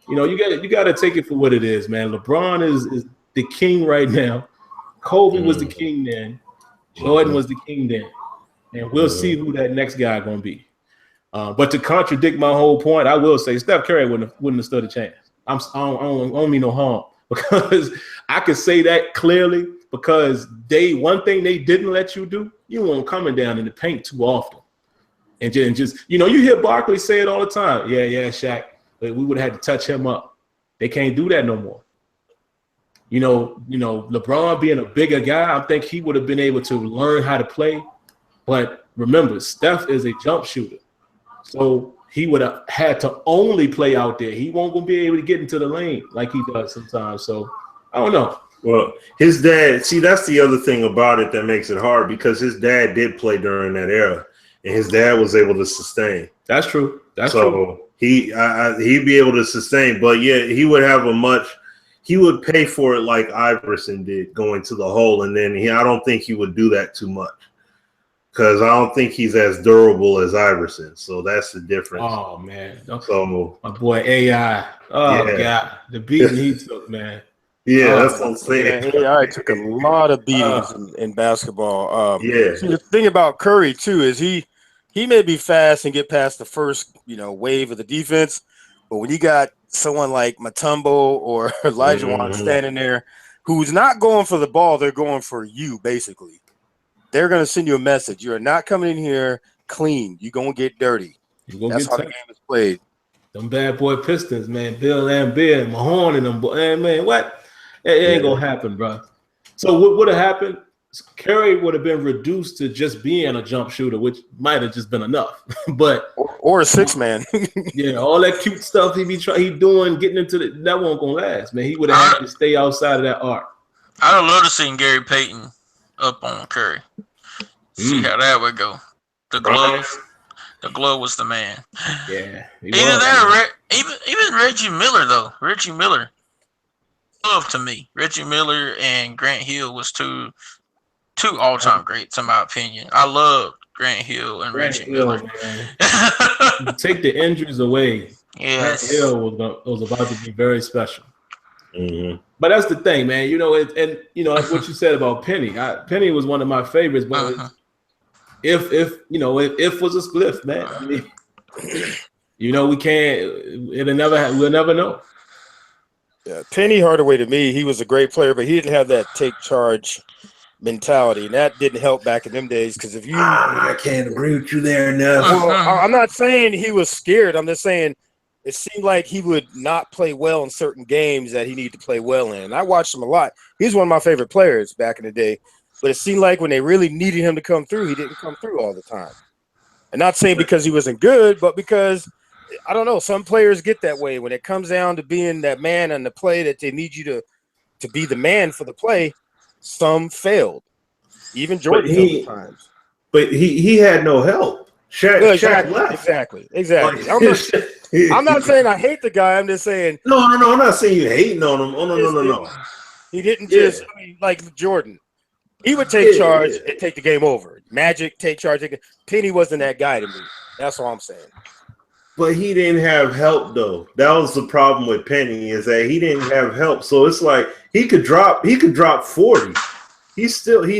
You know, you got to take it for what it is, man. LeBron is the king right now. Kobe was the king then. Jordan was the king then. And we'll see who that next guy going to be. But to contradict my whole point, I will say Steph Curry wouldn't have stood a chance. I don't mean no harm because I could say that clearly because one thing they didn't let you do, you weren't coming down in the paint too often. And just you know, you hear Barkley say it all the time. Yeah, Shaq. But we would have had to touch him up. They can't do that no more. You know, LeBron being a bigger guy, I think he would have been able to learn how to play. But remember, Steph is a jump shooter. So he would have had to only play out there. He won't gonna be able to get into the lane like he does sometimes. So I don't know. Well, his dad, see, that's the other thing about it that makes it hard because his dad did play during that era and his dad was able to sustain. That's true. That's true. He'd be able to sustain, but yeah, he would have a much he would pay for it like Iverson did, going to the hole, and then I don't think he would do that too much because I don't think he's as durable as Iverson. So that's the difference. Oh man, so my boy AI. Oh God, the beating he took, man. Yeah, that's what I'm saying. Yeah, AI took a lot of beatings in basketball. Yeah. See, the thing about Curry too is he may be fast and get past the first wave of the defense, but when you got someone like Mutombo or Elijah Wan standing there, who's not going for the ball, they're going for you. Basically, they're going to send you a message: you are not coming in here clean. You're gonna get dirty. That's how the game is played. Them bad boy Pistons, man. Bill Laimbeer and Mahorn and them boy, man. What? It ain't gonna happen, bro. So what would have happened? Curry would have been reduced to just being a jump shooter, which might have just been enough. But or a 6-man. Yeah, all that cute stuff he doing, getting into that won't gonna last, man. He would have had to stay outside of that arc. I'd have loved to see Gary Payton up on Curry. See how that would go. The glove was the man. Yeah. Either that or even Reggie Miller though. Reggie Miller. Love to me. Reggie Miller and Grant Hill was two all-time greats in my opinion. I love Grant Hill and Reggie Miller. Take the injuries away. Yes. Grant Hill was about to be very special. Mm-hmm. But that's the thing, man. What you said about Penny. Penny was one of my favorites, but if was a spliff, man. I mean, we can't. We'll never know. Yeah, Penny Hardaway to me, he was a great player, but he didn't have that take charge mentality, and that didn't help back in them days. Because if you, I can't agree with you there enough. Well, I'm not saying he was scared. I'm just saying it seemed like he would not play well in certain games that he needed to play well in. And I watched him a lot. He's one of my favorite players back in the day, but it seemed like when they really needed him to come through, he didn't come through all the time. And not saying because he wasn't good, but because I don't know. Some players get that way when it comes down to being that man on the play that they need you to be the man for the play. Some failed, even Jordan failed at times. But he had no help. Shaq left. Exactly. I'm not saying I hate the guy. I'm just saying. No. I'm not saying you hating on him. Oh no. He didn't just like Jordan. He would take charge and take the game over. Magic take charge. Penny wasn't that guy to me. That's all I'm saying. But he didn't have help though. That was the problem with Penny, is that he didn't have help. So it's like he could drop 40. He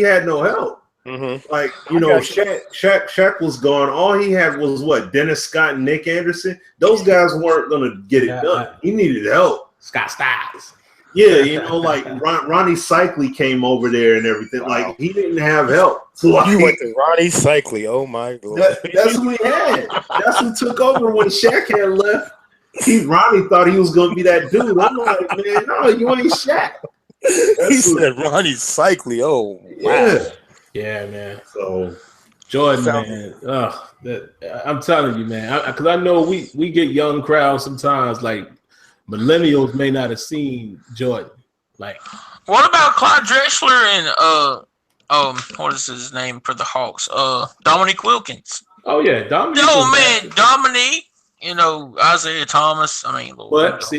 had no help. Mm-hmm. Like, Shaq was gone. All he had was Dennis Scott and Nick Anderson. Those guys weren't gonna get it done. He needed help. Scott Styles. Yeah, like Ronnie Cycli came over there and everything. Wow. Like, he didn't have help. So you went to Ronnie Cycli. Oh my God. That's who he had. That's who took over when Shaq had left. Ronnie thought he was gonna be that dude. I'm like, man, no, you ain't Shaq. He said Ronnie Cycli. Oh wow. Yeah, man. So Jordan, man. I'm telling you, man. Because I know we get young crowds sometimes, like millennials may not have seen Jordan. Like, what about Clyde Drexler and what is his name for the Hawks? Dominique Wilkins. Oh yeah, Dominique. Dominique. Isaiah Thomas. I mean,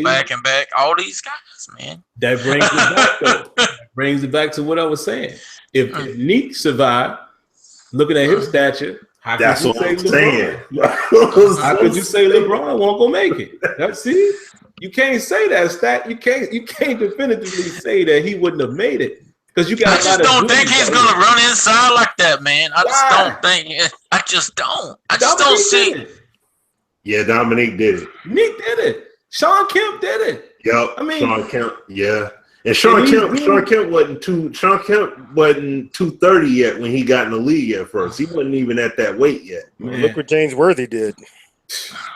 back and back, all these guys, man. That brings it back though. That brings it back to what I was saying. If Neek survived, looking at his stature, how could you say LeBron? How could you say LeBron won't go make it? See, you can't say that stat. You can't definitively say that he wouldn't have made it, because you got. I just don't think he's gonna run inside like that, man. I just don't think. I just don't see it. Yeah, Dominique did it. Nick did it. Sean Kemp did it. Yep. I mean, Sean Kemp. Yeah. And Sean Kemp wasn't 230 yet when he got in the league at first. He wasn't even at that weight yet. Man. Look what James Worthy did.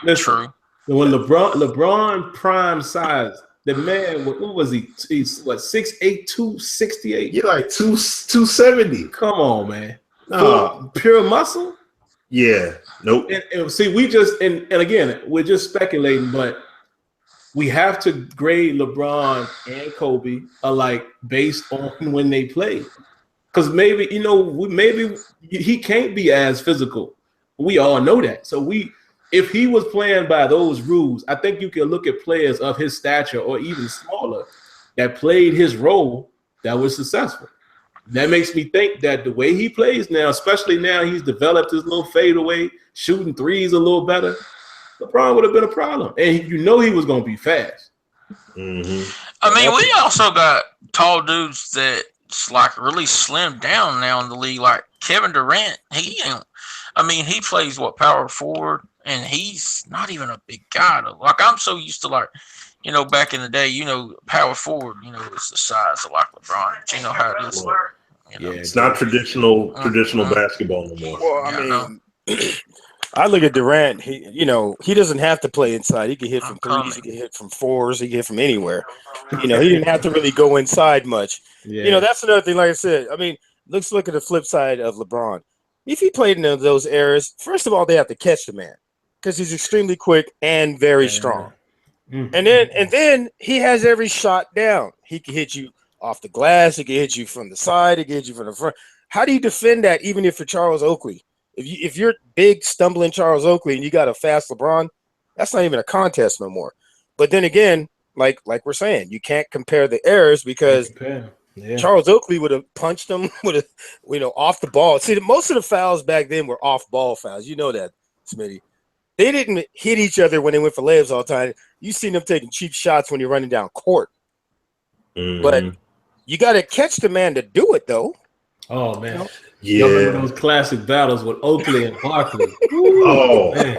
That's true. When LeBron prime size, the man, what was he? He's 6'8", 268? You're like 270. Come on, man. Pure muscle? Yeah. Nope. And see, and again, we're just speculating, but we have to grade LeBron and Kobe alike based on when they play. Because maybe he can't be as physical. We all know that. So if he was playing by those rules, I think you can look at players of his stature or even smaller that played his role that was successful. That makes me think that the way he plays now, especially now he's developed his little fadeaway, shooting threes a little better, LeBron would have been a problem. And you know he was going to be fast. Mm-hmm. I mean, we also got tall dudes that's like really slimmed down now in the league, like Kevin Durant. He plays power forward, and he's not even a big guy. Like I'm so used to back in the day, power forward, it's the size of like LeBron. But you know how it is. Yeah, it's not traditional basketball no more. Well, I mean, I look at Durant. He doesn't have to play inside. He can hit from threes. He can hit from fours. He can hit from anywhere. He didn't have to really go inside much. Yeah. That's another thing. Like I said, I mean, let's look at the flip side of LeBron. If he played in those eras, first of all, they have to catch the man because he's extremely quick and very strong. Mm-hmm. And then he has every shot down. He can hit you off the glass. He can hit you from the side. He can hit you from the front. How do you defend that even if you're Charles Oakley? If you're big, stumbling Charles Oakley and you got a fast LeBron, that's not even a contest no more. But then again, like we're saying, you can't compare the errors because Charles Oakley would have punched him, off the ball. See, most of the fouls back then were off-ball fouls. You know that, Smitty. They didn't hit each other when they went for layups all the time. You seen them taking cheap shots when you're running down court. Mm-hmm. But you got to catch the man to do it, though. Oh, man. Yeah. You remember those classic battles with Oakley and Barkley? Man.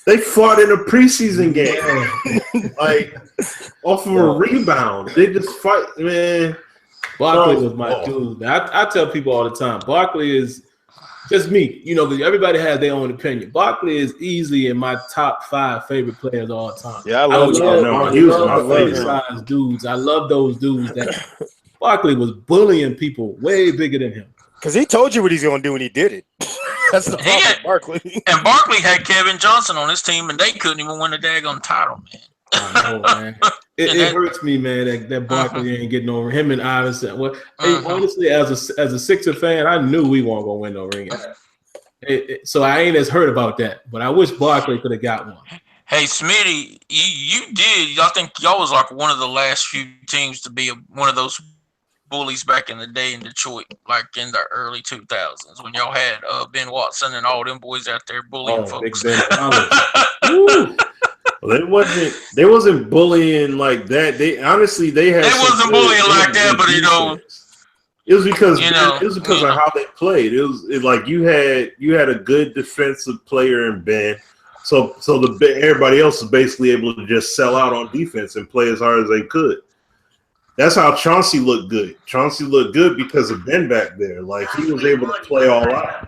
They fought in a preseason game. Like, off of a rebound. They just fight, man. Barkley was my dude. I tell people all the time, Barkley is just me, because everybody has their own opinion. Barkley is easily in my top 5 favorite players of all time. Yeah, I love size dudes. I love those dudes that Barkley was bullying people way bigger than him. Because he told you what he's going to do when he did it. That's the problem, Barkley. And Barkley had Kevin Johnson on his team, and they couldn't even win a daggone title, man. I know, man. It hurts me, man, that Barkley ain't getting over him and Iverson. Well, honestly, as a Sixer fan, I knew we weren't going to win no ring. So I ain't as hurt about that. But I wish Barkley could have got one. Hey, Smitty, you did. I think y'all was like one of the last few teams to be one of those bullies back in the day in Detroit, like in the early 2000s when y'all had Ben Watson and all them boys out there bullying folks. Well, they wasn't bullying like that. They had. They wasn't bullying like that, but it was because of how they played. It was like you had a good defensive player in Ben, so everybody else was basically able to just sell out on defense and play as hard as they could. That's how Chauncey looked good. Chauncey looked good because of Ben back there. Like he was able to play all out.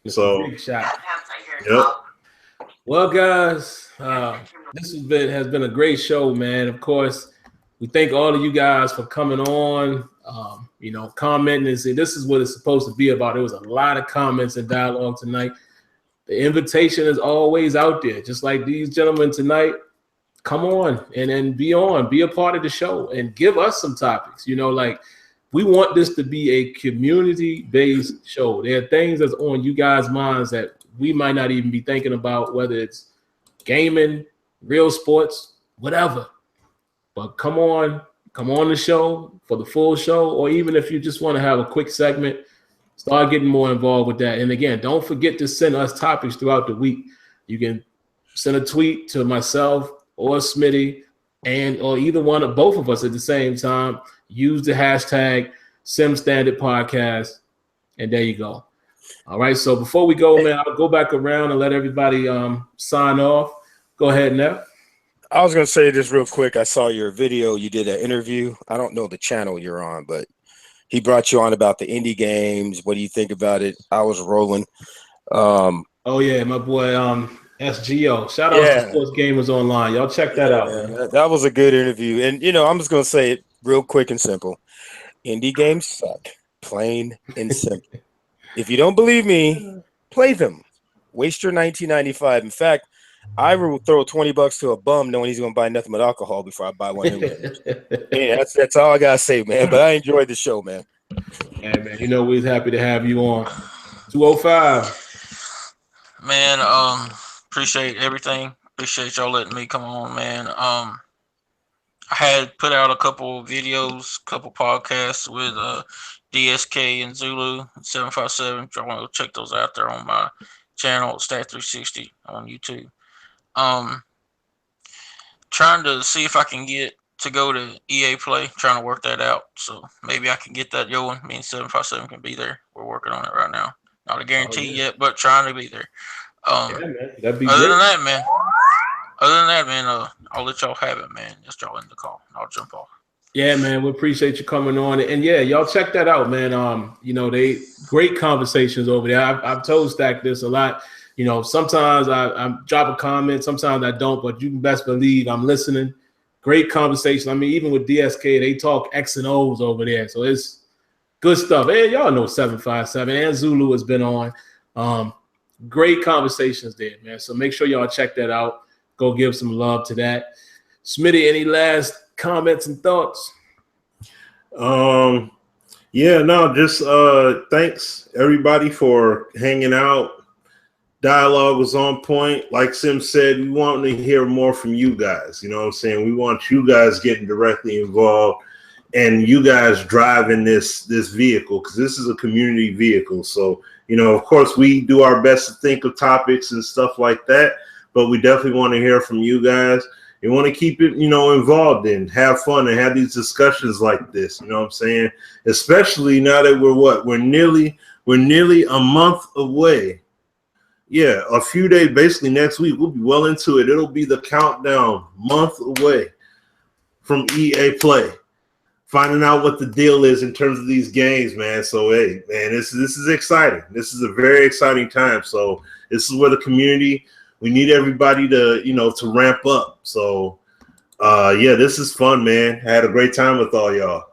So, big shot. Yep. Well, guys, this has been a great show, man. Of course, we thank all of you guys for coming on. Commenting and saying this is what it's supposed to be about. There was a lot of comments and dialogue tonight. The invitation is always out there, just like these gentlemen tonight. Come on and be a part of the show and give us some topics. We want this to be a community-based show. There are things that's on you guys' minds that we might not even be thinking about, whether it's gaming, real sports, whatever. But come on the show for the full show, or even if you just want to have a quick segment, start getting more involved with that. And again, don't forget to send us topics throughout the week. You can send a tweet to myself or Smitty, or either one of both of us at the same time. Use the hashtag SimStandardPodcast, and there you go. All right, so before we go, man, I'll go back around and let everybody sign off. Go ahead, Neff. I was going to say this real quick. I saw your video. You did an interview. I don't know the channel you're on, but he brought you on about the indie games. What do you think about it? I was rolling. Oh, yeah, my boy SGO. Shout out to Sports Gamers Online. Y'all check that out. Man. That was a good interview. And, I'm just going to say it real quick and simple. Indie games suck. Plain and simple. If you don't believe me, play them. Waste your $19.95. In fact, I will throw $20 to a bum knowing he's going to buy nothing but alcohol before I buy one of them. Yeah, that's all I got to say, man. But I enjoyed the show, man. Yeah, man. We're happy to have you on. 205. Man, appreciate everything. Appreciate y'all letting me come on, man. I had put out a couple videos, couple podcasts with DSK and Zulu 757. If you want to check those out there on my channel, Stat360 on YouTube. Trying to see if I can get to go to EA Play, trying to work that out. So maybe I can get that going. Me and 757 can be there. We're working on it right now. Not a guarantee yet, but trying to be there. Yeah, man. That'd be Other great. than that, man, I'll let y'all have it, man. Just y'all in the call. I'll jump off. Yeah, man, we appreciate you coming on. And yeah, y'all check that out, man. You know, they great conversations over there. I've told Stack this a lot. You know, sometimes I drop a comment, sometimes I don't, but you can best believe I'm listening. Great conversation. I mean, even with DSK, they talk X and O's over there. So it's good stuff. And y'all know 757 and Zulu has been on. Great conversations there, man. So make sure y'all check that out. Go give some love to that. Smitty, any last comments and thoughts? Yeah, no, just thanks everybody for hanging out. Dialogue was on point. Like Sim said, we want to hear more from you guys. You know what I'm saying? We want you guys getting directly involved and you guys driving this vehicle, because this is a community vehicle. So, you know, of course, we do our best to think of topics and stuff like that, but we definitely want to hear from you guys. You want to keep it, you know, involved and have fun and have these discussions like this. You know what I'm saying? Especially now that we're nearly a month away. Yeah, a few days, basically next week, we'll be well into it. It'll be the countdown month away from EA Play. Finding out what the deal is in terms of these games, man. So, hey, man, this is exciting. This is a very exciting time. So this is where the community, we need everybody to, you know, to ramp up. So, yeah, this is fun, man. I had a great time with all y'all.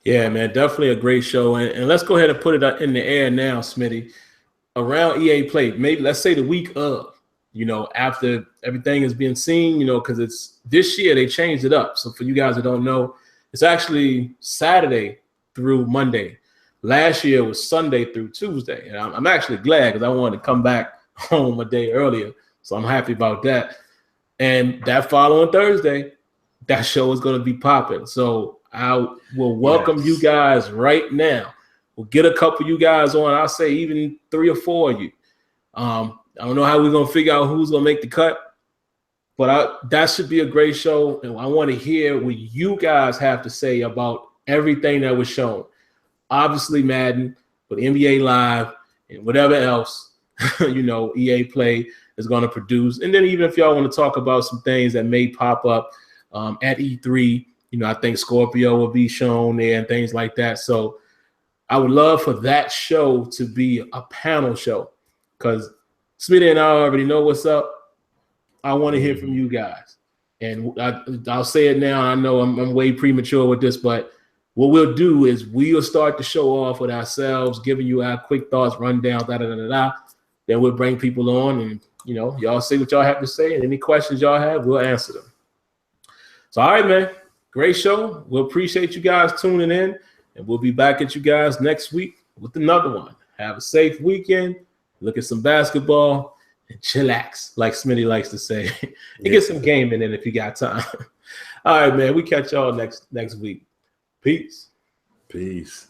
Yeah, man, definitely a great show. And let's go ahead and put it in the air now, Smitty. Around EA Play, maybe let's say the week of, you know, after everything is being seen, you know, because it's this year they changed it up. So for you guys that don't know, it's actually Saturday through Monday. Last year was Sunday through Tuesday. And I'm actually glad because I wanted to come back home a day earlier. So I'm happy about that. And that following Thursday, that show is going to be popping. So I will welcome you guys right now. We'll get a couple of you guys on. I'll say even 3 or 4 of you. I don't know how we're going to figure out who's going to make the cut, but that should be a great show. And I want to hear what you guys have to say about everything that was shown. Obviously, Madden, but NBA Live and whatever else, you know, EA Play is going to produce. And then even if y'all want to talk about some things that may pop up at E3, you know, I think Scorpio will be shown there and things like that. So I would love for that show to be a panel show because Smitty and I already know what's up. I want to hear from you guys. And I'll say it now. I know I'm way premature with this, but what we'll do is we'll start the show off with ourselves, giving you our quick thoughts, rundown, Then we'll bring people on and, you know, y'all say what y'all have to say. And any questions y'all have, we'll answer them. So, all right, man. Great show. We'll appreciate you guys tuning in. And we'll be back at you guys next week with another one. Have a safe weekend. Look at some basketball and chillax, like Smitty likes to say. And get some gaming in if you got time. All right, man. We catch y'all next week. Peace. Peace.